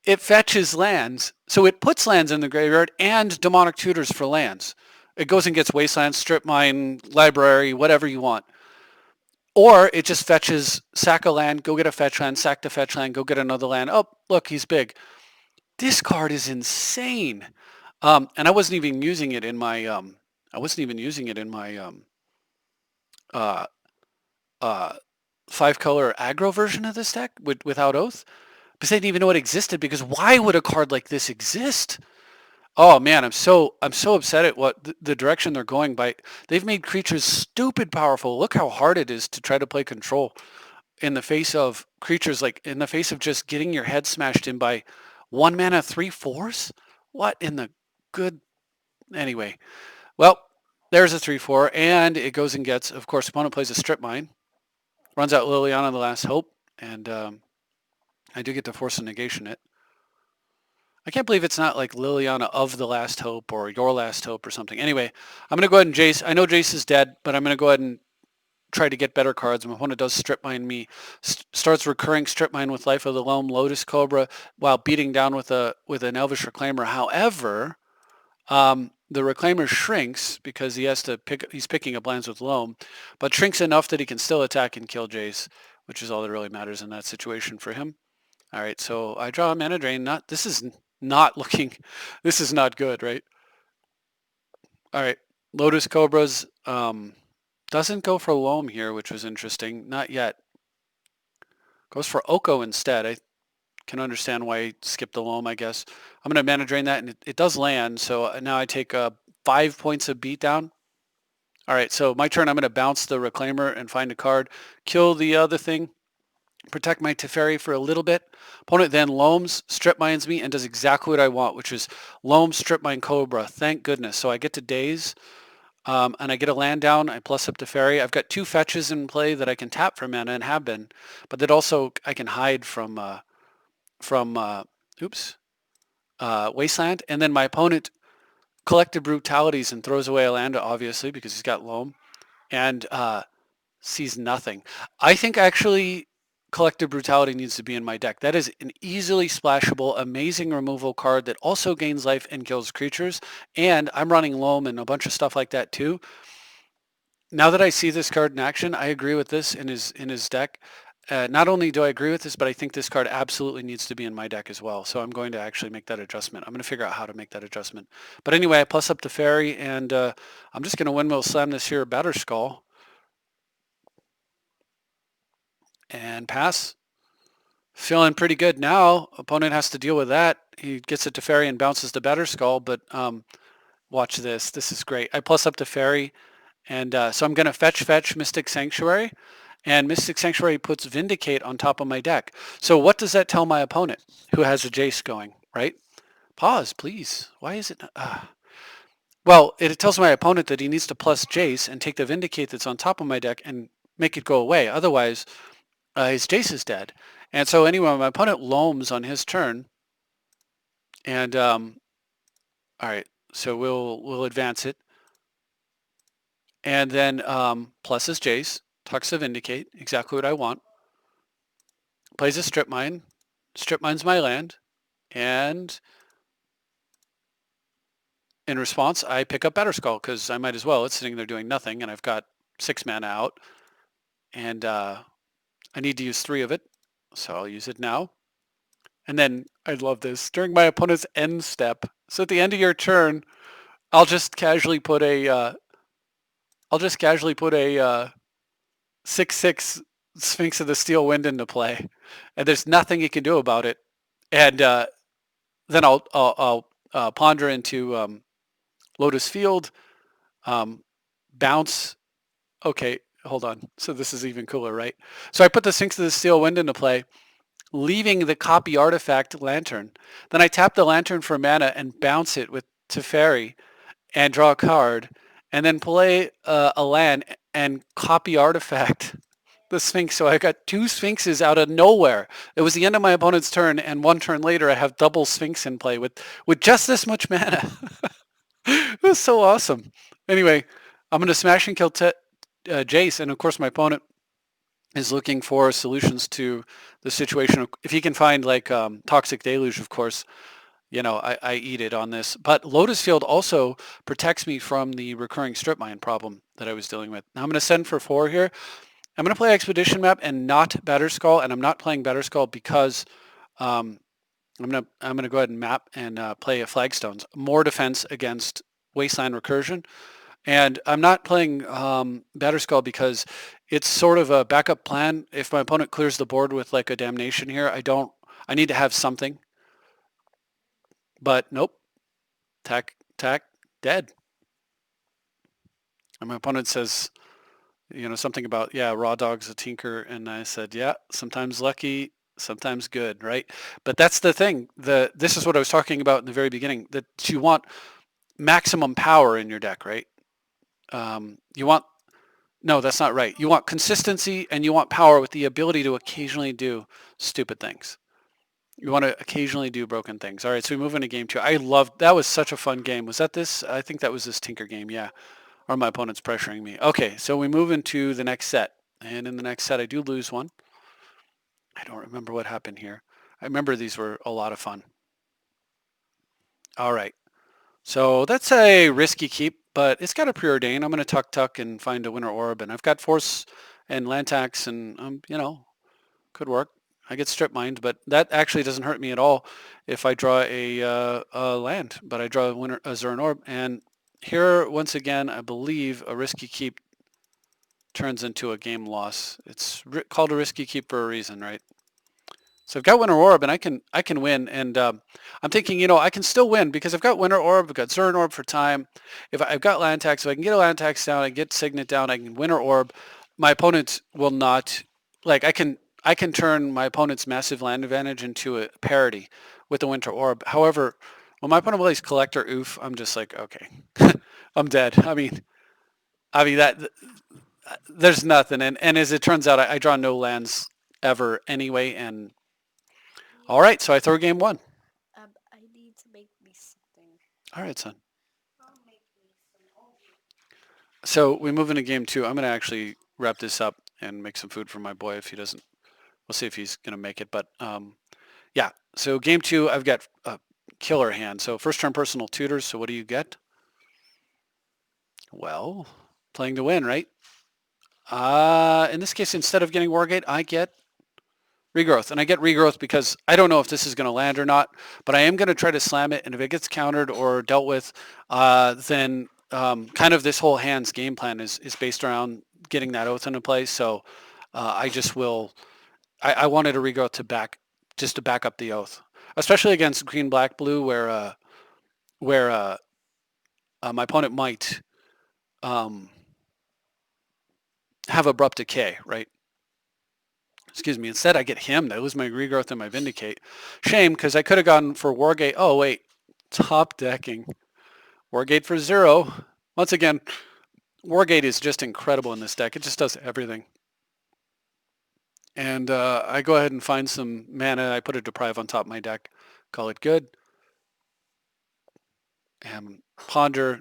it fetches lands. So it puts lands in the graveyard and Demonic Tutors for lands. It goes and gets Wasteland, Strip Mine, Library, whatever you want. Or it just fetches, sack a land, go get a fetch land, sack the fetch land, go get another land. Oh, look, he's big. This card is insane. And I wasn't even using it in my uh, uh, 5-color aggro version of this deck without Oath. Because I didn't even know it existed, because why would a card like this exist? Oh man, I'm so upset at what the direction they're going by. They've made creatures stupid powerful. Look how hard it is to try to play control in the face of creatures, like in the face of just getting your head smashed in by 1 mana 3/4s. What in the good? Anyway, well, there's a 3/4, and it goes and gets. Of course, opponent plays a Strip Mine, runs out Liliana the Last Hope, and I do get to Force a Negation it. I can't believe it's not like Liliana of the Last Hope or Your Last Hope or something. Anyway, I'm going to go ahead and Jace. I know Jace is dead, but I'm going to go ahead and try to get better cards. My opponent does Strip Mine me, starts recurring Strip Mine with Life of the Loam, Lotus Cobra, while beating down with an Elvish Reclaimer. However, the Reclaimer shrinks because he's picking up lands with Loam, but shrinks enough that he can still attack and kill Jace, which is all that really matters in that situation for him. All right, so I draw a mana drain. This is not good, right? All right, Lotus Cobras doesn't go for Loam here, which was interesting. Not yet. Goes for Oko instead. I can understand why he skipped the Loam, I guess. I'm going to mana drain that, and it does land, so now I take 5 points of beatdown. All right, so my turn. I'm going to bounce the Reclaimer and find a card, kill the other thing, protect my Teferi for a little bit. Opponent then Loams, Strip Mines me, and does exactly what I want, which is Loam, Strip Mine, Cobra. Thank goodness. So I get to Daze, and I get a land down. I plus up Teferi. I've got 2 fetches in play that I can tap for mana and have been, but that also I can hide from Wasteland. And then my opponent collected Brutalities and throws away a land, obviously, because he's got Loam, and sees nothing. I think actually Collective Brutality needs to be in my deck. That is an easily splashable, amazing removal card that also gains life and kills creatures. And I'm running Loam and a bunch of stuff like that too. Now that I see this card in action, I agree with this in his deck. Not only do I agree with this, but I think this card absolutely needs to be in my deck as well. So I'm going to actually make that adjustment. I'm going to figure out how to make that adjustment. But anyway, I plus up to Fairy, and I'm just going to Windmill Slam this here Batterskull. And pass. Feeling pretty good now. Opponent has to deal with that. He gets it to Fairy and bounces the Batterskull, but watch this. This is great. I plus up to Fairy, and so I'm going to fetch Mystic Sanctuary, and Mystic Sanctuary puts Vindicate on top of my deck. So what does that tell my opponent, who has a Jace going, right? Pause, please. Why is it not? Well, it tells my opponent that he needs to plus Jace and take the Vindicate that's on top of my deck and make it go away. Otherwise, his Jace is dead. And so anyway, my opponent Loams on his turn. And all right, so we'll advance it. And then plus his Jace, tucks a Vindicate, exactly what I want. Plays a Strip Mine. Strip Mine's my land. And in response, I pick up Batterskull because I might as well. It's sitting there doing nothing, and I've got 6 mana out, and I need to use 3 of it, so I'll use it now. And then I love this during my opponent's end step. So at the end of your turn, I'll just casually put a 6/6 Sphinx of the Steel Wind into play, and there's nothing you can do about it. And then I'll ponder into Lotus Field, um, bounce. Okay, hold on. So this is even cooler, right? So I put the Sphinx of the Steel Wind into play, leaving the copy artifact Lantern. Then I tap the Lantern for mana and bounce it with Teferi and draw a card, and then play a land and copy artifact the Sphinx. So I got 2 Sphinxes out of nowhere. It was the end of my opponent's turn, and 1 turn later I have double Sphinx in play with just this much mana. It was so awesome. Anyway, I'm going to smash and kill Jace, and of course my opponent is looking for solutions to the situation. If he can find like Toxic Deluge, of course, I eat it on this. But Lotus Field also protects me from the recurring strip mine problem that I was dealing with. Now I'm going to send for 4 here. I'm going to play Expedition Map and not Batterskull, and I'm not playing Batterskull because I'm gonna go ahead and map and play a Flagstones. More defense against Wasteland Recursion. And I'm not playing Batterskull because it's sort of a backup plan. If my opponent clears the board with like a Damnation here, I need to have something. But nope, tack, dead. And my opponent says, something about, yeah, Raw Dog's a tinker. And I said, yeah, sometimes lucky, sometimes good, right? But that's the thing. This is what I was talking about in the very beginning, that you want maximum power in your deck, right? No, that's not right. You want consistency and you want power with the ability to occasionally do stupid things. You want to occasionally do broken things. All right, so we move into game 2. That was such a fun game. Was that this? I think that was this Tinker game, yeah. Or my opponent's pressuring me. Okay, so we move into the next set. And in the next set, I do lose one. I don't remember what happened here. I remember these were a lot of fun. All right, so that's a risky keep, but it's got a preordain. I'm going to tuck and find a Winter Orb, and I've got Force and Land Tax, and could work. I get strip mined, but that actually doesn't hurt me at all if I draw a land. But I draw a Zern Orb, and here once again, I believe a risky keep turns into a game loss. It's called a risky keep for a reason, right? So I've got Winter Orb, and I can win. And I'm thinking, I can still win because I've got Winter Orb, I've got Zern Orb for time. If I've got Land Tax, if I can get a Land Tax down, I can get Signet down, I can Winter Orb. My opponent will not, like I can turn my opponent's massive land advantage into a parity with the Winter Orb. However, when my opponent plays Collector Oof, I'm just like, okay, I'm dead. I mean that there's nothing. And as it turns out, I draw no lands ever anyway, and all right, so I throw game 1. I need to make me something. All right, son. I'll make me some. So we move into game 2. I'm going to actually wrap this up and make some food for my boy if he doesn't. We'll see if he's going to make it. But yeah, so game 2, I've got a killer hand. So first turn personal tutors. So what do you get? Well, playing to win, right? In this case, instead of getting Wargate, I get Regrowth. And I get Regrowth because I don't know if this is going to land or not, but I am going to try to slam it. And if it gets countered or dealt with, then kind of this whole hand's game plan is based around getting that oath into place. So I just will. I wanted a Regrowth to back up the oath, especially against green, black, blue, where my opponent might have abrupt decay, right? Excuse me. Instead, I get him. I lose my Regrowth and my Vindicate. Shame, because I could have gone for Wargate. Oh, wait. Top decking. Wargate for 0. Once again, Wargate is just incredible in this deck. It just does everything. And I go ahead and find some mana. I put a Deprive on top of my deck. Call it good. And ponder.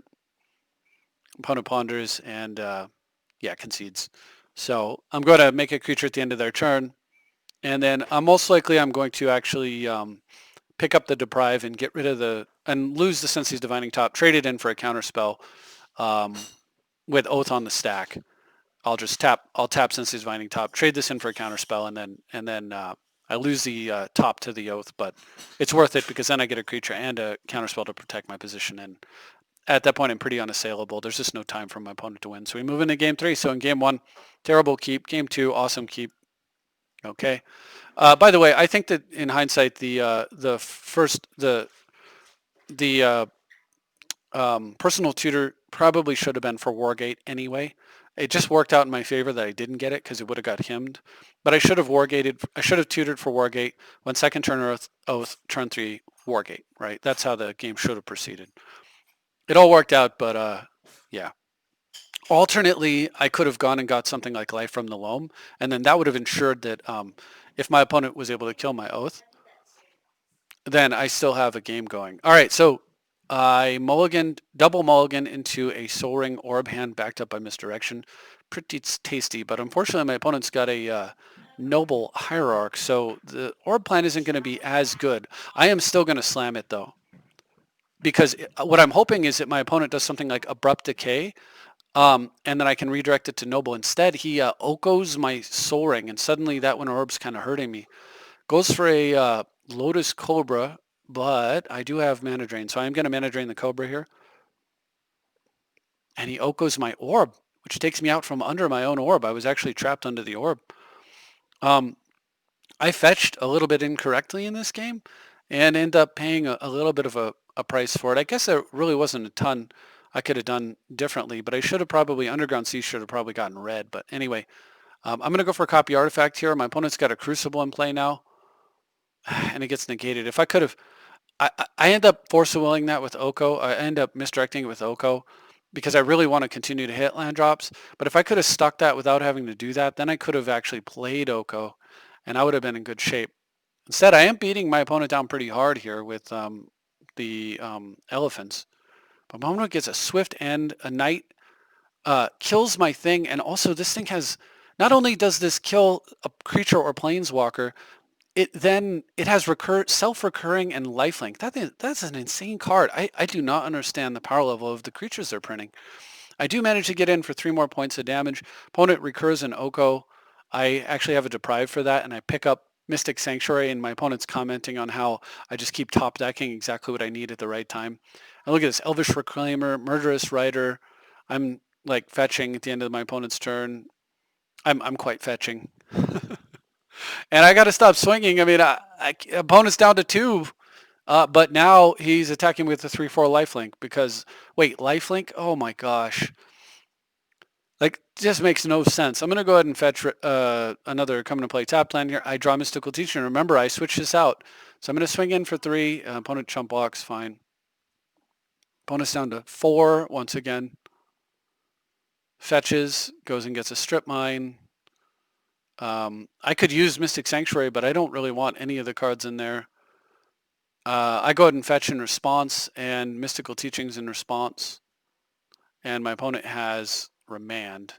Opponent ponders and, concedes. So I'm going to make a creature at the end of their turn. And then most likely I'm going to actually pick up the deprive and get rid of and lose the Sensei's Divining Top, trade it in for a counterspell um, with Oath on the stack. I'll tap Sensei's Divining Top, trade this in for a counterspell, and then I lose the top to the Oath, but it's worth it because then I get a creature and a counterspell to protect my position. And at that point, I'm pretty unassailable. There's just no time for my opponent to win. So we move into game 3. So in game 1, terrible keep. Game 2, awesome keep. Okay. By the way, I think that in hindsight, the personal tutor probably should have been for Wargate anyway. It just worked out in my favor that I didn't get it because it would have got hymned. But I should have Wargated. I should have tutored for Wargate. When second turn oath, turn 3 Wargate. Right. That's how the game should have proceeded. It all worked out, but yeah. Alternately, I could have gone and got something like Life from the Loam, and then that would have ensured that if my opponent was able to kill my Oath, then I still have a game going. All right, so I double mulligan into a Soul Ring Orb hand backed up by Misdirection. Pretty tasty, but unfortunately my opponent's got a Noble Hierarch, so the Orb plan isn't going to be as good. I am still going to slam it though, because what I'm hoping is that my opponent does something like Abrupt Decay, and then I can redirect it to Noble. Instead, he Okos my Soul Ring, and suddenly that one Orb's kind of hurting me. Goes for a Lotus Cobra, but I do have Mana Drain, so I'm going to Mana Drain the Cobra here. And he Okos my Orb, which takes me out from under my own Orb. I was actually trapped under the Orb. I fetched a little bit incorrectly in this game and end up paying a little bit of a price for it. I guess there really wasn't a ton I could have done differently, but I should have probably, Underground Sea should have probably gotten red. But anyway, I'm going to go for a copy artifact here. My opponent's got a Crucible in play now, and it gets negated. If I could have, I end up force willing that with Oko. I end up misdirecting it with Oko because I really want to continue to hit land drops. But if I could have stuck that without having to do that, then I could have actually played Oko, and I would have been in good shape. Instead, I am beating my opponent down pretty hard here with the elephants. But my opponent gets a swift end, a knight, kills my thing, and also this thing has, not only does this kill a creature or planeswalker, it has self-recurring and lifelink. That's an insane card. I do not understand the power level of the creatures they're printing. I do manage to get in for 3 more points of damage. Opponent recurs an Oko. I actually have a deprive for that, and I pick up Mystic Sanctuary, and my opponent's commenting on how I just keep top decking exactly what I need at the right time. And look at this, Elvish Reclaimer, Murderous Rider. I'm like fetching at the end of my opponent's turn. I'm quite fetching. And I got to stop swinging. I mean, opponent's down to 2, but now he's attacking with the 3/4 lifelink because, wait, lifelink? Oh my gosh. Like, just makes no sense. I'm going to go ahead and fetch another come to play tap land here. I draw Mystical Teacher. Remember, I switched this out. So I'm going to swing in for 3. Opponent chump blocks, fine. Opponent's down to 4 once again. Fetches, goes and gets a strip mine. I could use Mystic Sanctuary, but I don't really want any of the cards in there. I go ahead and fetch in response, and Mystical Teachings in response. And my opponent has Remand.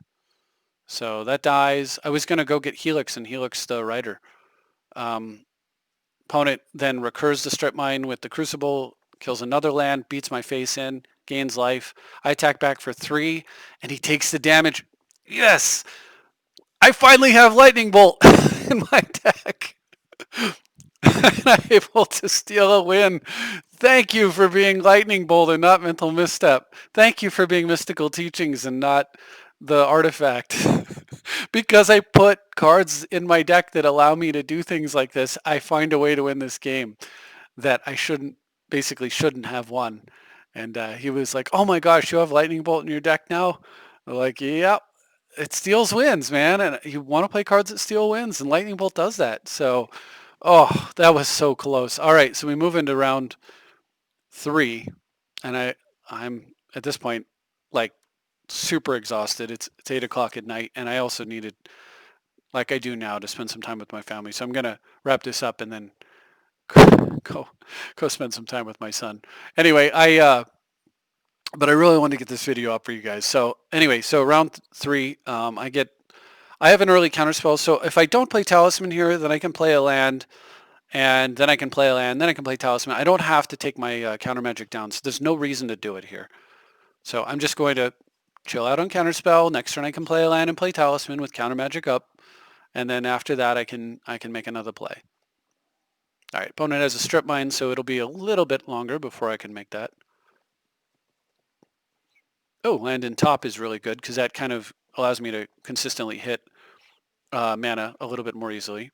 So that dies. I was going to go get Helix and Helix the Rider. Opponent then recurs the strip mine with the Crucible, kills another land, beats my face in, gains life. I attack back for 3, and he takes the damage. Yes! I finally have Lightning Bolt in my deck. And I'm able to steal a win. Thank you for being Lightning Bolt and not Mental Misstep. Thank you for being Mystical Teachings and not the artifact. Because I put cards in my deck that allow me to do things like this, I find a way to win this game that I basically shouldn't have won. And he was like, oh my gosh, you have Lightning Bolt in your deck now? I'm like, yeah, it steals wins, man. And you want to play cards that steal wins, and Lightning Bolt does that. So, oh, that was so close. All right, so we move into round 3, and I'm at this point like super exhausted. It's 8 o'clock at night, and I also needed, like I do now, to spend some time with my family. So I'm gonna wrap this up and then go spend some time with my son. Anyway, but I really wanted to get this video up for you guys. So anyway, so round 3, I have an early counterspell. So if I don't play Talisman here, then I can play a land and then I can play a land, then I can play Talisman. I don't have to take my counter magic down, so there's no reason to do it here. So I'm just going to chill out on Counterspell. Next turn I can play a land and play Talisman with counter magic up, and then after that I can make another play. All right, opponent has a strip mine, so it'll be a little bit longer before I can make that. Oh, land in top is really good because that kind of allows me to consistently hit mana a little bit more easily.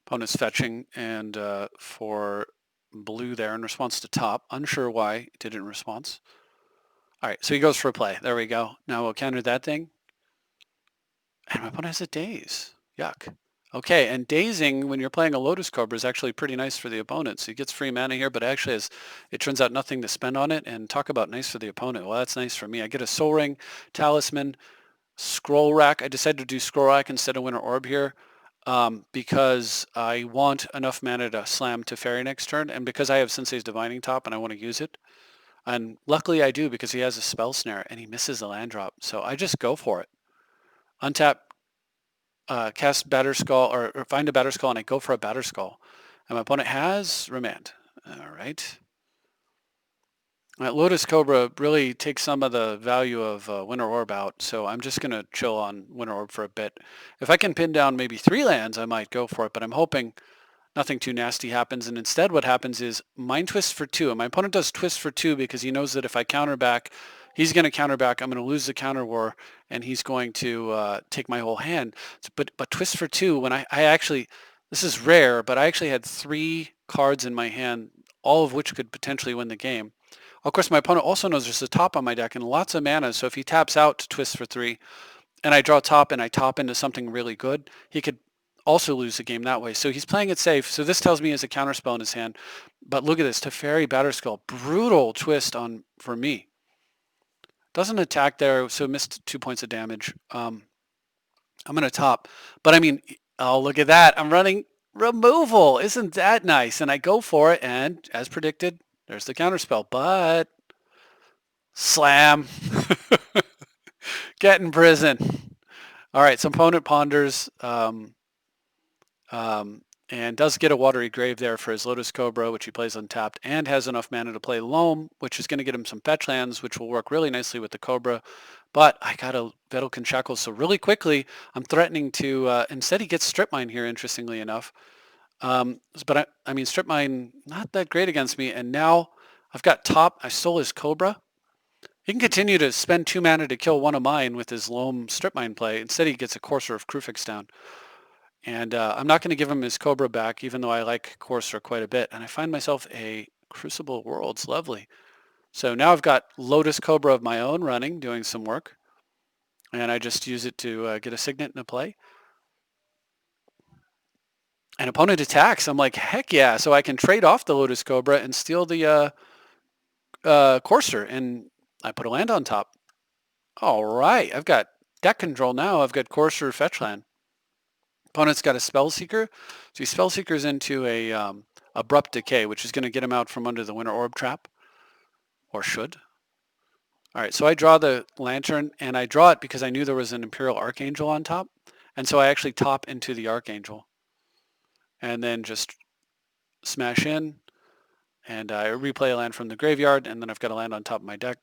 Opponent's fetching and for blue there in response to top. Unsure why it did it in response. All right, so he goes for a play. There we go. Now we'll counter that thing. And my opponent has a daze. Yuck. Okay, and dazing when you're playing a Lotus Cobra is actually pretty nice for the opponent. So he gets free mana here, but actually it turns out nothing to spend on it. And talk about nice for the opponent. Well, that's nice for me. I get a Soul Ring, Talisman, Scroll Rack. I decided to do Scroll Rack instead of Winter Orb here because I want enough mana to slam to Fairy next turn, and because I have Sensei's Divining Top and I want to use it. And luckily I do because he has a Spell Snare and he misses the land drop. So I just go for it. Untap, cast Batterskull or find a Batterskull, and I go for a Batterskull. And my opponent has Remand. All right. Lotus Cobra really takes some of the value of Winter Orb out, so I'm just going to chill on Winter Orb for a bit. If I can pin down maybe 3 lands, I might go for it, but I'm hoping nothing too nasty happens. And instead what happens is Mind Twist for 2. And my opponent does Twist for 2 because he knows that if I counter back, he's going to counter back. I'm going to lose the counter war, and he's going to take my whole hand. But Twist for 2, when I actually, this is rare, but I actually had 3 cards in my hand, all of which could potentially win the game. Of course, my opponent also knows there's a top on my deck and lots of mana, so if he taps out to Twist for 3, and I draw top and I top into something really good, he could also lose the game that way. So he's playing it safe. So this tells me he has a counterspell in his hand. But look at this, Teferi Batterskull, brutal twist on for me. Doesn't attack there, so missed 2 points of damage. I'm going to top. But I mean, oh, look at that. I'm running removal. Isn't that nice? And I go for it, and as predicted, there's the counterspell. But slam. Get in prison. All right, so opponent ponders and does get a Watery Grave there for his Lotus Cobra, which he plays untapped, and has enough mana to play Loam, which is going to get him some fetch lands, which will work really nicely with the Cobra. But I got a Vedalken Shackles, so really quickly, I'm threatening to, instead he gets Strip Mine here, interestingly enough. But I mean, Strip Mine, not that great against me, and now I've got top, I stole his Cobra. He can continue to spend 2 mana to kill one of mine with his Loam Strip Mine play. Instead, he gets a Courser of Krufix down. And I'm not going to give him his Cobra back, even though I like Courser quite a bit. And I find myself a Crucible Worlds. Lovely. So now I've got Lotus Cobra of my own running, doing some work. And I just use it to get a Signet in a play. And opponent attacks. I'm like, heck yeah. So I can trade off the Lotus Cobra and steal the Courser. And I put a land on top. All right. I've got deck control now. I've got Courser fetch land. Opponent's got a Spellseeker, so he Spellseekers into a Abrupt Decay, which is going to get him out from under the Winter Orb trap, or should. All right, so I draw the Lantern, and I draw it because I knew there was an Imperial Archangel on top, and so I actually top into the Archangel, and then just smash in, and I replay a land from the graveyard, and then I've got a land on top of my deck.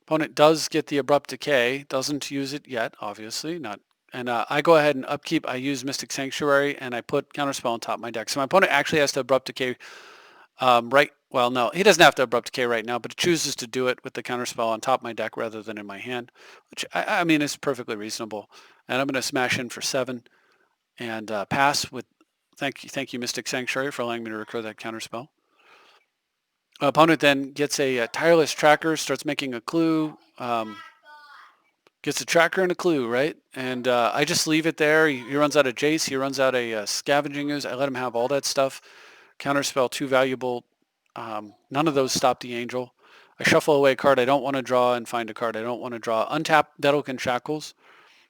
Opponent does get the Abrupt Decay, doesn't use it yet, obviously, not. And I go ahead and upkeep. I use Mystic Sanctuary, and I put Counterspell on top of my deck. So my opponent actually has to Abrupt Decay right. Well, no, he doesn't have to Abrupt Decay right now, but it chooses to do it with the Counterspell on top of my deck rather than in my hand, which I mean is perfectly reasonable. And I'm going to smash in for 7 and pass with thank you Mystic Sanctuary for allowing me to recur that Counterspell. Opponent then gets a Tireless Tracker, starts making a clue. Gets a tracker and a clue, right? And I just leave it there. He runs out of Jace. He runs out a Scavenging Ooze. I let him have all that stuff. Counterspell, too valuable. None of those stop the Angel. I shuffle away a card I don't want to draw and find a card I don't want to draw. Untap Vedalken Shackles,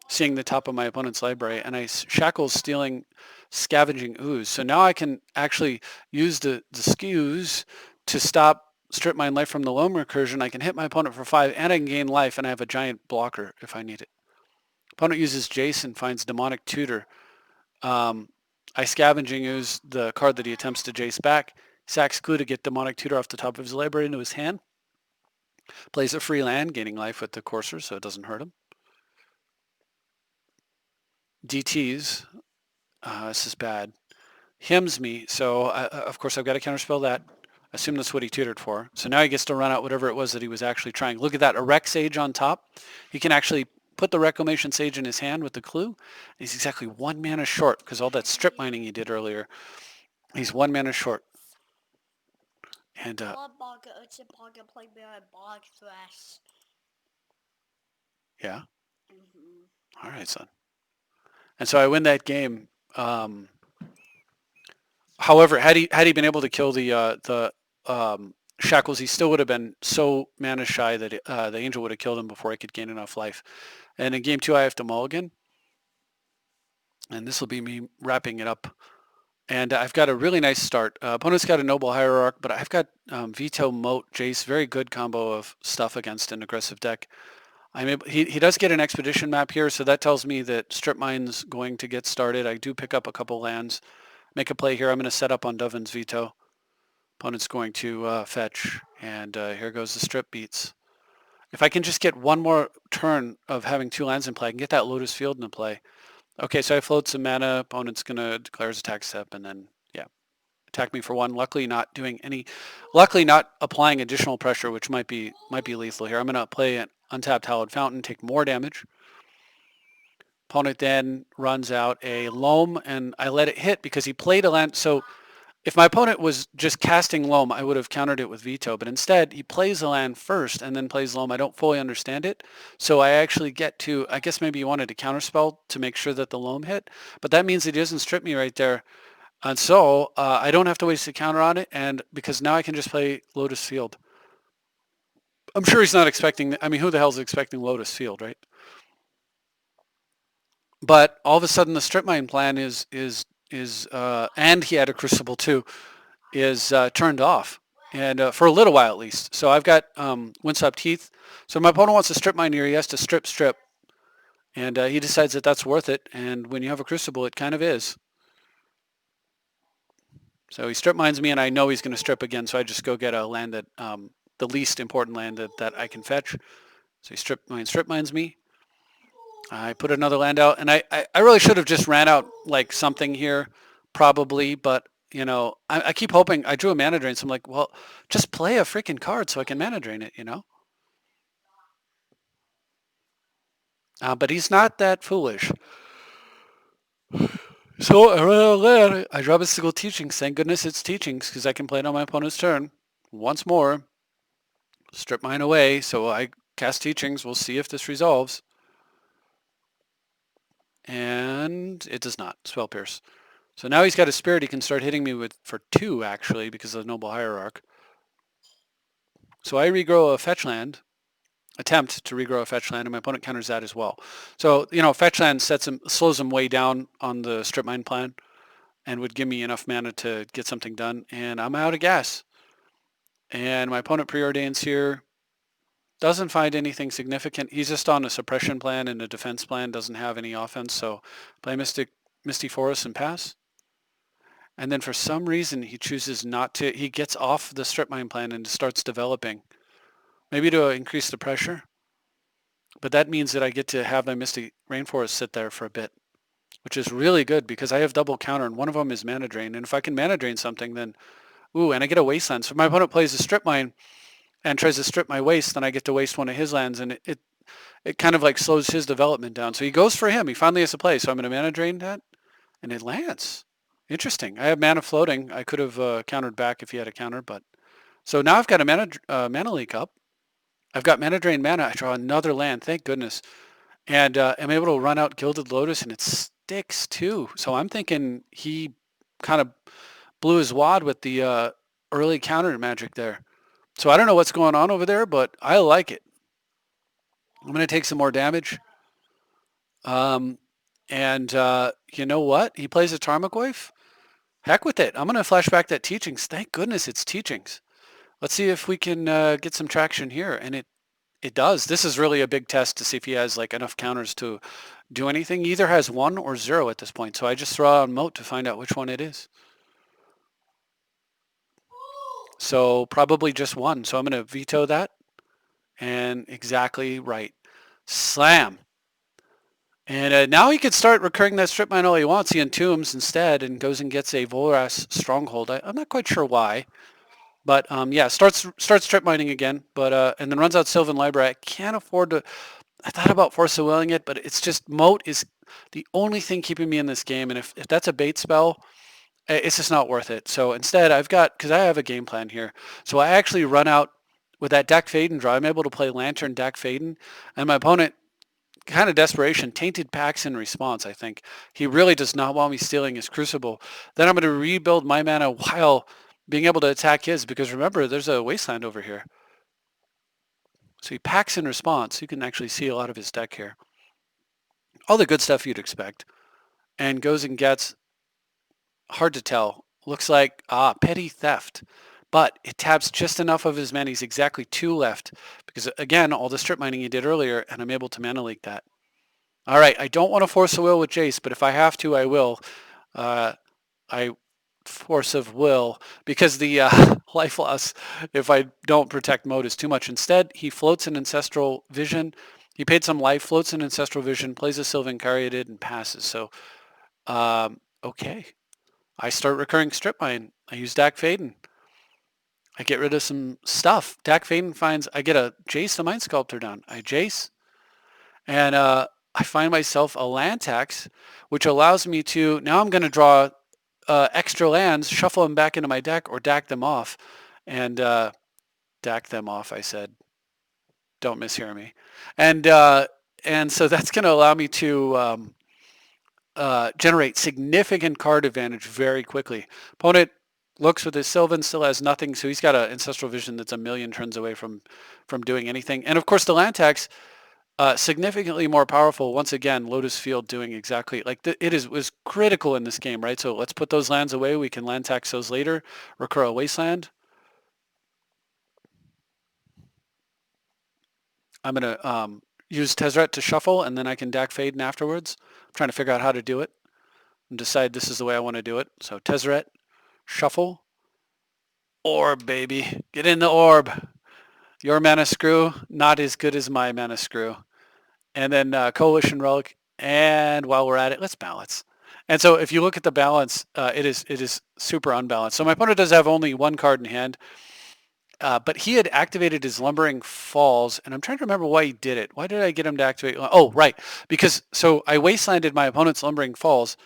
seeing the top of my opponent's library, and I Shackles stealing Scavenging Ooze. So now I can actually use the skews to stop Strip Mine life from the Loam Recursion. I can hit my opponent for 5, and I can gain life, and I have a giant blocker if I need it. Opponent uses Jace and finds Demonic Tutor. Um, I scavenge and use the card that he attempts to jace back. Sacks clue to get demonic tutor off the top of his library into his hand. Plays a free land, gaining life with the courser, so it doesn't hurt him. DTs. This is bad. Hymns me, so of course I've got to counterspell that. Assume that's what he tutored for. So now he gets to run out whatever it was that he was actually trying. Look at that, a Rec Sage on top. He can actually put the Reclamation Sage in his hand with the clue. He's exactly 1 mana short because all that strip mining he did earlier. He's 1 mana short. And play bog thrash. Yeah. Mm-hmm. All right, son. And so I win that game. However, had he been able to kill the shackles, he still would have been so mana shy that the angel would have killed him before I could gain enough life. And in game 2, I have to mulligan, and this will be me wrapping it up. And I've got a really nice start. Opponent's got a Noble Hierarch, but I've got Veto, Moat, Jace, very good combo of stuff against an aggressive deck. He does get an Expedition map here, so that tells me that Strip Mine's going to get started. I do pick up a couple lands, make a play here. I'm going to set up on Dovin's Veto. Opponent's going to fetch, and here goes the Strip Beats. If I can just get one more turn of having 2 lands in play, I can get that Lotus Field into play. Okay, so I float some mana. Opponent's going to declare his attack step, and then, yeah, attack me for 1. Luckily not applying additional pressure, which might be lethal here. I'm going to play an untapped Hallowed Fountain, take more damage. Opponent then runs out a Loam, and I let it hit because he played a land. So if my opponent was just casting Loam, I would have countered it with Veto, but instead he plays the land first and then plays Loam. I don't fully understand it, so I actually get to, I guess maybe he wanted to counterspell to make sure that the Loam hit, but that means he doesn't strip me right there. And so I don't have to waste a counter on it, and because now I can just play Lotus Field. I'm sure he's not expecting, I mean, who the hell is expecting Lotus Field, right? But all of a sudden the strip mine plan is and he had a Crucible too, is turned off, and for a little while at least. So I've got Windswept Heath. So my opponent wants to strip mine here. He has to strip, and he decides that that's worth it. And when you have a Crucible, it kind of is. So he strip mines me, and I know he's going to strip again. So I just go get a land that the least important land that I can fetch. So he strip mines me. I put another land out, and I really should have just ran out like something here, probably, but you know, I keep hoping. I drew a mana drain, so I'm like, well, just play a freaking card so I can mana drain it, you know? But he's not that foolish. So I ran out of land. I draw Mystical Teachings. Thank goodness it's Teachings, because I can play it on my opponent's turn. Once more, strip mine away, so I cast Teachings. We'll see if this resolves. And it does not. Spell Pierce. So now he's got a Spirit he can start hitting me with for 2, actually, because of the Noble Hierarch. So I regrow a fetch land, attempt to regrow a fetch land, and my opponent counters that as well. So, you know, fetch land slows him way down on the strip mine plan and would give me enough mana to get something done, and I'm out of gas. And my opponent preordains here, doesn't find anything significant. He's just on a suppression plan and a defense plan, doesn't have any offense, so play Misty Forest and pass. And then for some reason he chooses not to. He gets off the strip mine plan and starts developing, maybe to increase the pressure. But that means that I get to have my Misty Rainforest sit there for a bit, which is really good because I have double counter, and one of them is mana drain. And if I can mana drain something, then and I get a wasteland. So if my opponent plays a strip mine and tries to strip my waste, then I get to waste one of his lands, and it kind of like slows his development down. So he goes for him. He finally has to play. So I'm going to mana drain that, and it lands. Interesting. I have mana floating. I could have countered back if he had a counter, but so now I've got a mana leak up. I've got mana drain mana. I draw another land. Thank goodness, and I'm able to run out Gilded Lotus, and it sticks too. So I'm thinking he kind of blew his wad with the early counter magic there. So I don't know what's going on over there, but I like it. I'm going to take some more damage. And you know what? He plays a Tarmogoyf. Heck with it. I'm going to flash back that Teachings. Thank goodness it's Teachings. Let's see if we can get some traction here. And it does. This is really a big test to see if he has like enough counters to do anything. He either has 1 or 0 at this point. So I just throw out a moat to find out which one it is. So probably just 1. So I'm going to veto that. And exactly right. Slam. And now he could start recurring that strip mine all he wants. He entombs instead and goes and gets a Volras stronghold. I'm not quite sure why. But yeah, starts strip mining again, but and then runs out Sylvan Library. I can't afford to. I thought about force of willing it, but it's just moat is the only thing keeping me in this game, and if that's a bait spell, it's just not worth it. So instead, I've got because I have a game plan here. So I actually run out with that Dak Faden draw. I'm able to play Lantern Dak Faden, and my opponent kind of desperation, tainted packs in response, I think. He really does not want me stealing his Crucible. Then I'm going to rebuild my mana while being able to attack his, because remember, there's a Wasteland over here. So he packs in response. You can actually see a lot of his deck here. All the good stuff you'd expect. And goes and gets, hard to tell, looks like, petty theft. But it taps just enough of his mana. He's exactly 2 left. Because again, all the strip mining he did earlier, and I'm able to mana leak that. All right, I don't want to force a will with Jace, but if I have to, I will. I force of will because the life loss, if I don't protect mode, is too much. Instead, he floats an Ancestral Vision. He paid some life, floats an Ancestral Vision, plays a Sylvan Caryatid, and passes. So, okay. I start recurring Strip Mine. I use Dak Faden. I get rid of some stuff. Dak Faden finds, I get a Jace the Mind Sculptor down. I Jace, and I find myself a land tax, which allows me to, now I'm going to draw extra lands, shuffle them back into my deck, or DAC them off. And DAC them off, I said. Don't mishear me. And so that's going to allow me to generate significant card advantage very quickly. Opponent looks with his Sylvan, still has nothing, so he's got an Ancestral Vision that's a million turns away from doing anything. And of course, the land tax, significantly more powerful. Once again, Lotus Field doing exactly like it was critical in this game, right? So let's put those lands away. We can land tax those later. Recur a Wasteland. I'm gonna use Tezzeret to shuffle, and then I can Dak Faden afterwards. I'm trying to figure out how to do it and decide this is the way I want to do it. So Tezzeret, shuffle, orb, baby, get in the orb. Your mana screw, not as good as my mana screw. And then Coalition Relic. And while we're at it, let's balance. And so if you look at the balance, it is super unbalanced. So my opponent does have only 1 card in hand, but he had activated his Lumbering Falls, and I'm trying to remember why he did it. Why did I get him to activate? Oh, right, because so I wastelanded my opponent's Lumbering Falls,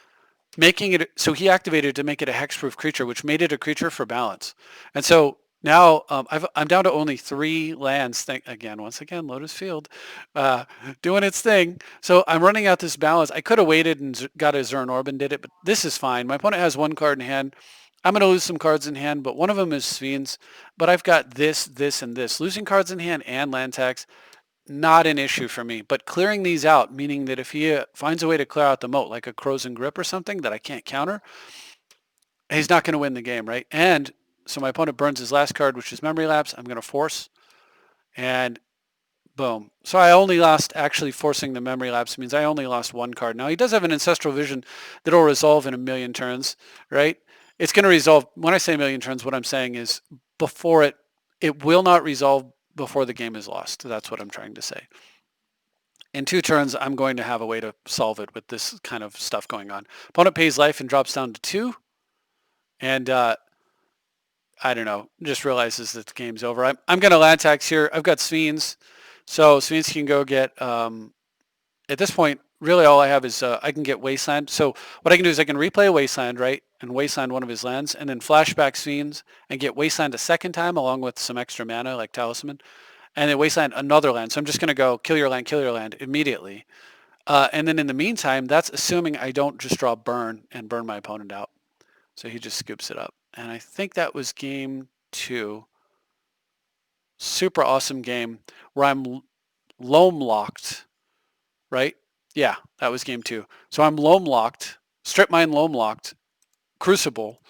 making it so he activated to make it a hexproof creature, which made it a creature for balance. And so now I'm down to only 3 lands. Once again, Lotus Field doing its thing. So I'm running out this balance. I could have waited and got a Zern Orb and did it, but this is fine. My opponent has 1 card in hand. I'm going to lose some cards in hand, but one of them is Sphinx. But I've got this, this, and this. Losing cards in hand and land tax, not an issue for me. But clearing these out, meaning that if he finds a way to clear out the moat, like a Crows and Grip or something that I can't counter, he's not going to win the game, right? And so my opponent burns his last card, which is Memory Lapse. I'm going to force, and boom. So I only lost, actually forcing the Memory Lapse means I only lost 1 card. Now he does have an Ancestral Vision that'll resolve in a million turns, right? It's going to resolve, when I say a million turns, what I'm saying is before it will not resolve before the game is lost. That's what I'm trying to say. In 2 turns, I'm going to have a way to solve it with this kind of stuff going on. Opponent pays life and drops down to 2. And I don't know, just realizes that the game's over. I'm going to land tax here. I've got Sphinx. So Sphinx can go get, at this point, really all I have is I can get Wasteland. So what I can do is I can replay a Wasteland, right? And Wasteland one of his lands, and then flashback Sphinx and get Wasteland a second time along with some extra mana like Talisman. And then Wasteland another land. So I'm just going to go kill your land immediately. And then in the meantime, that's assuming I don't just draw burn and burn my opponent out. So he just scoops it up. And I think that was game 2. Super awesome game where I'm loam locked, right? Yeah, that was game 2. So I'm loam locked, strip mine loam locked, Crucible,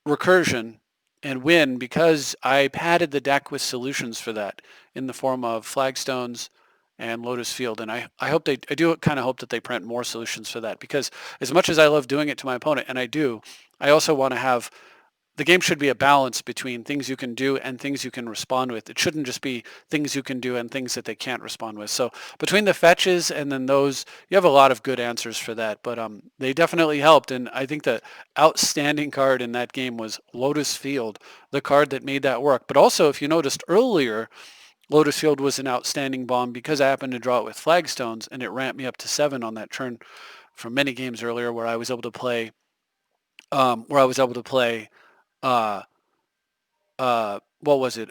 Recursion, and win because I padded the deck with solutions for that in the form of flagstones and Lotus Field. And I hope I do kind of hope that they print more solutions for that, because as much as I love doing it to my opponent, and I do, I also want to have the game should be a balance between things you can do and things you can respond with. It shouldn't just be things you can do and things that they can't respond with. So between the fetches and then those, you have a lot of good answers for that. But they definitely helped. And I think the outstanding card in that game was Lotus Field, the card that made that work. But also, if you noticed earlier, Lotus Field was an outstanding bomb because I happened to draw it with flagstones, and it ramped me up to 7 on that turn from many games earlier where I was able to play uh, what was it?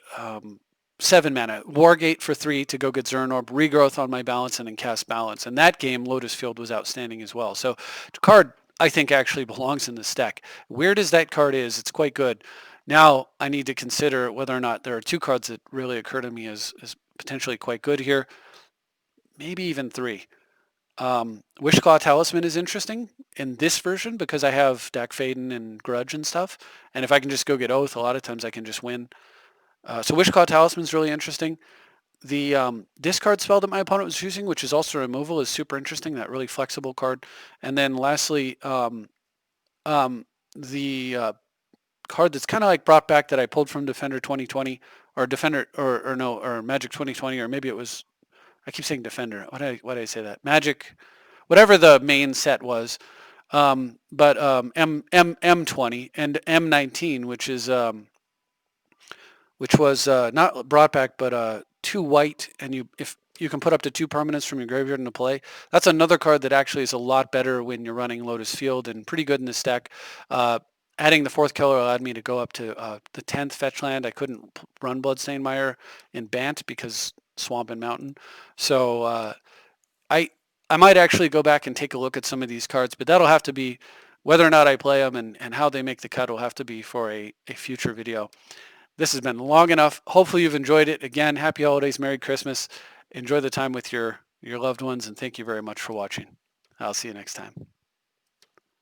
7 mana. Wargate for 3 to go get Zernorb, Regrowth on my balance, and then cast Balance. And that game, Lotus Field was outstanding as well. So the card, I think, actually belongs in this deck. Weird as that card is, it's quite good. Now I need to consider whether or not there are 2 cards that really occur to me as potentially quite good here. Maybe even 3. Wishclaw Talisman is interesting in this version because I have Dak Faden and Grudge and stuff. And if I can just go get Oath, a lot of times I can just win. So Wishclaw Talisman is really interesting. The discard spell that my opponent was using, which is also removal, is super interesting, that really flexible card. And then lastly, the card that's kind of like brought back that I pulled from Defender 2020, or Defender, or no, or Magic 2020, or maybe it was, I keep saying Defender. Why did I say that? Magic, whatever the main set was. But M20 and M19, which was not brought back, but 2 white, and if you can put up to 2 permanents from your graveyard into play. That's another card that actually is a lot better when you're running Lotus Field, and pretty good in this deck. Adding the 4th color allowed me to go up to the 10th fetch land. I couldn't run Bloodstained Mire in Bant because Swamp and Mountain. So I I might actually go back and take a look at some of these cards, but that'll have to be, whether or not I play them and how they make the cut will have to be for a future video. This has been long enough. Hopefully you've enjoyed it. Again, happy holidays, Merry Christmas. Enjoy the time with your loved ones, and thank you very much for watching. I'll see you next time.